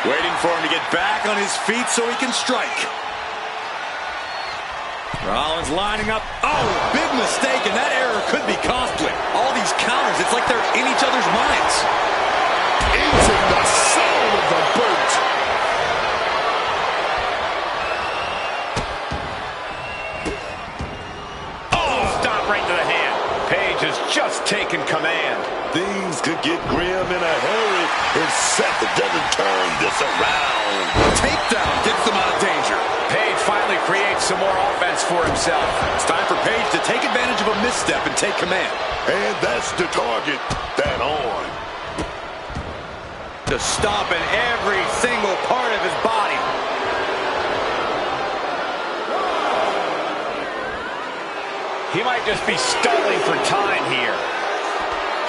Waiting for him to get back on his feet so he can strike. Rollins lining up. Oh, big mistake, and that error could be costly. All these counters, it's like they're in each other's minds. Eating the soul of the boot. Just taken command. Things could get grim in a hurry if Seth doesn't turn this around. Takedown gets them out of danger. Page finally creates some more offense for himself. It's time for Page to take advantage of a misstep and take command. And that's the target, that arm. To stop in every single part of his body. He might just be stalling for time here.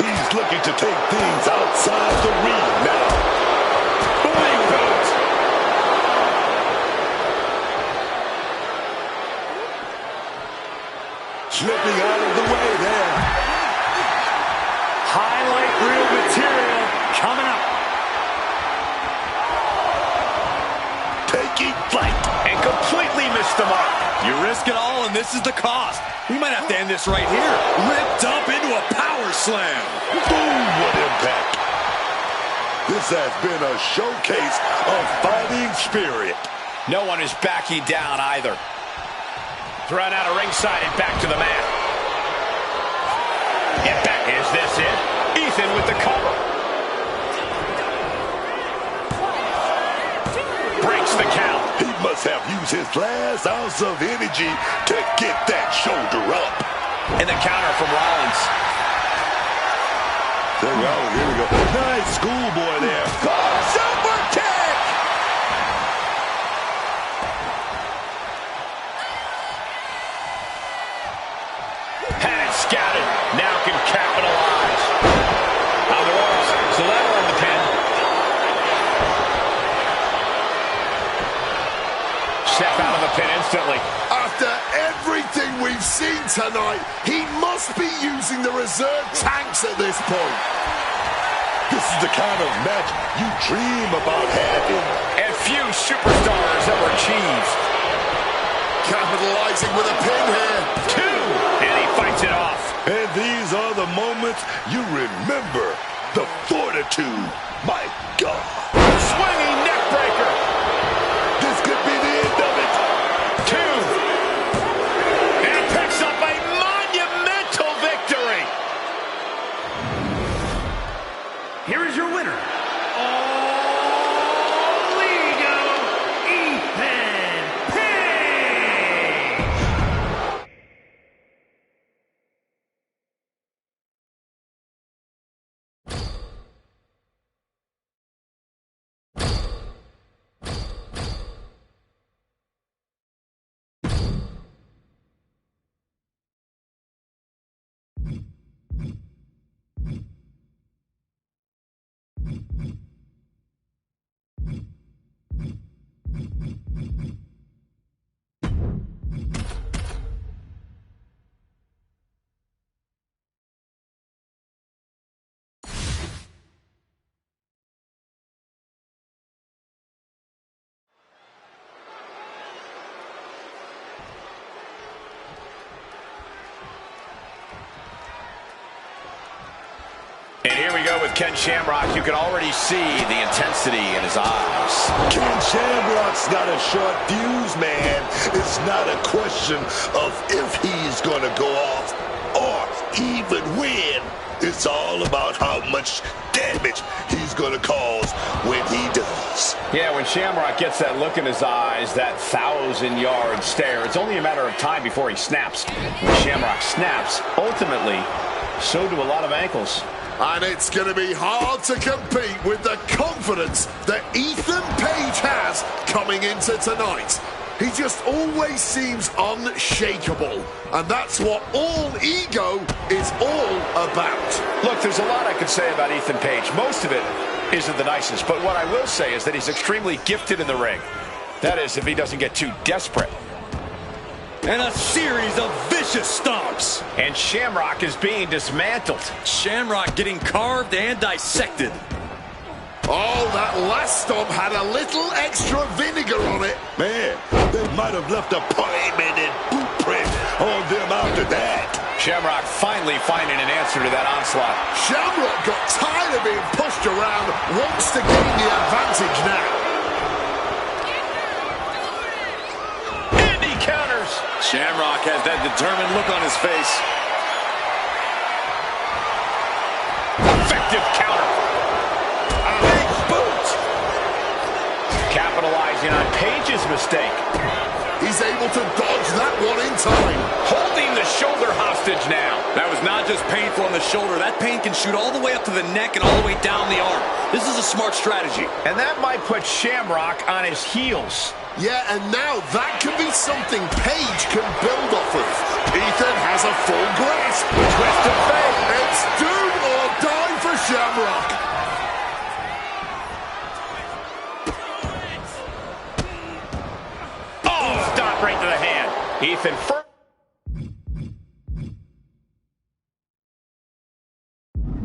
He's looking to take things outside the ring now. Big boot. Slipping out of the way there. Highlight reel material coming up. Taking flight. And completely missed the mark. You risk it all, and this is the cost. We might have to end this right here. Ripped up into a power slam. Boom, what impact. This has been a showcase of fighting spirit. No one is backing down either. Thrown out of ringside and back to the mat. Get back. Is this it? Ethan with the cover. Breaks the count. He must have used his last ounce of energy to get that shoulder up. And the counter from Rollins. There we go. Here we go. Nice schoolboy there. Super kick! Had it scouted. Now can capitalize. On the ropes. So that'll end the pin. Step out of the pin instantly. After everything we've seen tonight, he must be using the reserve tanks at this point. This is the kind of match you dream about having. And few superstars ever achieved. Capitalizing with a pin here. Two. And he fights it off. And these are the moments you remember. The fortitude. My God. Swinging neck breaker. This could be the end of it. Two. And picks up a monumental victory. Here is your winner, All Ego, Ethan Page. And here we go with Ken Shamrock. You can already see the intensity in his eyes. Ken Shamrock's got a short fuse, man. It's not a question of if he's going to go off or even when. It's all about how much damage he's going to cause when he does. Yeah, when Shamrock gets that look in his eyes, that 1,000-yard stare, it's only a matter of time before he snaps. When Shamrock snaps, ultimately, so do a lot of ankles. And it's going to be hard to compete with the confidence that Ethan Page has coming into tonight. He just always seems unshakable. And that's what All Ego is all about. Look, there's a lot I could say about Ethan Page. Most of it isn't the nicest. But what I will say is that he's extremely gifted in the ring. That is, if he doesn't get too desperate. And a series of vicious stomps. And Shamrock is being dismantled. Shamrock getting carved and dissected. Oh, that last stomp had a little extra vinegar on it. Man, they might have left a permanent boot print on them after that. Shamrock finally finding an answer to that onslaught. Shamrock got tired of being pushed around, wants to gain the advantage now. And he counters. Shamrock has that determined look on his face. Effective counter. Big boot. Capitalizing on Page's mistake. He's able to dodge that one in time. Holding the shoulder hostage now. That was not just painful on the shoulder. That pain can shoot all the way up to the neck and all the way down the arm. This is a smart strategy. And that might put Shamrock on his heels. Yeah, and now that can be something Page can build off of. Ethan has a full grasp. Twist of fate. It's do or die for Shamrock. Oh, stop right to the hand. Ethan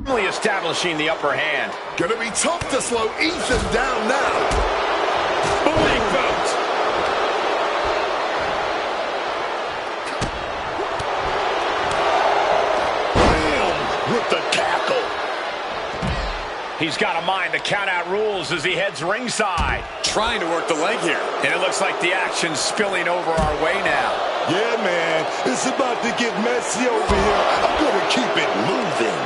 firmly establishing the upper hand. Gonna be tough to slow Ethan down now. Believe vote. Bam! With the tackle. He's got to mind the count-out rules as he heads ringside. Trying to work the leg here. And it looks like the action's spilling over our way now. Yeah, man. It's about to get messy over here. I'm gonna keep it moving.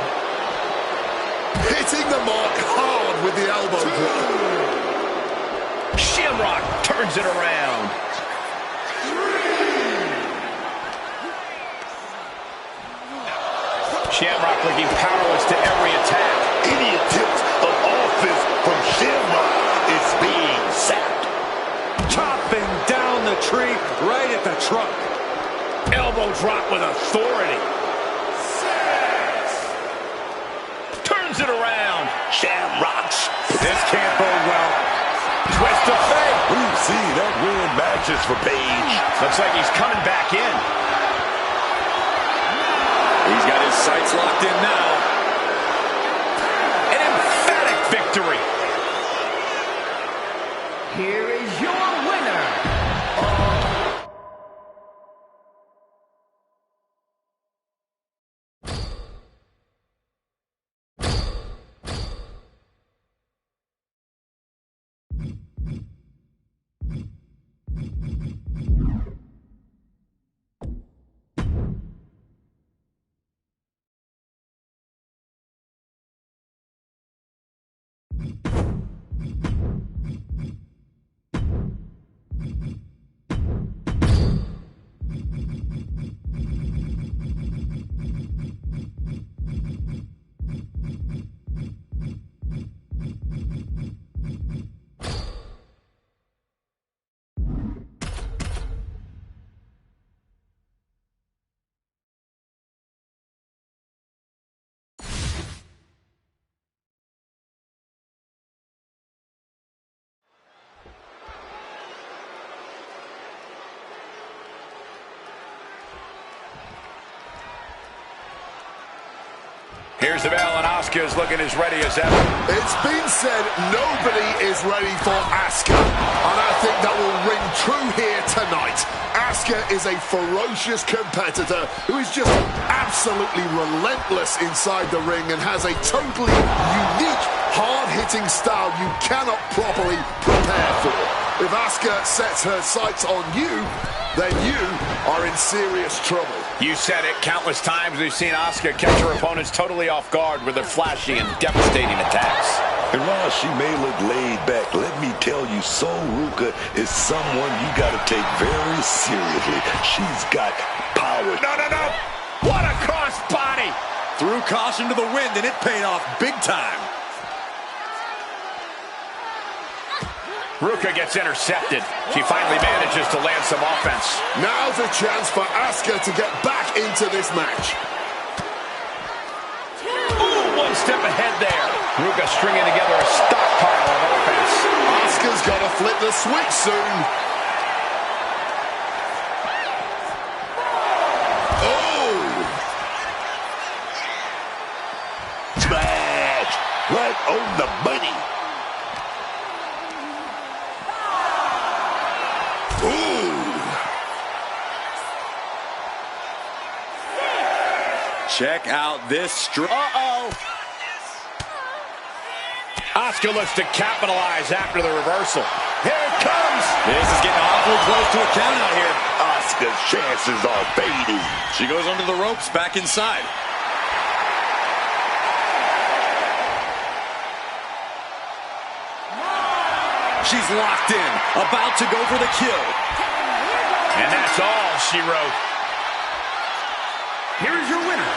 Hitting the mark hard with the elbow drop. Shamrock turns it around. Shamrock looking powerless to every attack. Any attempt of offense from Shamrock is being sapped. Chopping down the tree right at the trunk. Elbow drop with authority. Turns it around. Shamrocks. This can't bode well. Twist of fate. We've seen that win matches for Page. Looks like he's coming back in. He's got his sights locked in now. An emphatic victory. Here is your winner. Here's the bell, and Asuka is looking as ready as ever. It's been said nobody is ready for Asuka, and I think that will ring true here tonight. Asuka is a ferocious competitor who is just absolutely relentless inside the ring and has a totally unique, hard-hitting style you cannot properly prepare for. If Asuka sets her sights on you, then you are in serious trouble. You said it. Countless times we've seen Asuka catch her opponents totally off guard with her flashy and devastating attacks. And while she may look laid back, let me tell you, Ruka is someone you got to take very seriously. She's got power. No. What a cross body. Threw caution to the wind, and it paid off big time. Ruka gets intercepted. She finally manages to land some offense. Now's a chance for Asuka to get back into this match. Ooh, one step ahead there. Ruka stringing together a stockpile of offense. Asuka's got to flip the switch soon. Oh! Smash! Right on the money. Check out this Uh-oh. Asuka looks to capitalize after the reversal. Here it comes. This is getting awfully close to a count out here. Asuka's chances are fading. She goes under the ropes, back inside. She's locked in, about to go for the kill. And that's all she wrote. Here is your winner.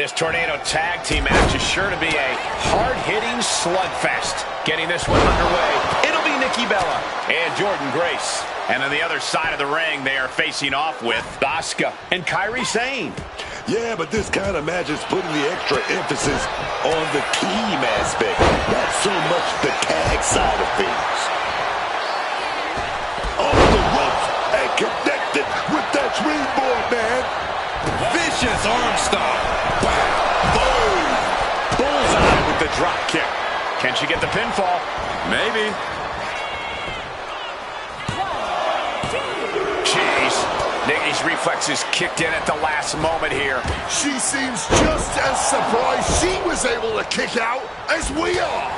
This Tornado Tag Team match is sure to be a hard-hitting slugfest. Getting this one underway, it'll be Nikki Bella and Jordynne Grace. And on the other side of the ring, they are facing off with Asuka and Kairi Sane. Yeah, but this kind of match is putting the extra emphasis on the team aspect, not so much the tag side of things. Off the ropes and connected with that springboard, man. Vicious arm stomp. Wow. Boom. Bullseye with the drop kick. Can she get the pinfall? Maybe. Jeez. Nikki's reflexes kicked in at the last moment here. She seems just as surprised she was able to kick out as we are.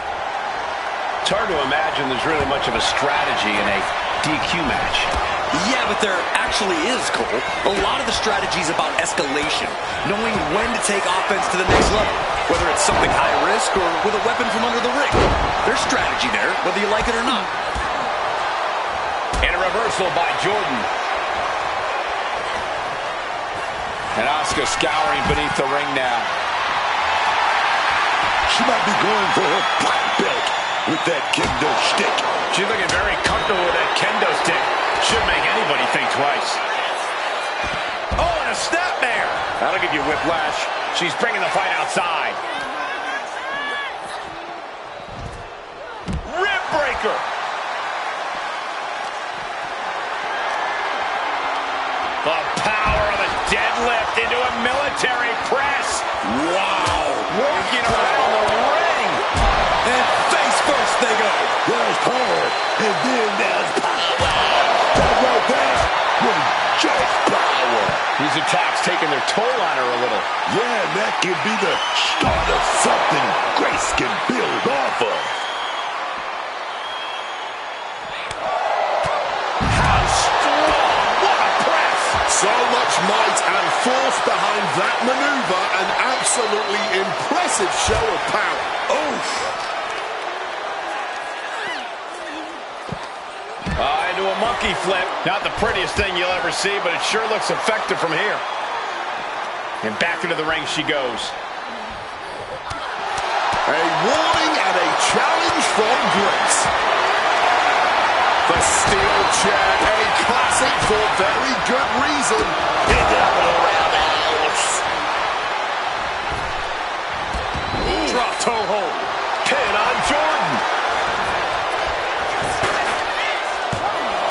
It's hard to imagine there's really much of a strategy in a DQ match. Yeah, but there actually is, Cole. A lot of the strategy is about escalation, knowing when to take offense to the next level, whether it's something high risk or with a weapon from under the ring. There's strategy there, whether you like it or not. And a reversal by Jordynne. And Asuka scouring beneath the ring now. She might be going for her black belt with that kendo stick. She's looking very comfortable with that kendo stick. Should make anybody think twice. snapmare. That'll give you whiplash. She's bringing the fight outside. Rib breaker. The power of a deadlift into a military press. Wow. Working around the ring. And face first they go. There's power, and then there's power. That right there was just power. These attacks taking their toll on her a little. Yeah, that could be the start of something Grace can build off of. How strong. What a press. So much might and force behind that maneuver. An absolutely impressive show of power. Oof. Into a monkey flip. Not the prettiest thing you'll ever see, but it sure looks effective from here. And back into the ring she goes. A warning and a challenge from Grace. The steel chair, a classic for very good reason. Get up and around the house. Drop toe hold. Pin on Jordan.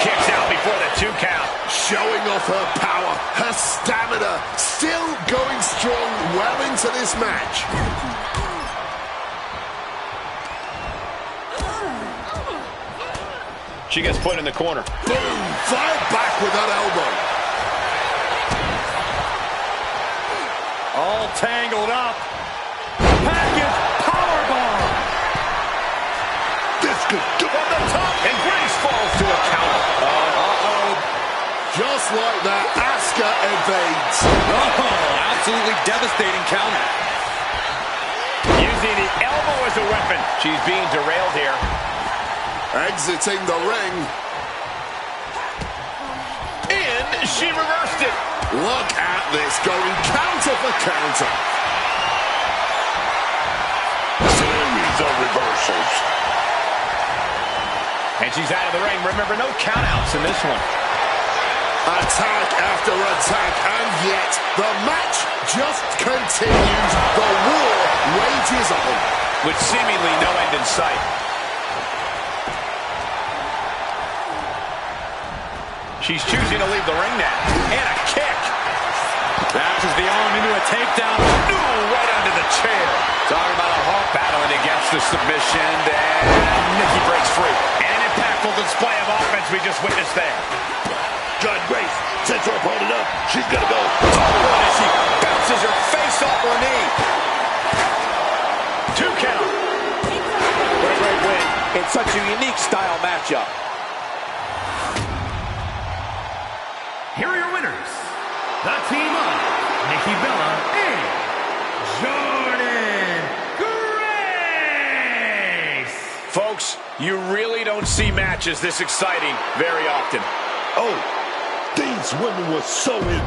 Kicks out before the 2 count. Showing off her power, her stamina, still going strong well into this match. She gets put in the corner. Boom! Fired back with that elbow. All tangled up. Package powerbomb. This could do From the top, and Grace falls to a counter. Just like that, Asuka evades. Oh, absolutely devastating counter. Using the elbow as a weapon. She's being derailed here. Exiting the ring. And she reversed it. Look at this, going counter for counter. series of reversals. And she's out of the ring. Remember, no countouts in this one. Attack after attack, and yet the match just continues. The war rages on. With seemingly no end in sight. She's choosing to leave the ring now. And a kick. Bashes the arm into a takedown. Ooh, right under the chair. Talking about a heart battling against the submission. And Nikki breaks free. And an impactful display of offense we just witnessed there. John Grace sets her opponent up. She's gonna go. Oh, and she bounces her face off her knee. 2 count. What a great win in such a unique style matchup. Here are your winners. The team of Nikki Bella and Jordan Grace. Folks, you really don't see matches this exciting very often. Oh, these women were so in.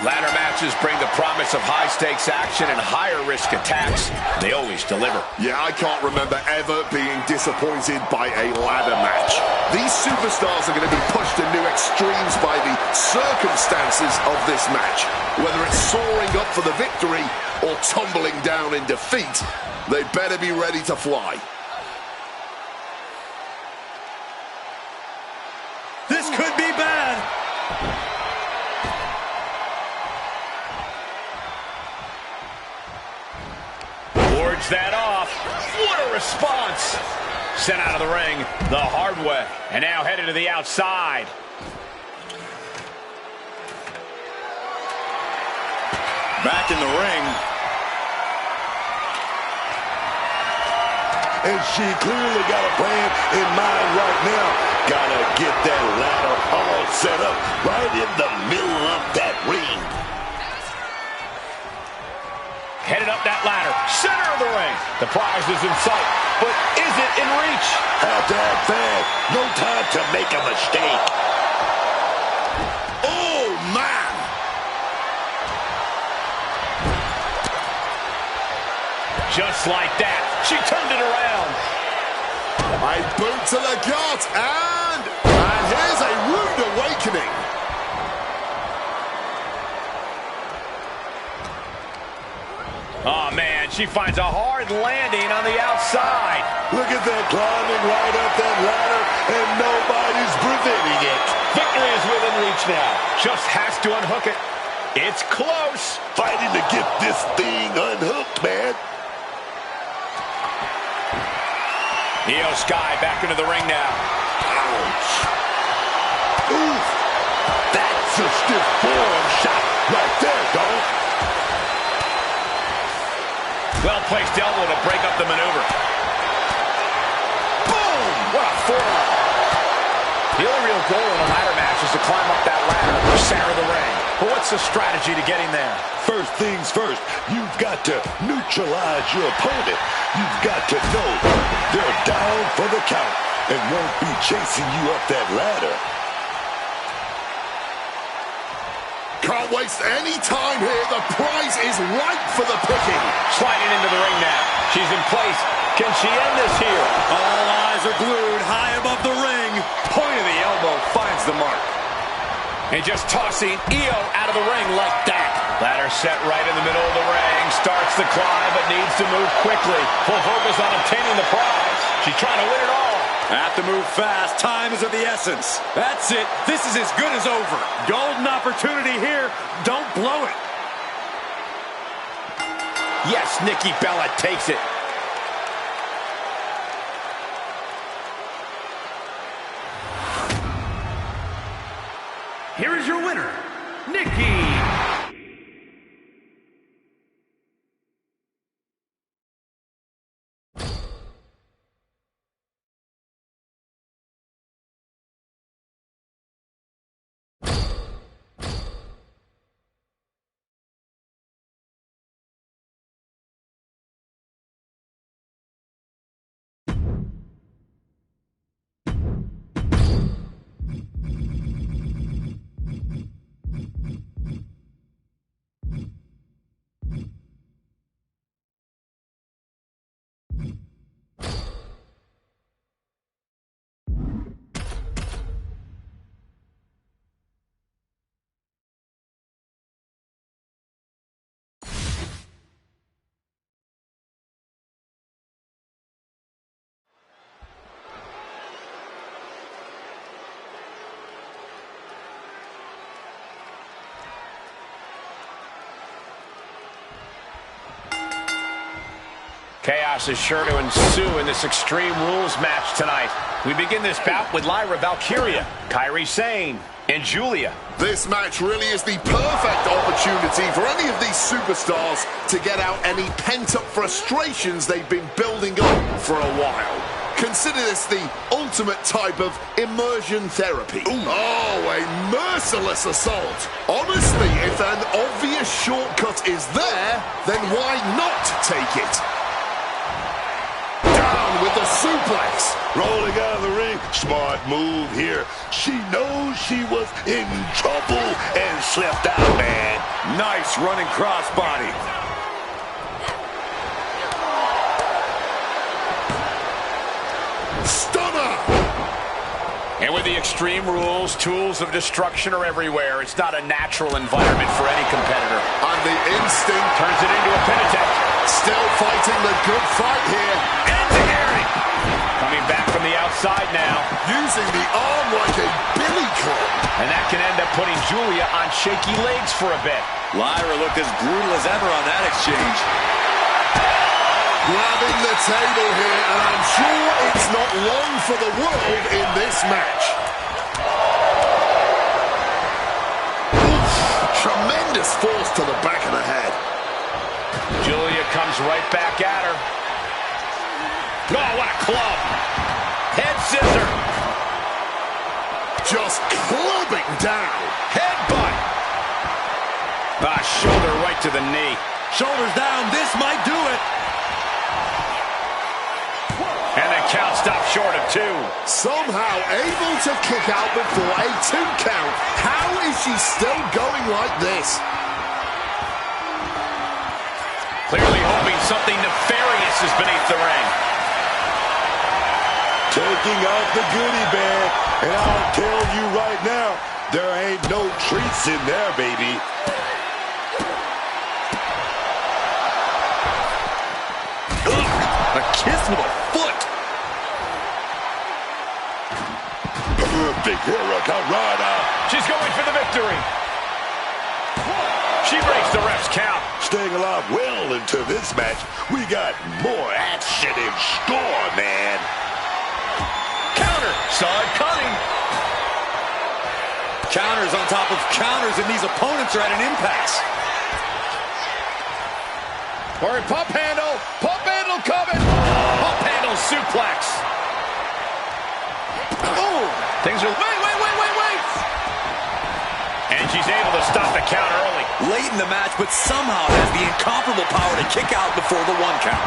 Ladder matches bring the promise of high-stakes action and higher-risk attacks. They always deliver. Yeah, I can't remember ever being disappointed by a ladder match. These superstars are going to be pushed to new extremes by the circumstances of this match. Whether it's soaring up for the victory or tumbling down in defeat, they better be ready to fly. This could be bad. Forge that off. What a response. Sent out of the ring the hard way. And now headed to the outside. Back in the ring. and she clearly got a plan in mind right now. Gotta get that ladder all set up right in the middle of that ring. Headed up that ladder, center of the ring. The prize is in sight, but is it in reach? Have to act fast. No time to make a mistake. Oh, man. Just like that, she turned it around. A boot to the gut, and here's a rude awakening. Oh, man, she finds a hard landing on the outside. Look at that, climbing right up that ladder, and nobody's preventing it. Victory is within reach now. Just has to unhook it. It's close. Fighting to get this thing unhooked, man. Io Sky back into the ring now. Ouch. Oof. That's a stiff forearm shot right there, dog. Well-placed elbow to break up the maneuver. Boom! What a forearm. The only real goal in a ladder match is to climb up that ladder to the center of the ring. But what's the strategy to getting there? First things first, you've got to neutralize your opponent. You've got to know they're down for the count and won't be chasing you up that ladder. Can't waste any time here. The prize is ripe for the picking. Sliding into the ring now. She's in place. Can she end this here? All eyes are glued high above the ring. Point of the elbow finds the mark. And just tossing Io out of the ring like that. Ladder set right in the middle of the ring. Starts the climb, but needs to move quickly. Full focus on obtaining the prize. She's trying to win it all. Have to move fast. Time is of the essence. That's it. This is as good as over. Golden opportunity here. Don't blow it. Yes, Nikki Bella takes it. Here is your winner, Nikki. Chaos is sure to ensue in this Extreme Rules match tonight. We begin this bout with Lyra Valkyria, Kairi Sane, and Julia. This match really is the perfect opportunity for any of these superstars to get out any pent-up frustrations they've been building up for a while. Consider this the ultimate type of immersion therapy. Ooh. Oh, a merciless assault. Honestly, if an obvious shortcut is there, then why not take it? Down with the suplex. Rolling out of the ring. Smart move here. She knows she was in trouble and slipped out, man. Nice running crossbody. Stunner! And with the Extreme Rules, tools of destruction are everywhere. It's not a natural environment for any competitor. And the instinct Turns it into a pin attempt. still fighting the good fight here. Engineering! Coming back from the outside now. Using the arm like a billy club. And that can end up putting Julia on shaky legs for a bit. Lyra looked as brutal as ever on that exchange. Grabbing the table here, and I'm sure it's not long for the world in this match. Oof, tremendous force to the back of the head. Julia comes right back at her. Oh, what a club. Head scissor. Just clubbing down. Headbutt. Shoulder right to the knee. Shoulders down. This might do it. And the count stopped short of 2. Somehow able to kick out before a 2 count. How is she still going like this? Clearly hoping something nefarious is beneath the ring. Taking out the goodie bag. And I'll tell you right now, there ain't no treats in there, baby. A kiss with a foot. Big Hurricanrana. She's going for the victory. She breaks the ref's count. Staying alive well into this match. We got more action in store, man. Counter. Saw it coming. Counters on top of counters, and these opponents are at an impasse. Or a pump handle. Pump handle coming. Pump handle suplex. Oh. Things are... Wait. And she's able to stop the count early. Late in the match, but somehow has the incomparable power to kick out before the 1 count.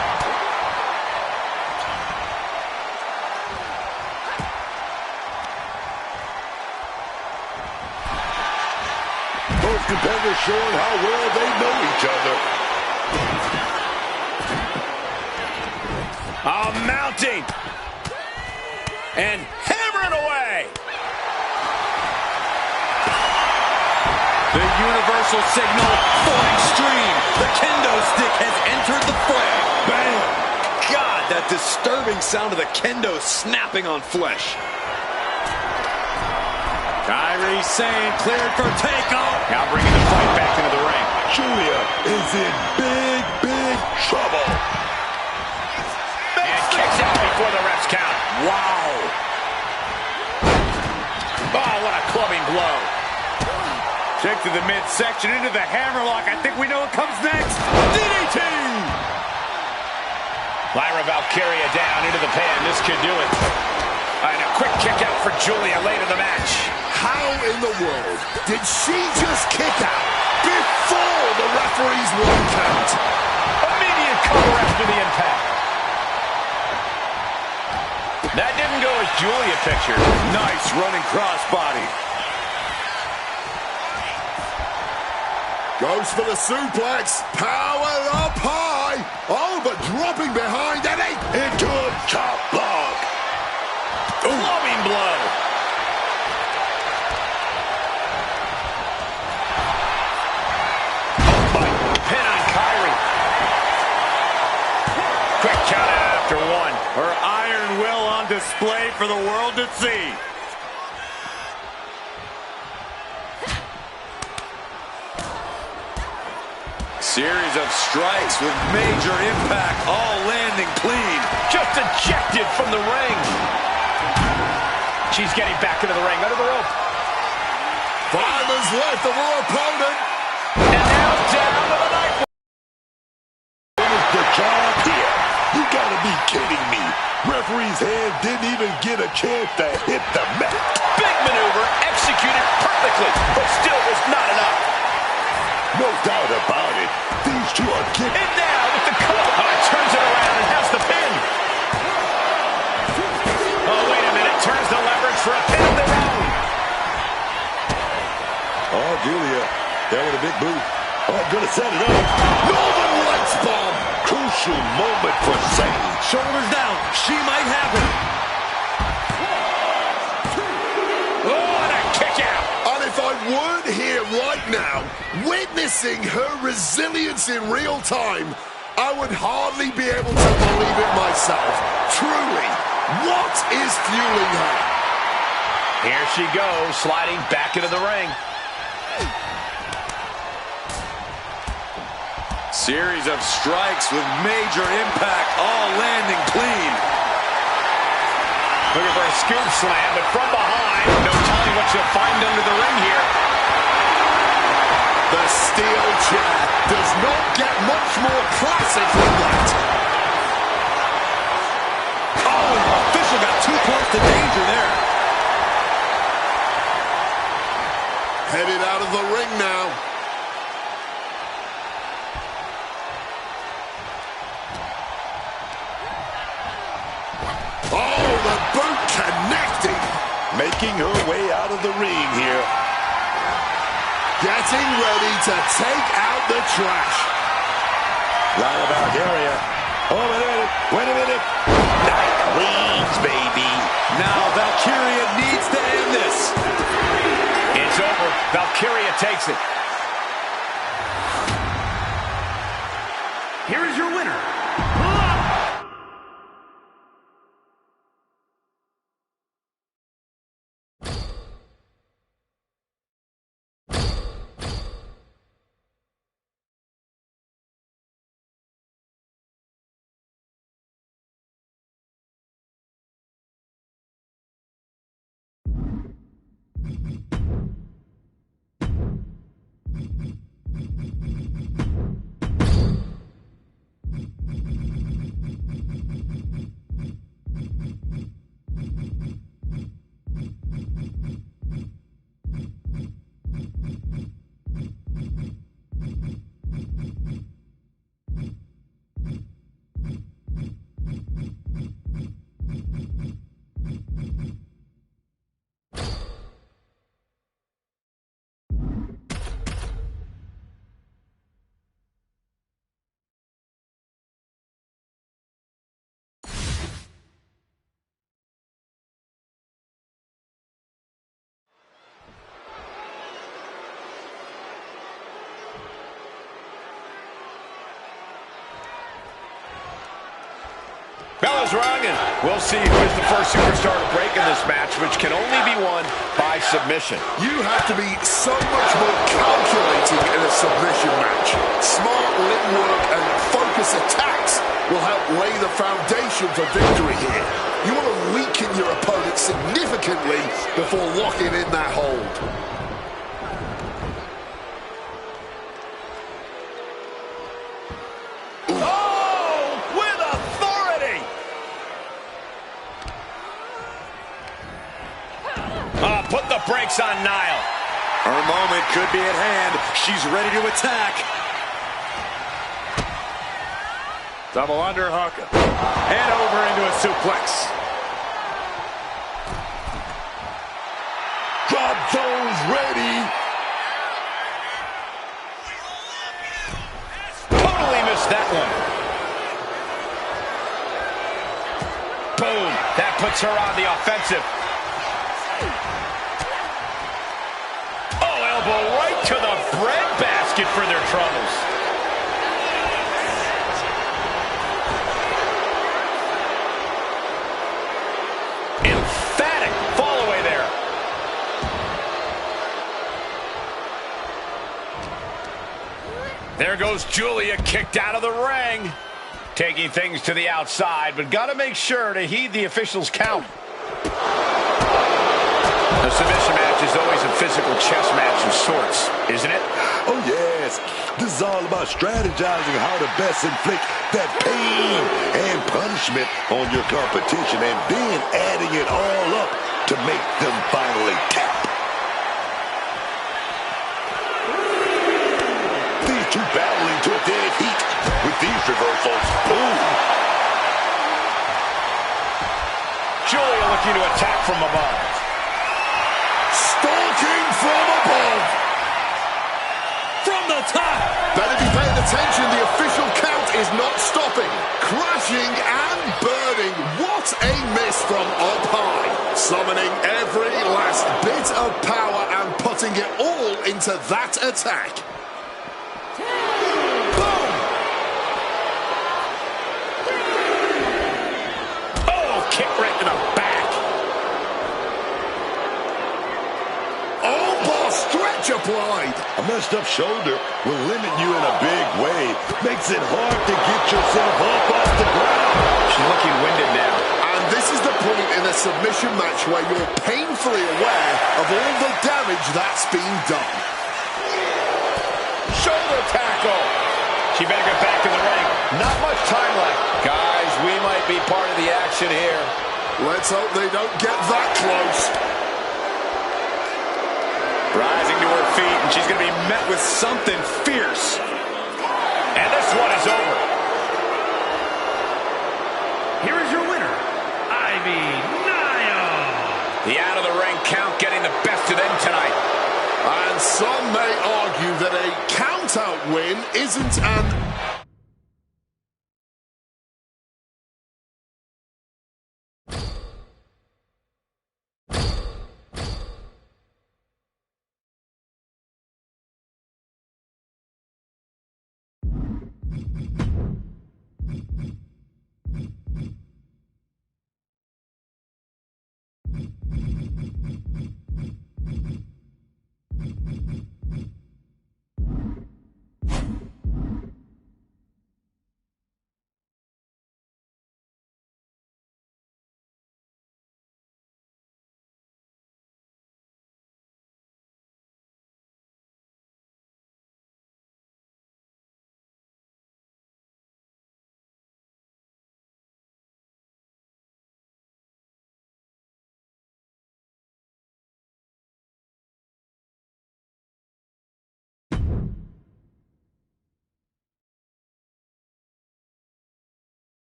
Both competitors showing how well they know each other. Mounting. And hammering away. The universal signal for extreme. The kendo stick has entered the fray. Bam! God, that disturbing sound of the kendo snapping on flesh. Kairi Sane cleared for takeoff. Now bringing the fight back into the ring. Julia is in big trouble. And kicks out before the ref's count. Wow. Oh, what a clubbing blow. Check to the midsection, into the hammerlock. I think we know what comes next. DDT! Lyra Valkyria down into the pan. This could do it. And a quick kick out for Julia late in the match. How in the world did she just kick out before the referee's 1 count? Immediate cover after the impact. That didn't go as Julia pictured. Nice running crossbody. Goes for the suplex. Power up high. Oh, but dropping behind Eddie. Into a chop block. Clubbing blow. Pin on Kairi. Quick count out after 1. Her iron will on display for the world to see. Series of strikes with major impact, all landing clean. Just ejected from the ring. She's getting back into the ring, under the rope. 5 is left of her opponent. And now down to the knife. Finish the job here. You gotta be kidding me. Referee's hand didn't even get a chance to hit the mat. Big maneuver, executed perfectly, but still was not enough. No doubt about it. These two are getting... And now with the club. Turns it around and has the pin. Oh, wait a minute. Turns the leverage for a pin of their own. Oh, Julia. That was a big boot. Oh, gonna set it up. Northern Lights bomb. Crucial moment for Sane. Shoulders down. She might have it. Oh, and a kick out. And if I weren't here right now, witnessing her resilience in real time, I would hardly be able to believe it myself. Truly, what is fueling her? Here she goes, sliding back into the ring. Series of strikes with major impact, all landing clean. Looking for a scoop slam, but from behind, no telling what she'll find under the ring here. The steel chair does not get much more classic than that. danger there. Headed out of the ring now. Oh, the boot connecting. Making her way out of the ring here. Getting ready to take out the trash. Roundabout area. Oh, wait a minute. Night wings, baby. Now Valkyria needs to end this. It's over. Valkyria takes it. Here is your winner. Bella's rung, and we'll see who is the first superstar to break in this match, which can only be won by submission. You have to be so much more calculating in a submission match. Smart limb work and focus attacks will help lay the foundation for victory here. You want to weaken your opponent significantly before locking in that hold. Put the brakes on Nile. Her moment could be at hand. She's ready to attack. Double underhook. And over into a suplex. Drop zones ready. Totally missed that one. Boom. That puts her on the offensive. Right to the breadbasket for their troubles. Emphatic fall away there. There goes Julia, kicked out of the ring. Taking things to the outside, but got to make sure to heed the officials' count. A submission match is always a physical chess match of sorts, isn't it? Oh, yes. This is all about strategizing how to best inflict that pain and punishment on your competition and then adding it all up to make them finally tap. These two battling to a dead heat with these reversals. Boom. Julia looking to attack from above. Stalking from above. From the top. Better be paying attention. The official count is not stopping. Crashing and burning. What a miss from up high. Summoning every last bit of power and putting it all into that attack. Boom. Oh, kick right to the back. Stretch applied. A messed up shoulder will limit you in a big way. Makes it hard to get yourself up off the ground. She's looking winded now. And this is the point in a submission match where you're painfully aware of all the damage that's been done. Shoulder tackle. She better get back in the ring. Not much time left. Guys, we might be part of the action here. Let's hope they don't get that close. Rising to her feet, and she's going to be met with something fierce. And this one is over. Here is your winner, Ivy Nile. The out-of-the-ring count getting the best of them tonight. And some may argue that a count-out win isn't an...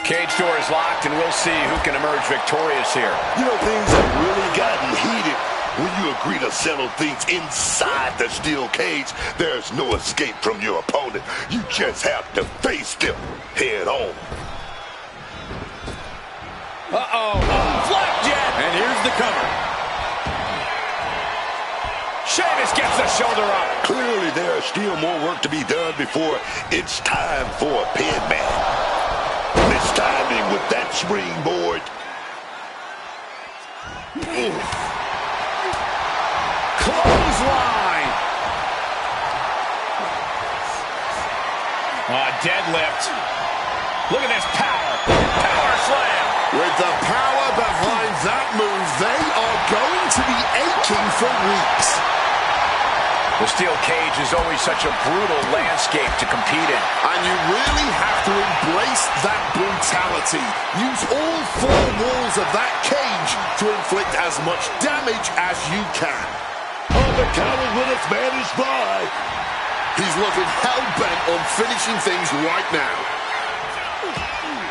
Cage door is locked, and we'll see who can emerge victorious here. You know, things have really gotten heated when you agree to settle things inside the steel cage. There's no escape from your opponent. You just have to face them head on. Flapjack! And here's the cover. Sheamus gets the shoulder up. Clearly, there's still more work to be done before it's time for a pin man. Mistiming with that springboard. Clothesline. Deadlift. Look at this power. Power slam. With the power behind that move, they are going to be aching for weeks. The steel cage is always such a brutal landscape to compete in. And you really have to embrace that brutality. Use all four walls of that cage to inflict as much damage as you can. On the counter when it's managed by. He's looking hell-bent on finishing things right now.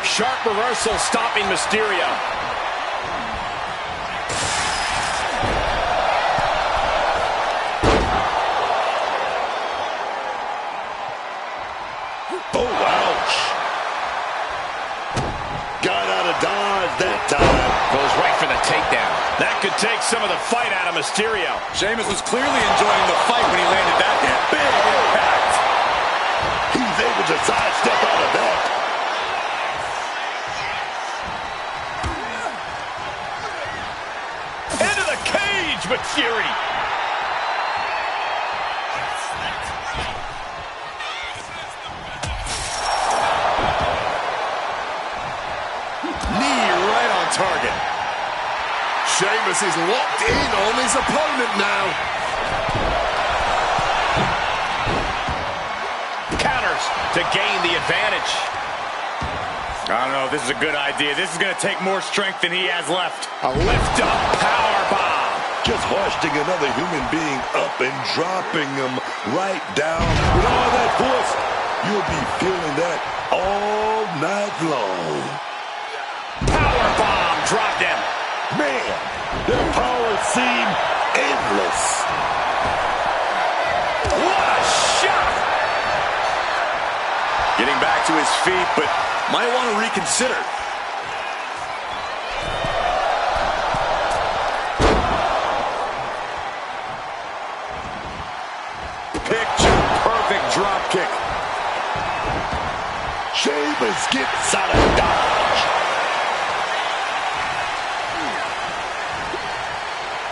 Sharp reversal stopping Mysterio. Oh, ouch. Got out of dodge that time. Goes right for the takedown. That could take some of the fight out of Mysterio. Sheamus was clearly enjoying the fight when he landed that hit. Big impact. He's able to sidestep out of that. Into the cage, Mysterio. Knee right on target. Sheamus is locked in on his opponent now. Counters to gain the advantage. I don't know if this is a good idea. This is going to take more strength than he has left. A lift-up power bomb. Just hoisting another human being up and dropping him right down. With all that force, you'll be feeling that all night long. Power bomb dropped him. Man, their powers seem endless. What a shot! Getting back to his feet, but might want to reconsider. Picture-perfect drop kick. Sheamus gets out of dodge.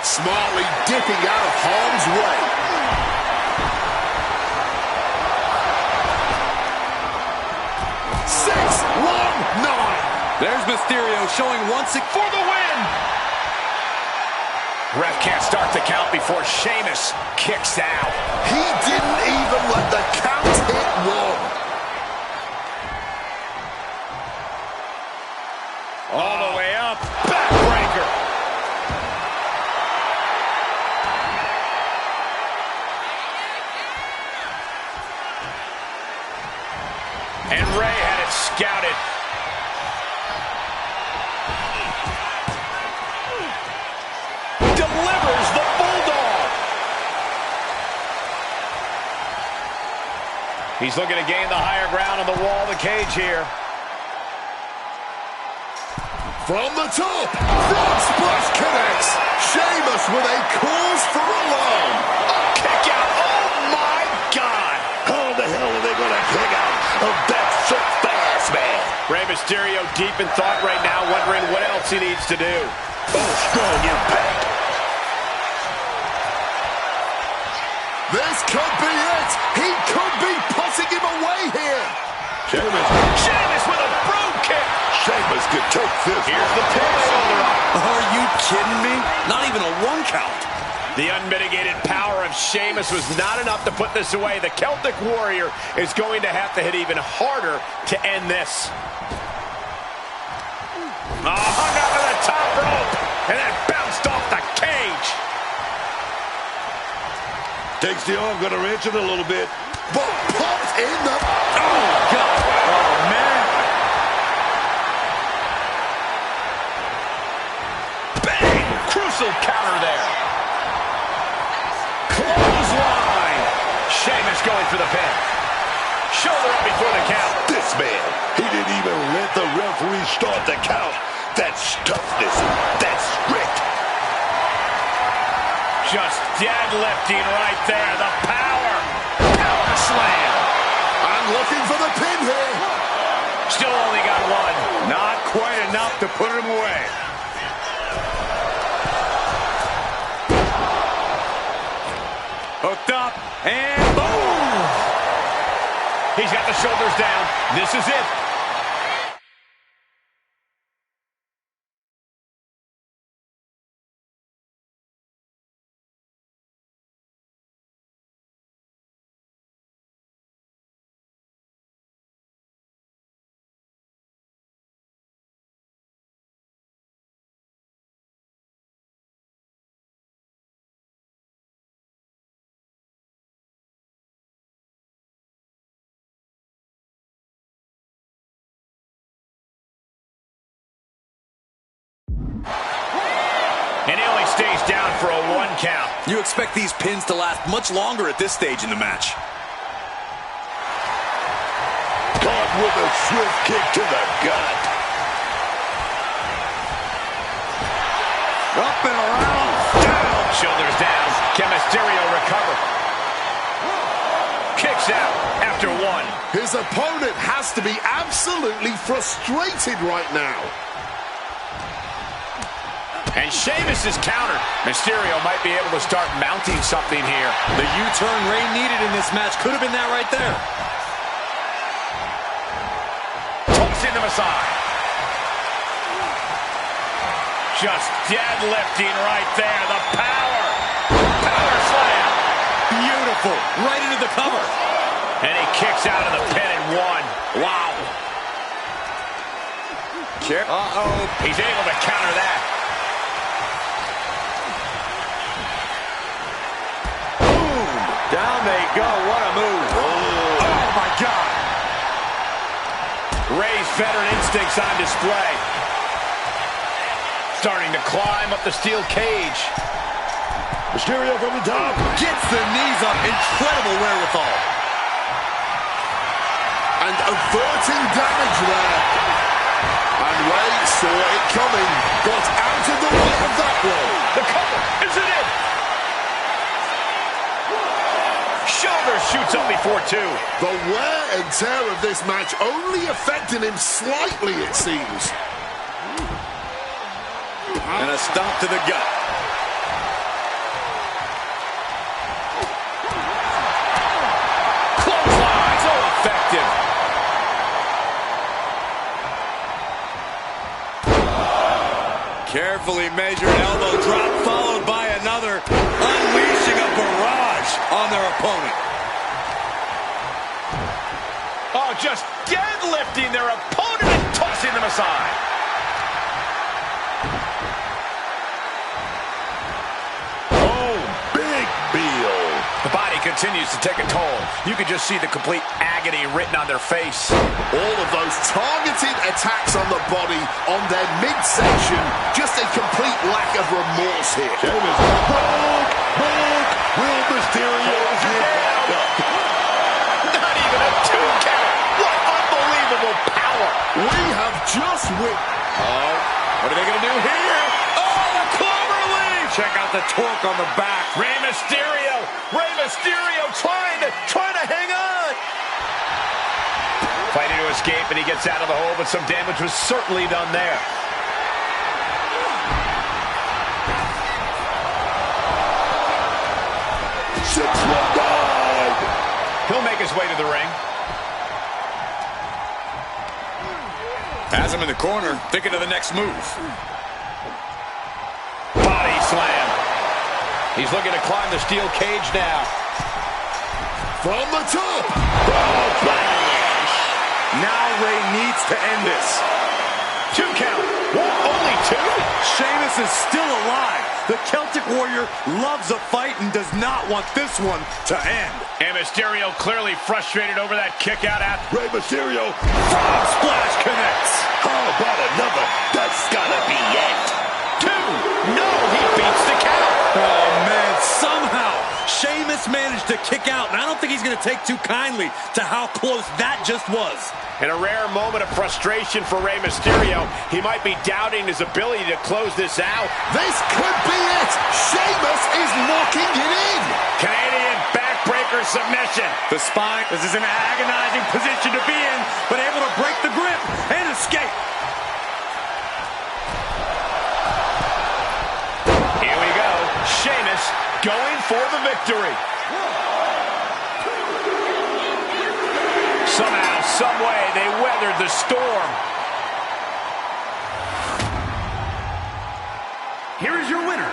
Smartly dipping out of harm's way. Six, 1, 9. There's Mysterio showing once again for the win. Ref can't start the count before Sheamus kicks out. He didn't even let the count hit 1. All the way up. Backbreaker. And Ray had it scouted. Delivers the Bulldog. He's looking to gain the higher ground on the wall of the cage here. From the top, frog splash connects. Sheamus with a cause for alarm. A kick out. Oh my God. How the hell are they going to kick out of that so fast, man? Rey Mysterio deep in thought right now, wondering what else he needs to do. Oh, strong impact. This could be it. He could be putting him away here. Sheamus with a broom kick. Sheamus could take this. Here's the pin shoulder up. Are you kidding me? Not even a 1 count. The unmitigated power of Sheamus was not enough to put this away. The Celtic Warrior is going to have to hit even harder to end this. Hung up to the top rope, and then bounced off the cage. Takes the arm, gonna wrench it a little bit. But popped in the... Oh, God. Oh, man. Bang! Crucial counter there. Clothesline. Sheamus going for the pin. Shoulder up before the count. This man, he didn't even let the referee start the count. That's toughness. That's grit. Just deadlifting right there. The power. Power slam. I'm looking for the pin here. Still only got 1. Not quite enough to put him away. Hooked up, and boom! He's got the shoulders down. This is it. And he only stays down for a 1 count. You expect these pins to last much longer at this stage in the match. Caught with a swift kick to the gut. Up and around. Down. Shoulders down. Can Mysterio recover? Kicks out after 1. His opponent has to be absolutely frustrated right now. And Sheamus is countered. Mysterio might be able to start mounting something here. The U-turn Ray needed in this match could have been that right there. Tossing him aside. Just deadlifting right there. The power. Power slam. Beautiful. Right into the cover. And he kicks out of the pin in 1. Wow. Kick. Uh-oh. He's able to counter that. Down they go. What a move. Oh, my God. Ray's veteran instincts on display. Starting to climb up the steel cage. Mysterio from the top. Gets the knees up. Incredible wherewithal. And averting damage there. And Ray saw it coming. Got out of the way of that one. The cover. Is it in? Shoulder shoots up before two. The wear and tear of this match only affecting him slightly, it seems. And a stomp to the gut. Clothesline. So effective. Carefully measured elbow drop followed by another, unleashing a barrage on their opponent. Oh, just deadlifting their opponent and tossing them aside. Oh, big Bill. The body continues to take a toll. You can just see the complete agony written on their face. All of those targeted attacks on the body, on their midsection, just a complete lack of remorse here. Sheamus. Broke. Will Mysterio get back up? Not even a 2 count. What unbelievable power. We have just What are they going to do here? Oh, the clover leaf. Check out the torque on the back. Rey Mysterio trying to hang on. Fighting to escape, and he gets out of the hole, but some damage was certainly done there. He'll make his way to the ring. Has him in the corner, thinking of the next move. Body slam. He's looking to climb the steel cage now. from the top. Now Ray needs to end this. 2 count. What? Only 2? Sheamus is still alive. The Celtic Warrior loves a fight and does not want this one to end. And Mysterio clearly frustrated over that kick out at. Rey Mysterio. Frog splash connects. How about another? That's gotta be it. 2. No, he beats the count. Oh, man, somehow Sheamus managed to kick out, and I don't think he's going to take too kindly to how close that just was. In a rare moment of frustration for Rey Mysterio, he might be doubting his ability to close this out. This could be it. Sheamus is knocking it in. Canadian backbreaker submission. The spine, this is an agonizing position to be in, but able to break the grip and escape. Here we go. Sheamus going for the victory. Somehow, some way, they weathered the storm. Here is your winner,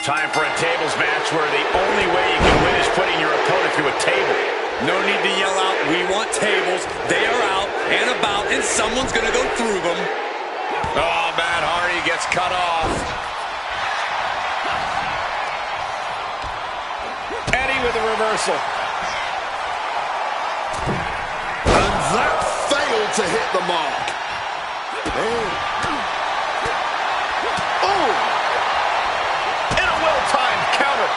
Time for a tables match where the only way you can win is putting your opponent through a table. No need to yell out, "We want tables." They are out and about, and someone's going to go through them. Oh, Matt Hardy gets cut off. Eddie with a reversal. And that failed to hit the mark. Oh. And a well-timed counter.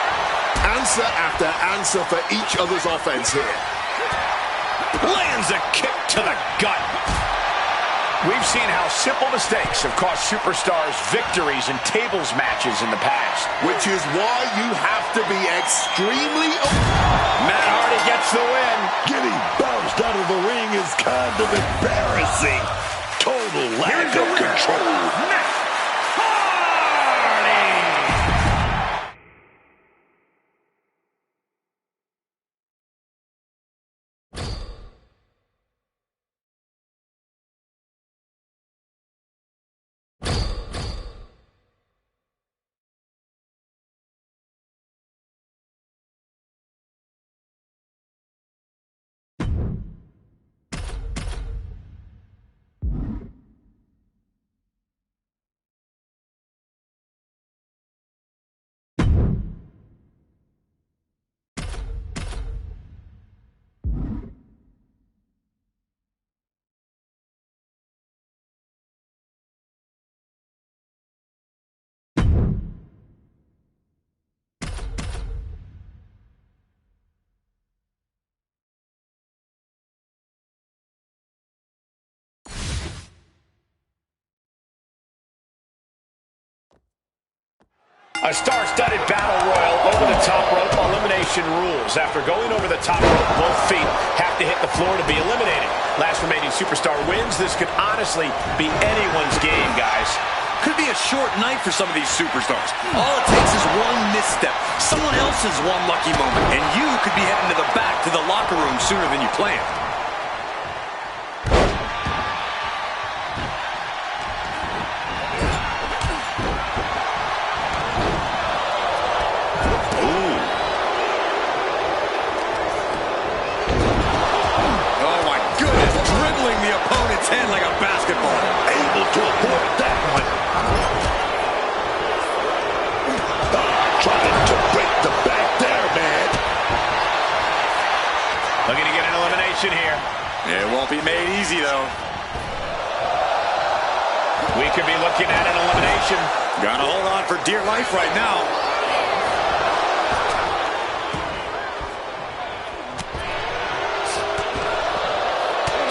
Answer after answer for each other's offense here. Lands a kick to the gut. We've seen how simple mistakes have cost superstars victories in tables matches in the past. Which is why you have to be extremely... Matt Hardy gets the win. Getting bounced out of the ring is kind of embarrassing. Total lack of control. Matt Hardy. A star-studded battle royal over the top rope elimination rules. After going over the top rope, both feet have to hit the floor to be eliminated. Last remaining superstar wins. This could honestly be anyone's game, guys. Could be a short night for some of these superstars. All it takes is one misstep, someone else's one lucky moment, and you could be heading to the back to the locker room sooner than you planned. Oh my goodness, dribbling the opponent's head like a basketball. Able to avoid that one. Trying to break the back there, man. Looking to get an elimination here. It won't be made easy, though. We could be looking at an elimination. Gotta hold on for dear life right now.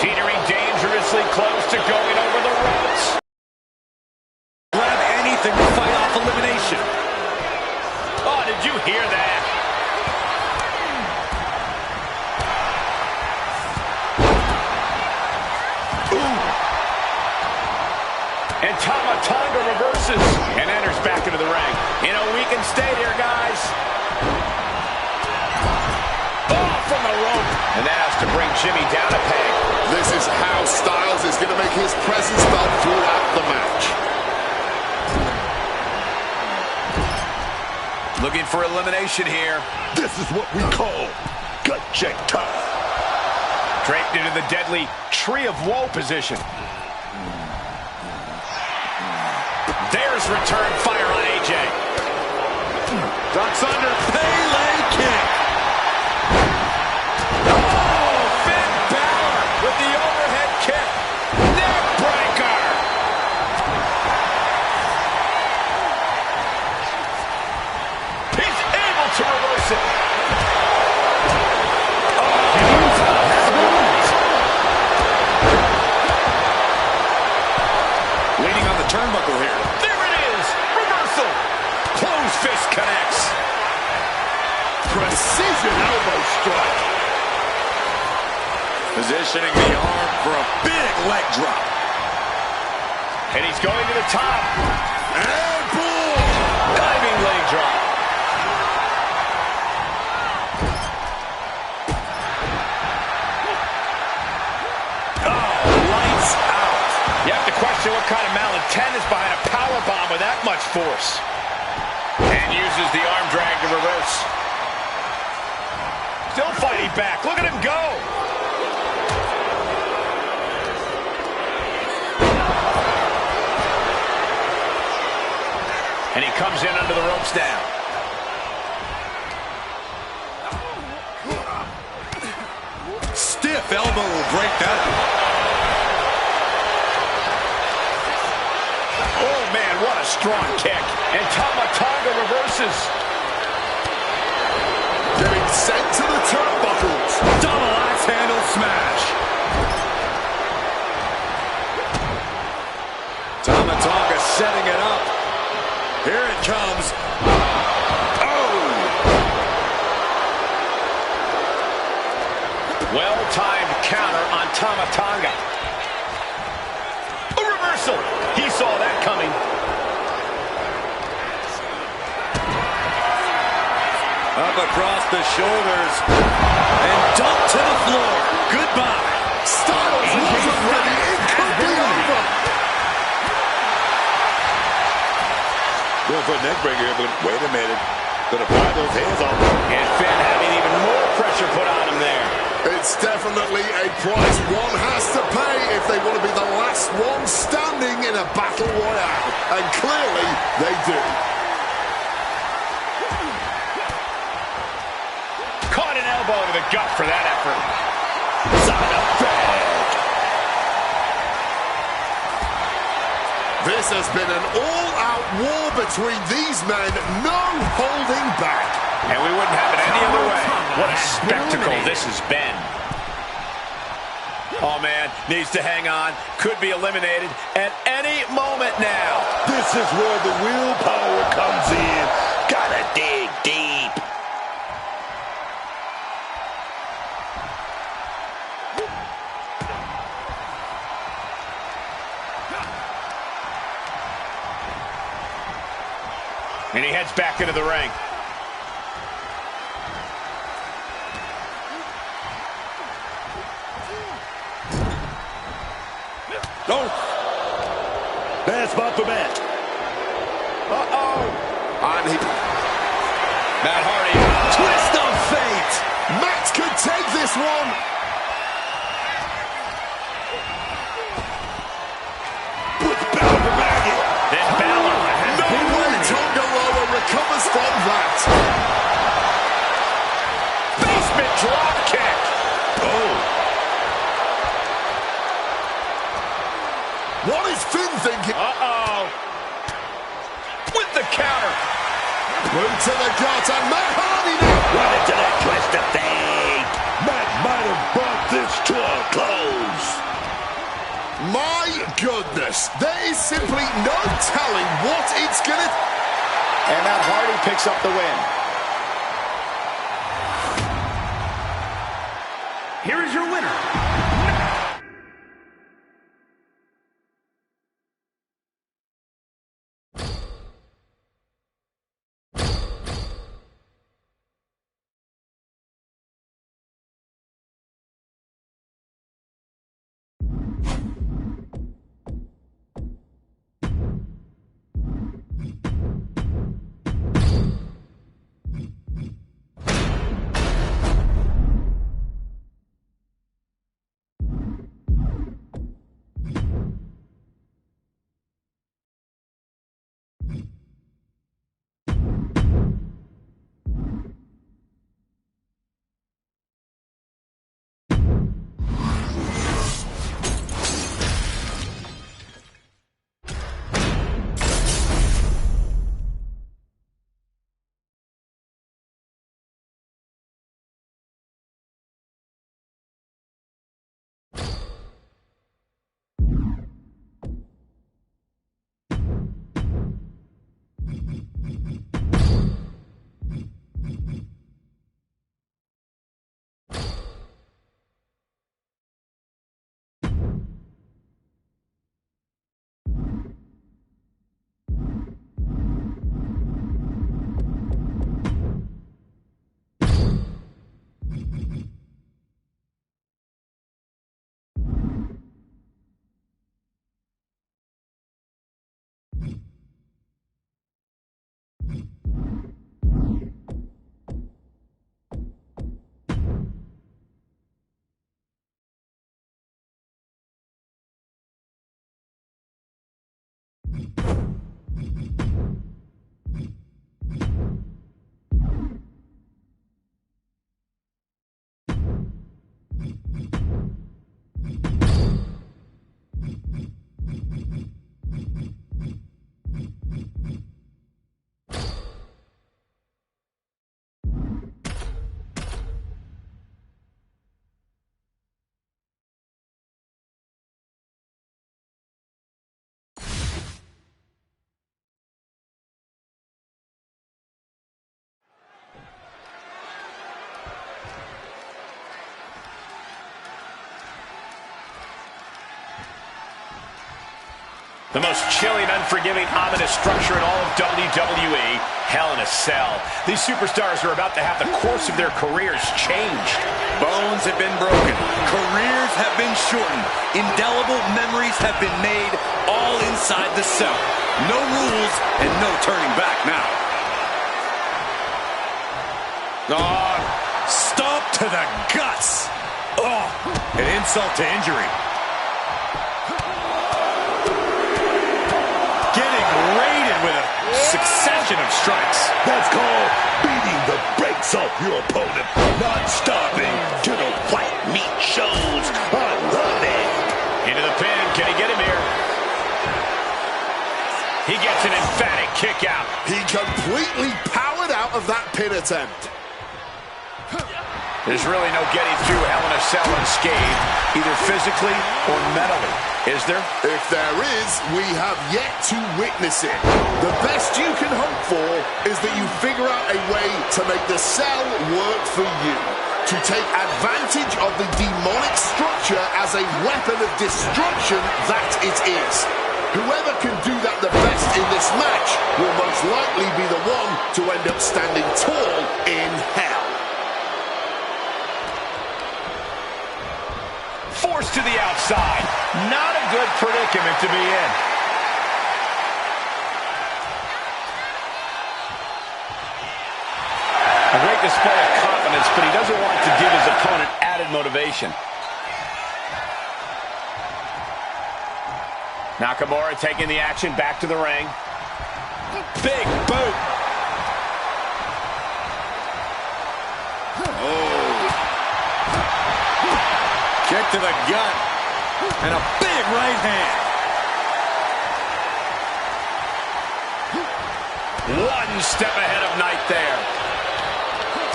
Teetering dangerously close to going over the ropes. Grab anything to fight off elimination. Oh, did you hear that? And Tama Tonga reverses and enters back into the ring. You know, we can stay here, guys. Oh, from the rope. And that has to bring Jimmy down a peg. This is how Styles is going to make his presence felt throughout the match. Looking for elimination here. This is what we call gut check time. Draped into the deadly Tree of Woe position. There's return fire on AJ. Ducks under. Pele kick. Oh, Finn Balor with the overhead kick. Neck breaker. He's able to reverse it. Leaning on the turnbuckle here. There it is. Reversal. Close fist connects. Precision elbow strike. Positioning the arm for a big leg drop. And he's going to the top. And boom! Diving leg drop. Oh, lights out. You have to question what kind of malintent is behind a powerbomb with that much force. And uses the arm drag to reverse. Still fighting back. Look at him go. And he comes in under the ropes now. Stiff elbow will break that. Oh, man, what a strong kick. And Tonga reverses. Getting sent to the turnbuckles. Double axe handle smash. Tonga setting it up. Here it comes. Oh! Well-timed counter on Tonga. A reversal. He saw that coming. Up across the shoulders. And dumped to the floor. Goodbye. Styles wasn't ready. It could be over. Going for a neck breaker here, but wait a minute. Gonna pry those hands off. And Finn having even more pressure put on him there. It's definitely a price one has to pay if they want to be the last one standing in a battle royale. And clearly, they do. Caught an elbow to the gut for that effort. Side effect. This has been an all-out war between these men. No holding back. And we wouldn't have it any other way. What a spectacle this has been. Oh, man, needs to hang on. Could be eliminated at any moment now. This is where the willpower comes in. Gotta dig deep. And he heads back into the ring. No. Bad spot for Matt. Uh-oh. And he... Matt Hardy. Twist of fate. Matt could take this one. Puts Balor for Maggot. Then Balor. No way Tonga Loa recovers from that. Basement drop kick. Oh. What is Finn thinking? Uh-oh. With the counter. Boot to the gut, and Matt Hardy now. Right into that twist of fate. Matt might have brought this to a close. My goodness, there is simply no telling what it's gonna... And Matt Hardy picks up the win. Here is your winner, The most chilling, unforgiving, ominous structure in all of WWE, Hell in a Cell. These superstars are about to have the course of their careers changed. Bones have been broken. Careers have been shortened. Indelible memories have been made all inside the cell. No rules and no turning back now. Oh, stomp to the guts. Oh, an insult to injury. Getting raided with a succession of strikes. That's called beating the brakes off your opponent, not stopping till the white meat shows. I love it. Into the pin. Can he get him here? He gets an emphatic kick out. He completely powered out of that pin attempt. There's really no getting through Hell in a Cell unscathed, either physically or mentally, is there? If there is, we have yet to witness it. The best you can hope for is that you figure out a way to make the cell work for you, to take advantage of the demonic structure as a weapon of destruction that it is. Whoever can do that the best in this match will most likely be the one to end up standing tall in hell. Forced to the outside. Not a good predicament to be in. A great display of confidence, but he doesn't want to give his opponent added motivation. Nakamura taking the action back to the ring. Big boot. Kick to the gut. And a big right hand. One step ahead of Knight there.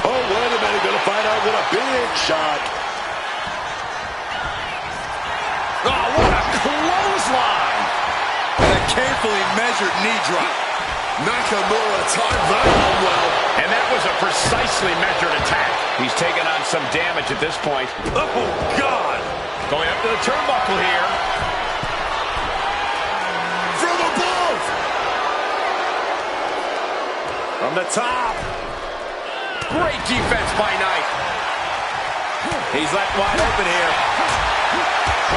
Oh, wait a minute. Gonna find out what a big shot. Oh, what a clothesline. And a carefully measured knee drop. Nakamura timed that one well. And that was a precisely measured attack. He's taken on some damage at this point. Oh, God. Going up to the turnbuckle here. From above. From the top. Great defense by Knight. He's left wide open here.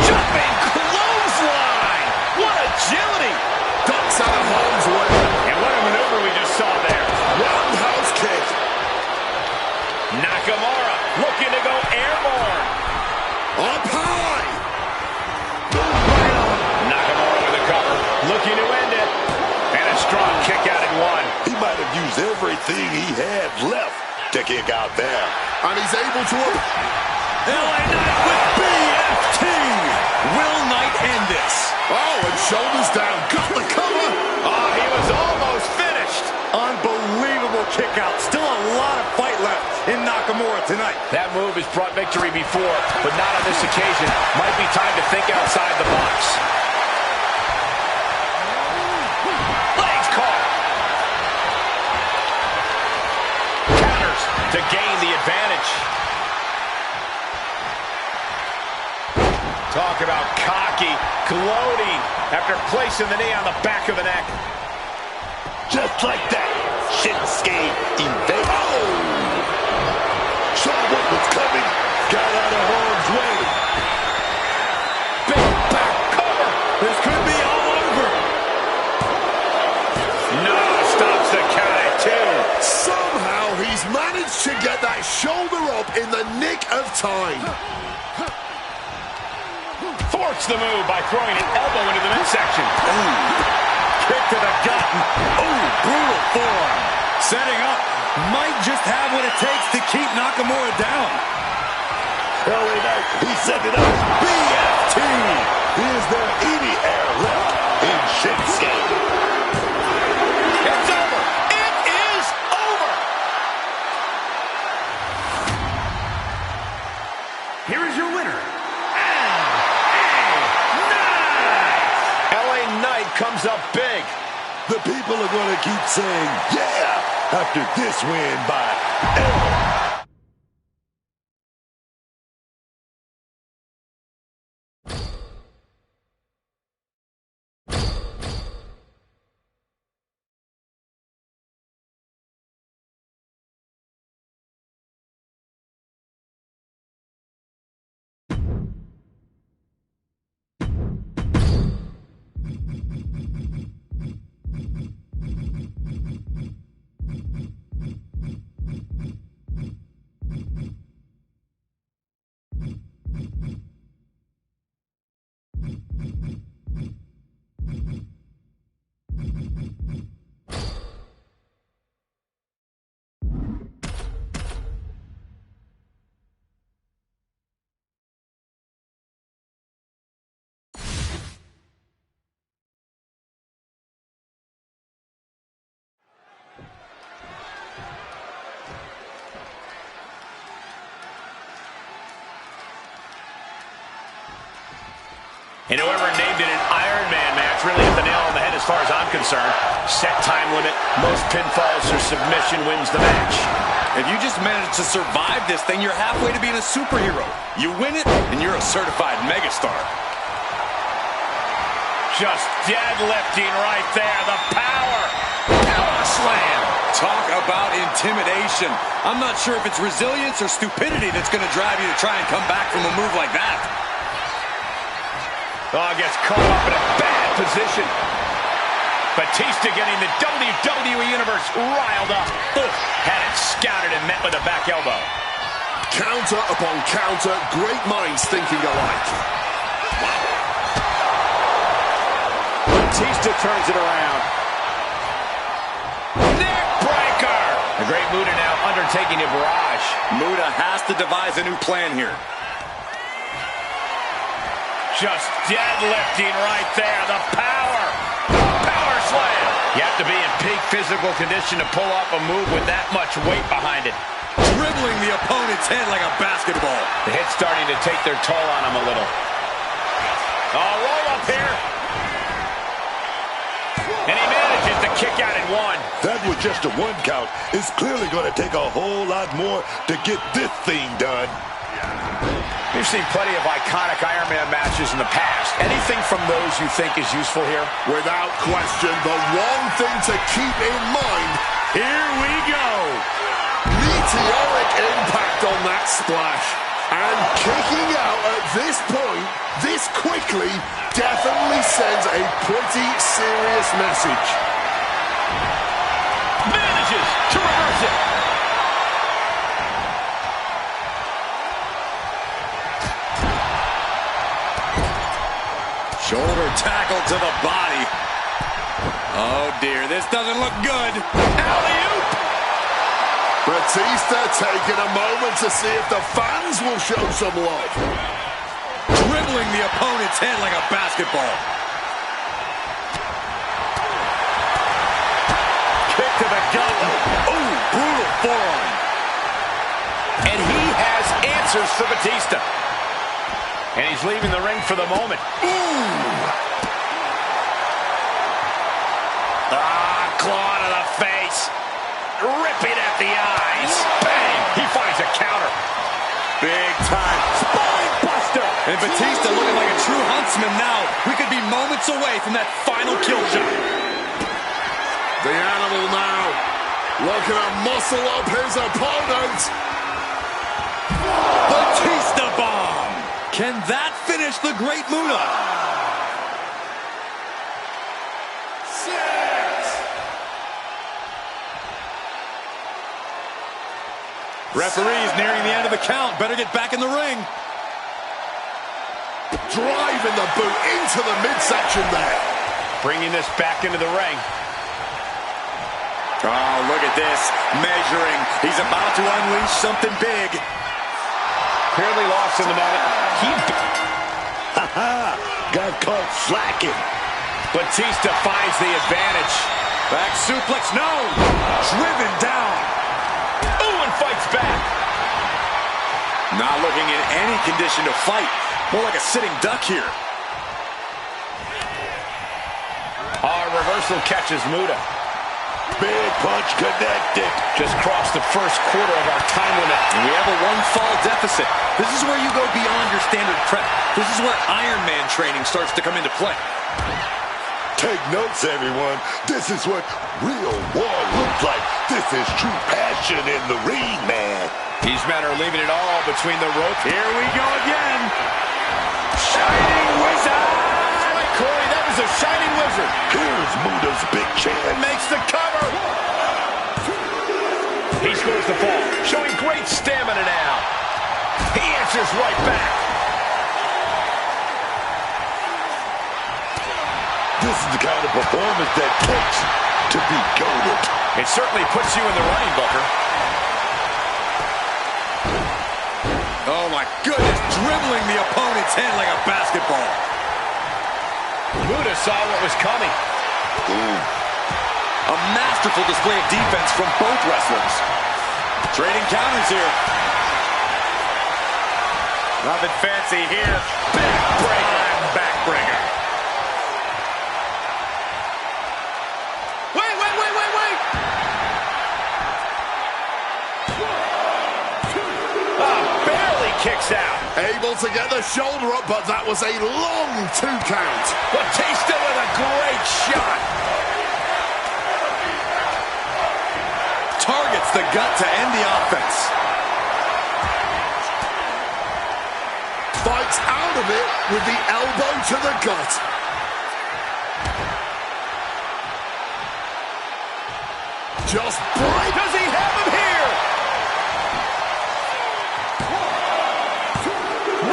Jumping clothesline. What agility. Ducks out of harm's way. And what a maneuver we just saw there. Roundhouse kick. Nakamura looking to go airborne. Up high. Nakamura with a cover. Looking to end it. And a strong kick out at one. He might have used everything he had left to kick out there. And he's able to... LA Knight with BFT. Will Knight end this? Oh, and shoulders down. Got the cover. Oh, he was almost finished. Unbelievable kick out. Still a lot of fight left in Nakamura tonight. That move has brought victory before, but not on this occasion. Might be time to think outside the box. Legs caught. Counters to gain the advantage. Talk about cocky, gloating after placing the knee on the back of the neck. Just like that. Shinsuke evade. Oh! Saw what was coming. Got out of harm's way. Big back cover. This could be all over. No, stops the count at two. Somehow he's managed to get that shoulder up in the nick of time. Forced the move by throwing an elbow into the midsection. Kick to the gut. Oh, brutal forearm. Setting up. Might just have what it takes to keep Nakamura down. LA Knight, he set it up. BFT. Is there any air left in Shinsuke? It's over. It is over. Here is your winner, LA Knight comes up big. The people are going to keep saying, yeah, after this win by LA. And whoever named it an Iron Man match really hit the nail on the head as far as I'm concerned. Set time limit, most pinfalls or submission wins the match. If you just manage to survive this thing, you're halfway to being a superhero. You win it, and you're a certified megastar. Just deadlifting right there. The power. Power slam. Talk about intimidation. I'm not sure if it's resilience or stupidity that's going to drive you to try and come back from a move like that. Oh, gets caught up in a bad position. Batista getting the WWE Universe riled up. Had it scouted and met with a back elbow. Counter upon counter, great minds thinking alike. Batista turns it around. Neck breaker. The Great Muta now undertaking a barrage. Muta has to devise a new plan here. Just deadlifting right there. The power. Power slam. You have to be in peak physical condition to pull off a move with that much weight behind it. Dribbling the opponent's head like a basketball. The hit's starting to take their toll on him a little. Oh, roll up here. And he manages to kick out in one. That was just a one count. It's clearly going to take a whole lot more to get this thing done. We've seen plenty of iconic Iron Man matches in the past. Anything from those you think is useful here? Without question, the one thing to keep in mind, here we go. Meteoric impact on that splash. And kicking out at this point, this quickly, definitely sends a pretty serious message. Manages to reverse it. Shoulder tackle to the body. Oh dear, this doesn't look good. Alley-oop. Batista taking a moment to see if the fans will show some love. Dribbling the opponent's head like a basketball. Kick to the gut. Ooh, brutal forearm. And he has answers for Batista. And he's leaving the ring for the moment. Claw to the face. Ripping at the eyes. Bang! He finds a counter. Big time spine buster. And Batista looking like a true huntsman now. We could be moments away from that final kill shot. The animal now looking to muscle up his opponent. Batista bomb. Can that finish the Great Muta? 6. Referee's nearing the end of the count. Better get back in the ring. Driving the boot into the midsection there. Bringing this back into the ring. Oh, look at this. Measuring. He's about to unleash something big. Clearly lost in the moment. Got caught slacking. Batista finds the advantage. Back suplex, no. Driven down. Ooh, and fights back. Not looking in any condition to fight. More like a sitting duck here. Reversal catches Muta. Big punch connected. Just crossed the first quarter of our time limit. And we have a one-fall deficit. This is where you go beyond your standard prep. This is where Iron Man training starts to come into play. Take notes, everyone. This is what real war looks like. This is true passion in the ring, man. These men are leaving it all between the ropes. Here we go again. Shining Wizard! That's right, Corey. That was a Shining Wizard. Here's Muta's big chance. Makes the cover. He scores the fall, showing great stamina now. He answers right back. This is the kind of performance that takes to be goated. It certainly puts you in the running, Booker. Oh, my goodness. Dribbling the opponent's head like a basketball. Muta saw what was coming. A masterful display of defense from both wrestlers. Trading counters here. Nothing fancy here. Back breaker. Back Jawbreaker. Wait. Barely kicks out. Able to get the shoulder up, but that was a long 2 count. Batista with a great shot. Targets the gut to end the offense. Fights out of it with the elbow to the gut. Just break. Does he have him here?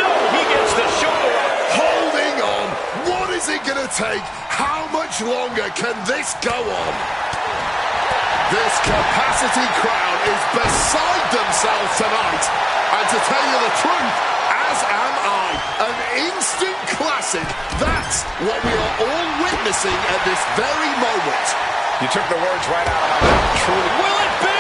No, he gets the shoulder up. Holding on. What is it going to take? How much longer can this go on? This capacity crowd is beside themselves tonight. And to tell you the truth, as am I. An instant classic. That's what we are all witnessing at this very moment. You took the words right out of my mouth. Truly. Will it be?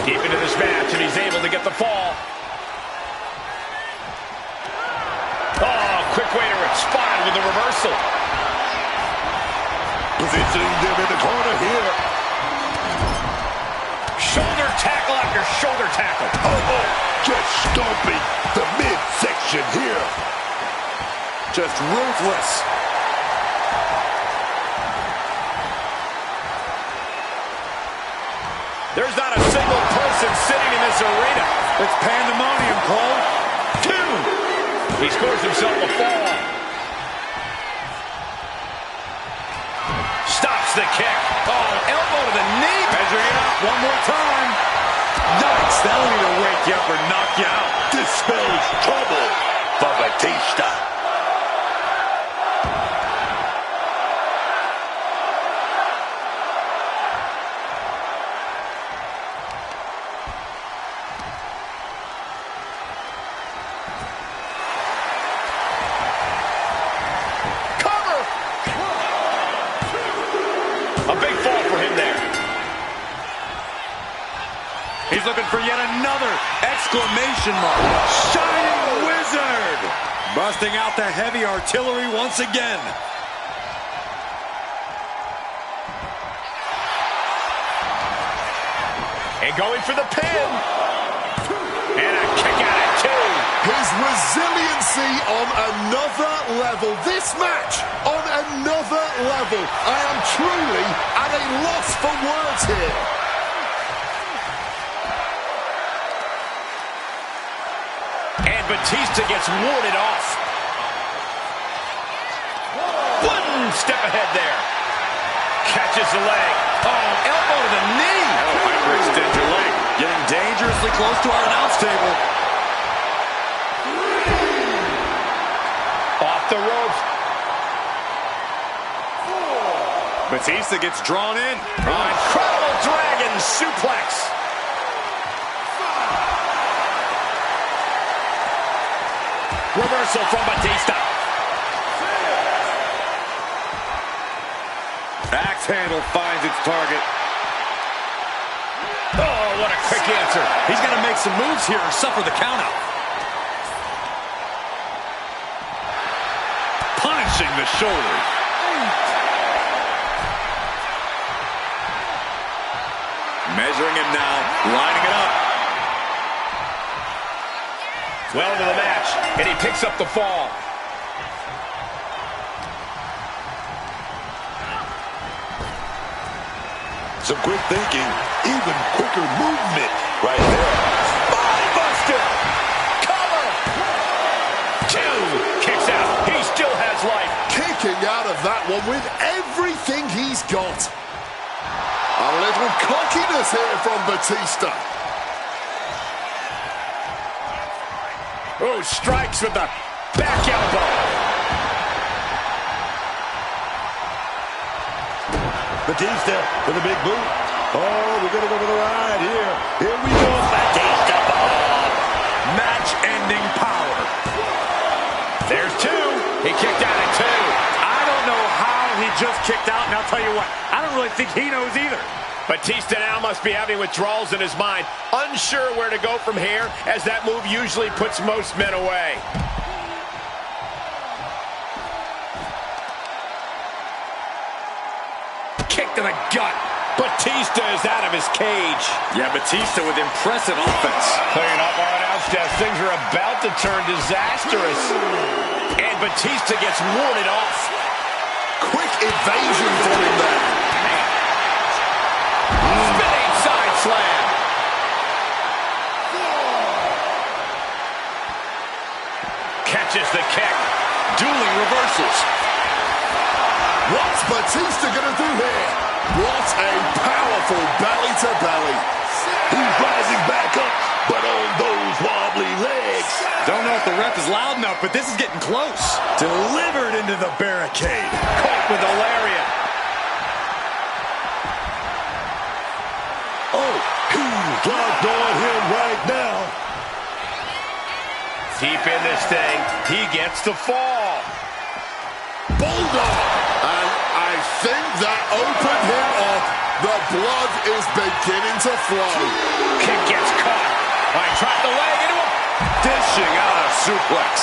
Deep into this match, and he's able to get the fall. Oh, quick way to respond with the reversal. Positioning them in the corner here. Shoulder tackle after shoulder tackle. Oh, just stomping the midsection here. Just ruthless. There's not a single person sitting in this arena. It's pandemonium, Cole. 2. He scores himself a fall. Stops the kick. Oh, elbow to the knee. Measuring it up one more time. Nice. That'll either wake you up or knock you out. This spells trouble for Batista. A big fall for him there. He's looking for yet another exclamation mark. Shining Wizard! Busting out the heavy artillery once again. And going for the pin. And a kick out at 2. His resiliency on another level. This match on another level. I am truly at a loss for words here. And Batista gets warded off. One step ahead there. Catches the leg. Oh, elbow to the knee. Oh, hyperextend your leg. Getting dangerously close to our announce table. Off the ropes. Batista gets drawn in. Incredible dragon suplex. Reversal from Batista. Axe handle finds its target. Oh, what a quick answer. He's going to make some moves here or suffer the countout. Punishing the shoulder. Measuring him now, lining it up. Well into the match, and he picks up the fall. Some quick thinking, even quicker movement right there. Spinebuster! Cover! 2. Kicks out. He still has life. Kicking out of that one with everything he's got. A little cockiness here from Batista. Oh, strikes with the back elbow. Batista with a big boot. Oh, we're going to go for the ride here. Here we go. Batista. Match-ending power. There's 2. He kicked out at 2. I don't know how he just kicked out, and I'll tell you what, I don't really think he knows either. Batista now must be having withdrawals in his mind, unsure where to go from here, as that move usually puts most men away. Kick to the gut. Batista is out of his cage. Yeah, Batista with impressive offense. Clearing up our announce desk. Things are about to turn disastrous. And Batista gets warded off. Quick evasion for him there. Spinning side slam. Catches the kick. Dueling reversals. What's Batista gonna do here? What a powerful belly-to-belly. He's rising back up, but on those wobbly legs. Don't know if the ref is loud enough, but this is getting close. Delivered into the barricade. Caught with a lariat. Oh, he's locked on him right now. Deep in this thing, he gets the fall. Bulldog. And I think that opened him up. The blood is beginning to flow. Kick gets caught. All right, trap the leg into him. Dishing out a suplex.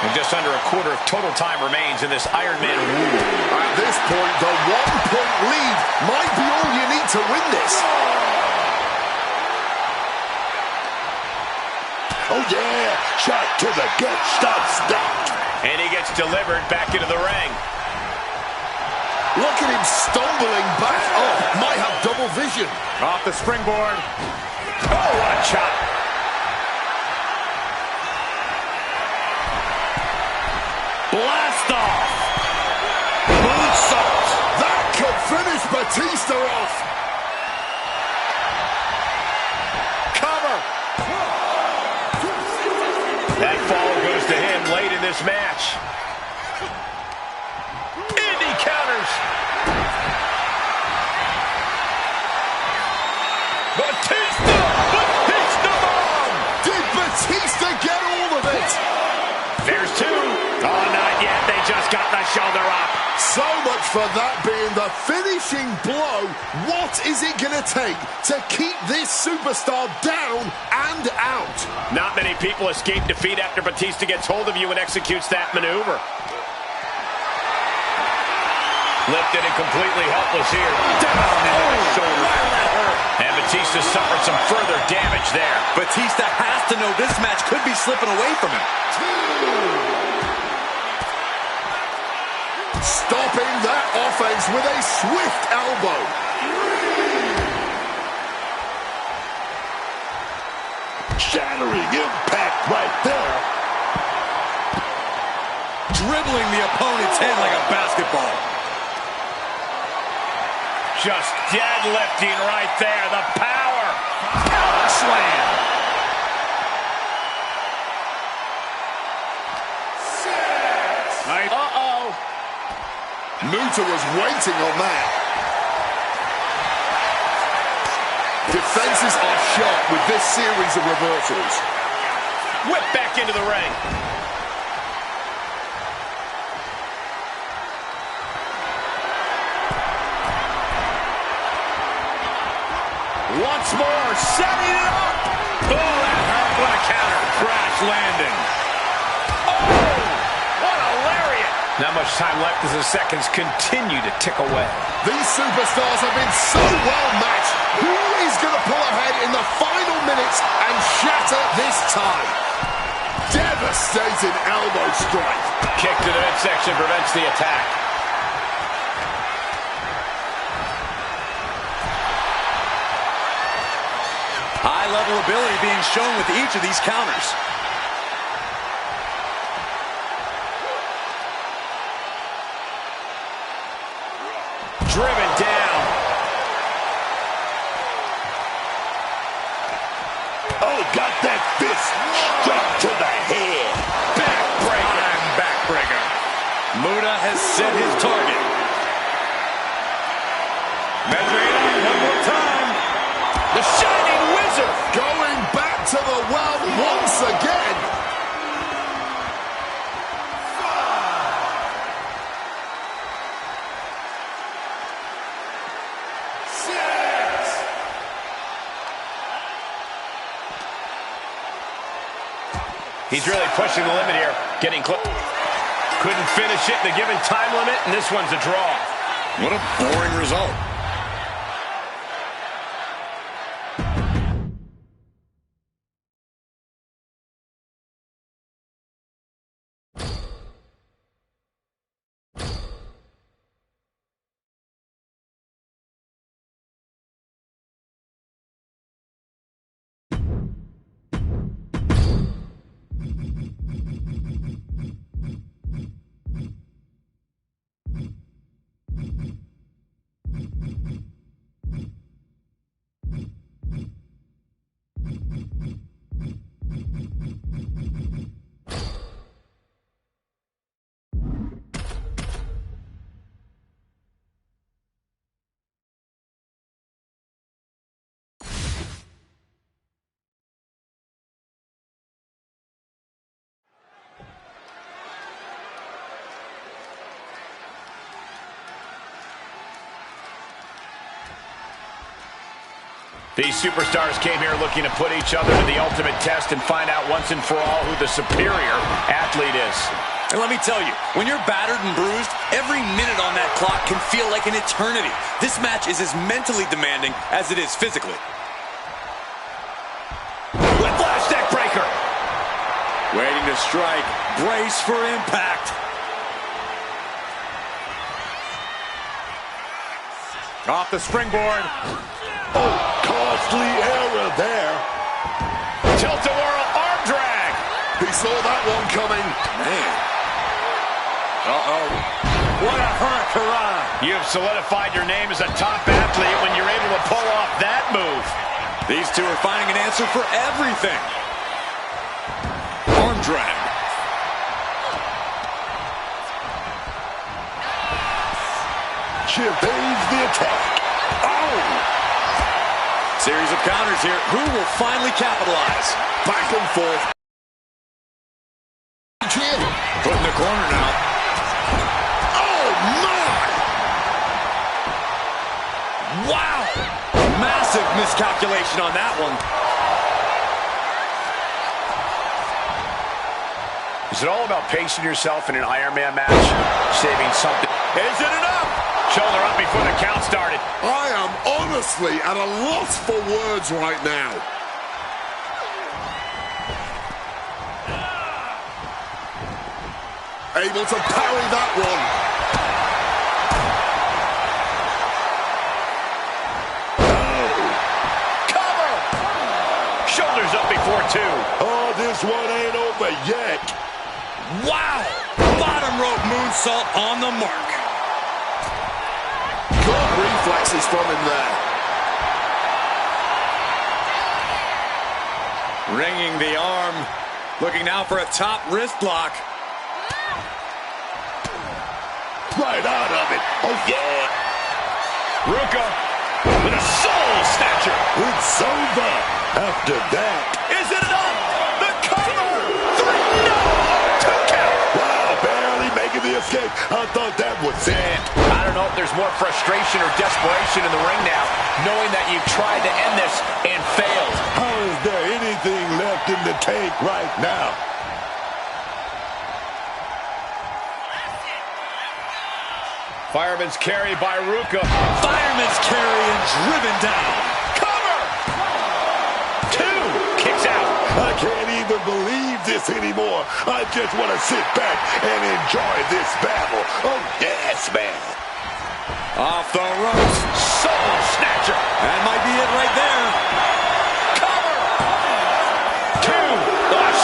And just under a quarter of total time remains in this Iron Man rule. At this point, the 1-point lead might be all you need to win this. Oh, yeah. Shot to the gut. Stop. And he gets delivered back into the ring. Look at him stumbling back up. Might have double vision. Off the springboard. Oh, what a chop. Blast off. Moonsault. That could finish Batista off. Cover. That fall goes to him late in this match. Indy counters. Batista bomb. Did Batista get all of it? There's two. Oh, not yet. They just got the shoulder up. So much for that being the finishing blow. What is it going to take to keep this superstar down and out? Not many people escape defeat after Batista gets hold of you and executes that maneuver. Lifted and completely helpless here. Down into the shoulder. And Batista suffered some further damage there. Batista has to know this match could be slipping away from him. Stopping that offense with a swift elbow. Shattering impact right there. Dribbling the opponent's head like a basketball. Just deadlifting right there. The power. Power slam. Uh-oh. Muta was waiting on that. Defenses are sharp with this series of reversals. Whip back into the ring. Once more, setting it up. Oh, that hurt. What a counter. Crash landing. Oh, what a lariat. Not much time left as the seconds continue to tick away. These superstars have been so well matched. Who is going to pull ahead in the final minutes and shatter this tie? Devastating elbow strike. Kick to the midsection prevents the attack. High-level ability being shown with each of these counters. Driven down. Oh, got that fist straight to the head. Backbreaker. Backbreaker. Muta has set his target. Measuring up one more time. The Shining Wizard. Going back to the well once again. He's really pushing the limit here, getting close. Couldn't finish it in the given time limit, and this one's a draw. What a boring result. These superstars came here looking to put each other to the ultimate test and find out once and for all who the superior athlete is. And let me tell you, when you're battered and bruised, every minute on that clock can feel like an eternity. This match is as mentally demanding as it is physically. Whiplash neck breaker. Waiting to strike. Brace for impact. Off the springboard. Oh, costly error there. Tilt-a-whirl arm drag. He saw that one coming. Man. Uh-oh. What a hurricanrana. You have solidified your name as a top athlete when you're able to pull off that move. These two are finding an answer for everything. Arm drag. She evades the attack. Oh! Series of counters here. Who will finally capitalize? Back and forth. Put in the corner now. Oh, my! Wow! Massive miscalculation on that one. Is it all about pacing yourself in an Iron Man match? Saving something? Is it enough? Shoulder up before the count started. I am honestly at a loss for words right now. Able to parry that one. Cover! Shoulders up before two. Oh, this one ain't over yet. Wow! Bottom rope moonsault on the mark. Good reflexes from him there. Ringing the arm. Looking now for a top wrist block. Right out of it. Oh, yeah. Ruka with a soul snatcher. It's over. After that. Is it enough? The cover. 3. No. 2 count. Wow, barely making the escape. I thought that was it. I don't know if there's more frustration or desperation in the ring now, knowing that you've tried to end this and failed. How is there anything left in the tank right now? Fireman's carry by Ruka. Fireman's carry and driven down. Cover! 2. Kicks out. I can't even believe this anymore. I just want to sit back and enjoy this battle. Oh, yes, man. Off the ropes. Soul snatcher. That might be it right there. Cover! 2.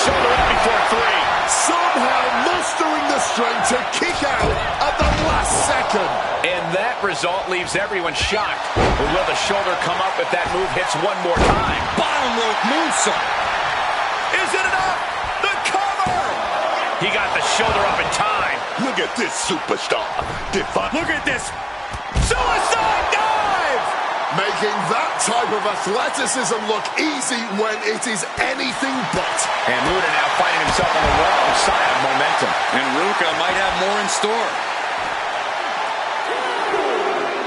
Shoulder up before 3. Somehow mustering the strength to kick out at the last second. And that result leaves everyone shocked. But will the shoulder come up if that move hits one more time? Bottom rope moonsault. Is it enough? The cover! He got the shoulder up in time. Look at this superstar. Look at this. Suicide dive! Making that type of athleticism look easy when it is anything but. And Muda now finding himself on the wrong side of momentum. And Ruka might have more in store.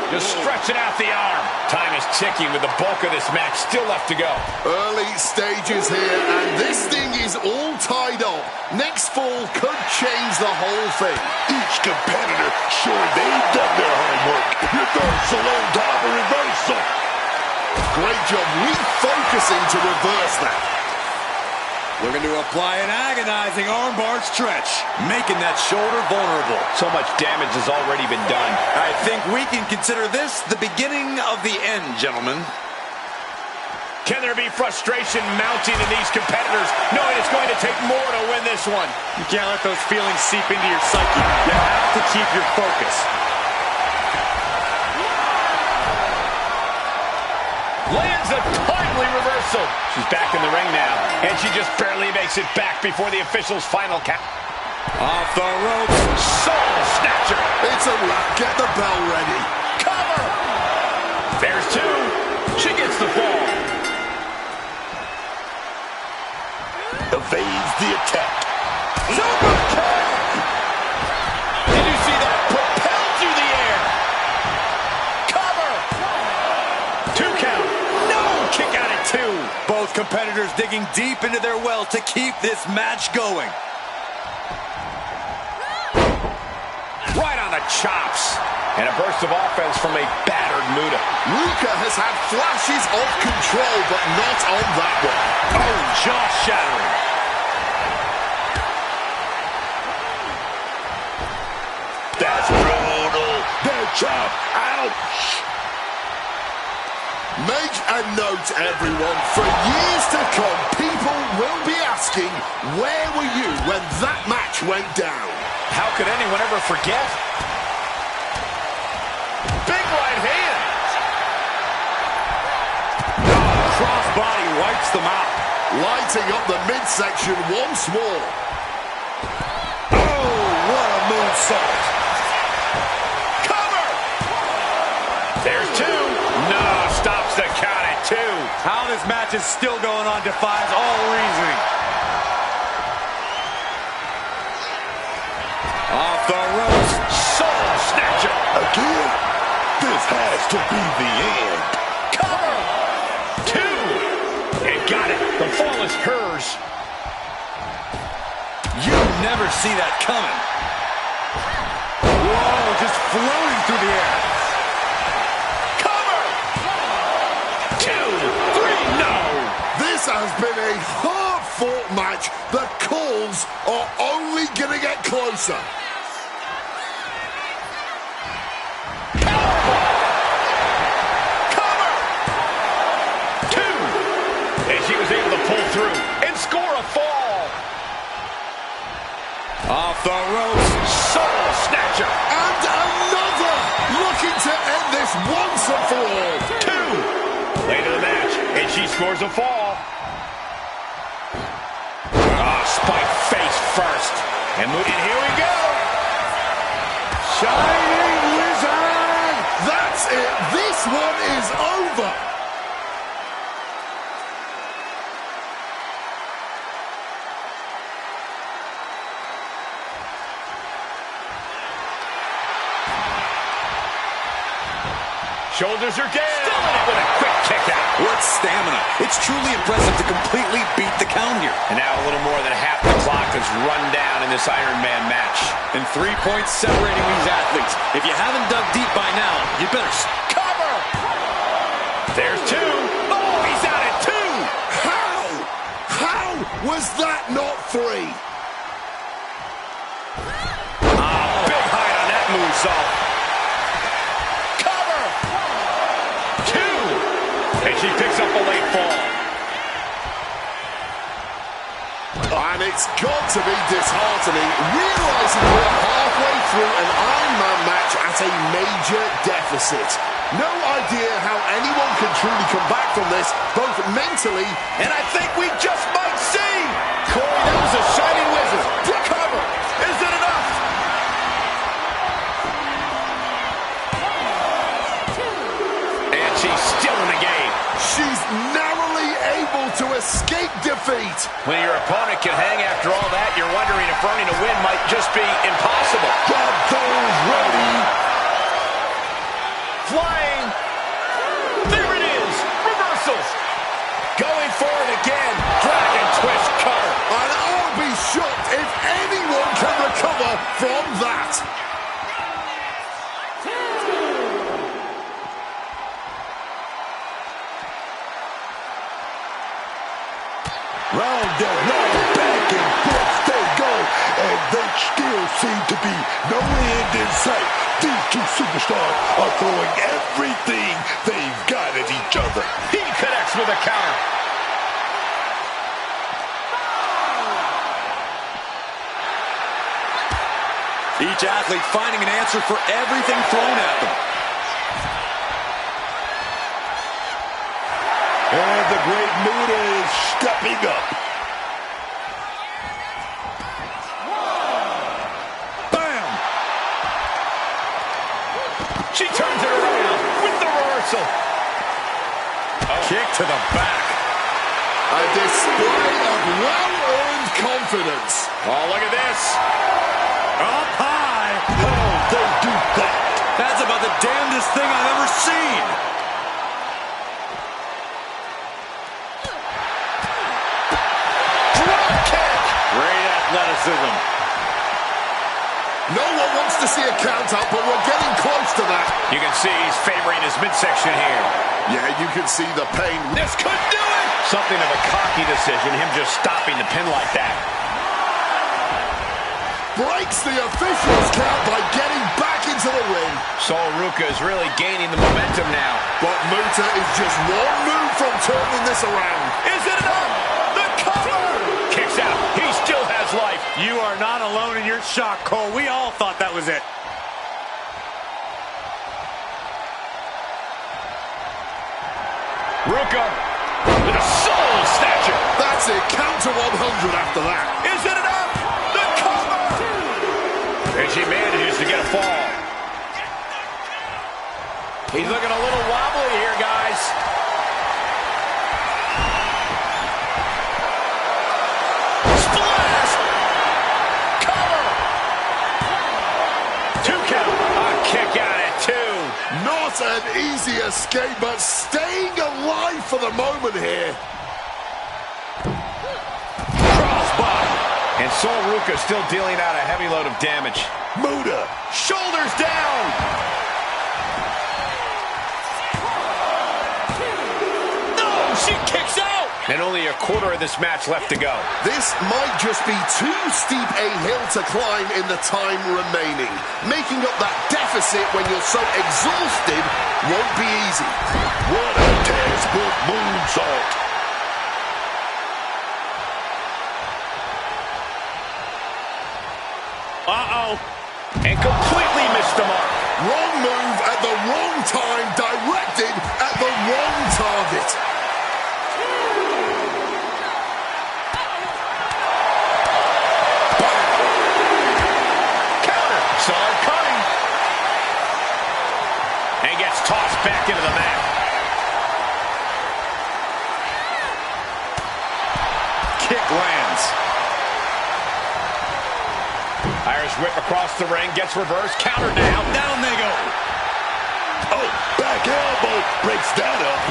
Just stretching out the arm. Time is ticking with the bulk of this match still left to go. Early stages here, and this thing is all tied up. Next fall could change the whole thing. Each competitor sure they've done their homework. Reversal on top of reversal. Great job refocusing to reverse that. Looking to apply an agonizing armbar stretch, making that shoulder vulnerable. So much damage has already been done. I think we can consider this the beginning of the end, gentlemen. Can there be frustration mounting in these competitors, knowing it's going to take more to win this one? You can't let those feelings seep into your psyche. You have to keep your focus. Lands a timely reversal. She's back in the ring now, and she just barely makes it back before the official's final count. Off the ropes. Soul snatcher. It's a wrap. Get the bell ready. Cover. There's two. She gets the fall. Evades the attack. Super kick. Did you see that? Propelled through the air. Cover. 2 count. No. Kick out at 2. Both competitors digging deep into their well to keep this match going. Right on the chops. And a burst of offense from a battered Muta. Ruka has had flashes of control, but not on that one. Oh, jaw-shattering. That's brutal. Their chop. Ouch. Make a note, everyone. For years to come, people will be asking, where were you when that match went down? How could anyone ever forget? Big right hand. Crossbody wipes them out. Lighting up the midsection once more. Oh, what a moonsault. Cover. There's 2. No, stops the count at 2. How this match is still going on defies all reasoning. Off the ropes. Soul snatcher. Again, this has to be the end. Cover. 2. And got it. The fall is hers. You never see that coming. Whoa, just floating through the air. Cover. 2, 3. No. This has been a hard-fought match. The calls are only going to get closer. Cover. 2. And she was able to pull through and score a fall. Off the ropes. Soul snatcher. And another! Looking to end this once and for all. 2. Late in the match, and she scores a fall. Spike face first. And here we go. Shining Wizard! That's it. This one is over. Shoulders are down. Still in it with a quick kick out. What stamina. It's truly impressive to completely beat the count here. And now a little more than half the clock has run down in this Iron Man match. And 3 points separating these athletes. If you haven't dug deep by now, you better cover. There's 2. Oh, he's out at 2. How? How was that not 3? Big height on that moonsault. And she picks up a late fall. And it's got to be disheartening, realizing we're halfway through an Iron Man match at a major deficit. No idea how anyone can truly come back from this, both mentally, and I think we just might see. Corey, that was a shining wizard. Recover. Is it enough? And she's still in the game. She's narrowly able to escape defeat. When your opponent can hang after all that, you're wondering if earning a win might just be impossible. Got those ready. flying. There it is. Reversals. Going for it again. Dragon twist cutter. And I'll be shocked if anyone can recover from that. Round and round, back and forth they go, and there still seem to be no end in sight. These two superstars are throwing everything they've got at each other. He connects with a counter. Each athlete finding an answer for everything thrown at them. And the Great Muta is stepping up. Bam! She turns it around with the reversal. Kick to the back. A display of well-earned confidence. Oh, look at this. Up high. How they do that? That's about the damnedest thing I've ever seen. Great athleticism. No one wants to see a count out, but we're getting close to that. You can see he's favoring his midsection here. Yeah, you can see the pain. This could do it. Something of a cocky decision, him just stopping the pin like that. Breaks the official's count by getting back into the ring. Sol Ruca is really gaining the momentum now. But Muta is just one move from turning this around. Is it enough? The cover! Kicks out. He still has life. You are not alone in your shock, Cole. We all thought that was it. Ruca with a soul snatcher. That's it. Count to 100 after that. Is it enough? The cover! And she manages to get a fall. He's looking a little wobbly here, guys. Splash! Cover! 2 count. A kick out at 2. Not an easy escape, but staying alive for the moment here. Crossbody. And Sol Ruca still dealing out a heavy load of damage. Muta. Shoulders down. No, she kicks out. And only a quarter of this match left to go. This might just be too steep a hill to climb in the time remaining. Making up that deficit when you're so exhausted won't be easy. What a textbook moonsault. Uh-oh. And completely missed the mark. Wrong move at the wrong time, directed at the wrong target. Counter. Saw it coming. And gets tossed back into the mat. Kick lands. Irish whip across the ring, gets reversed, counter now. Down they go. Oh, back elbow breaks that up.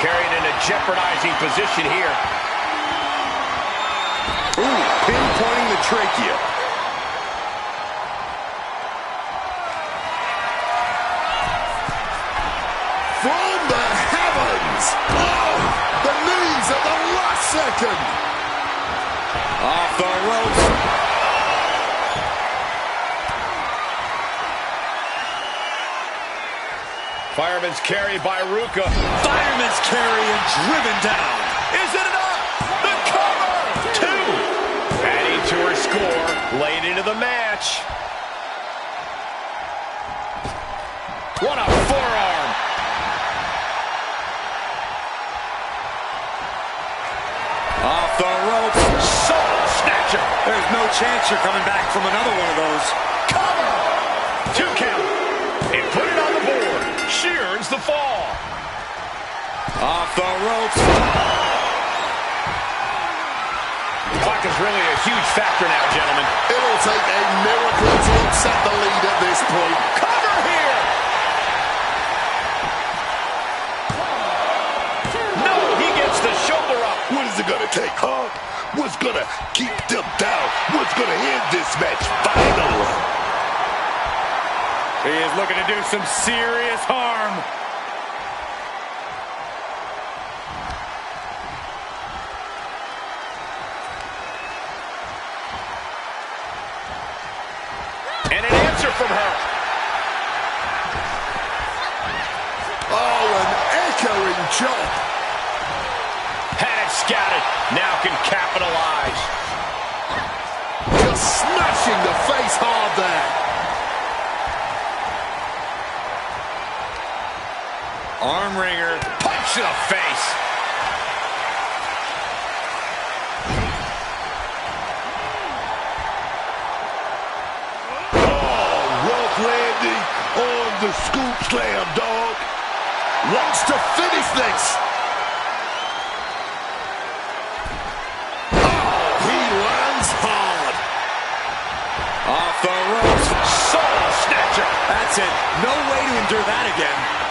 Carrying in a jeopardizing position here. Ooh, pinpointing the trachea. From the heavens. Oh, the knees at the last second. Off the ropes. Fireman's carry by Ruca. Fireman's carry and driven down. Is it enough? The cover! 2. Adding to her score, late into the match. What a forearm. Off the ropes. Soul snatcher. There's no chance you're coming back from another one of those. Cover. 2 count. And put it on the board. She earns the fall. Off the ropes. Clock is really a huge factor now, gentlemen. It'll take a miracle to upset the lead at this point. Cover here! No, he gets the shoulder up. What is it gonna take, huh? What's gonna keep them down? What's gonna end this match finally? He is looking to do some serious harm. And an answer from her. Oh, an echoing chop. Had it scouted. Now can capitalize. Just smashing the face hard there. Arm wringer. Punch to the face. Rope landing on the scoop slam, dog. Wants to finish this. Oh, he lands hard. Off the ropes. Soul snatcher. That's it. No way to endure that again.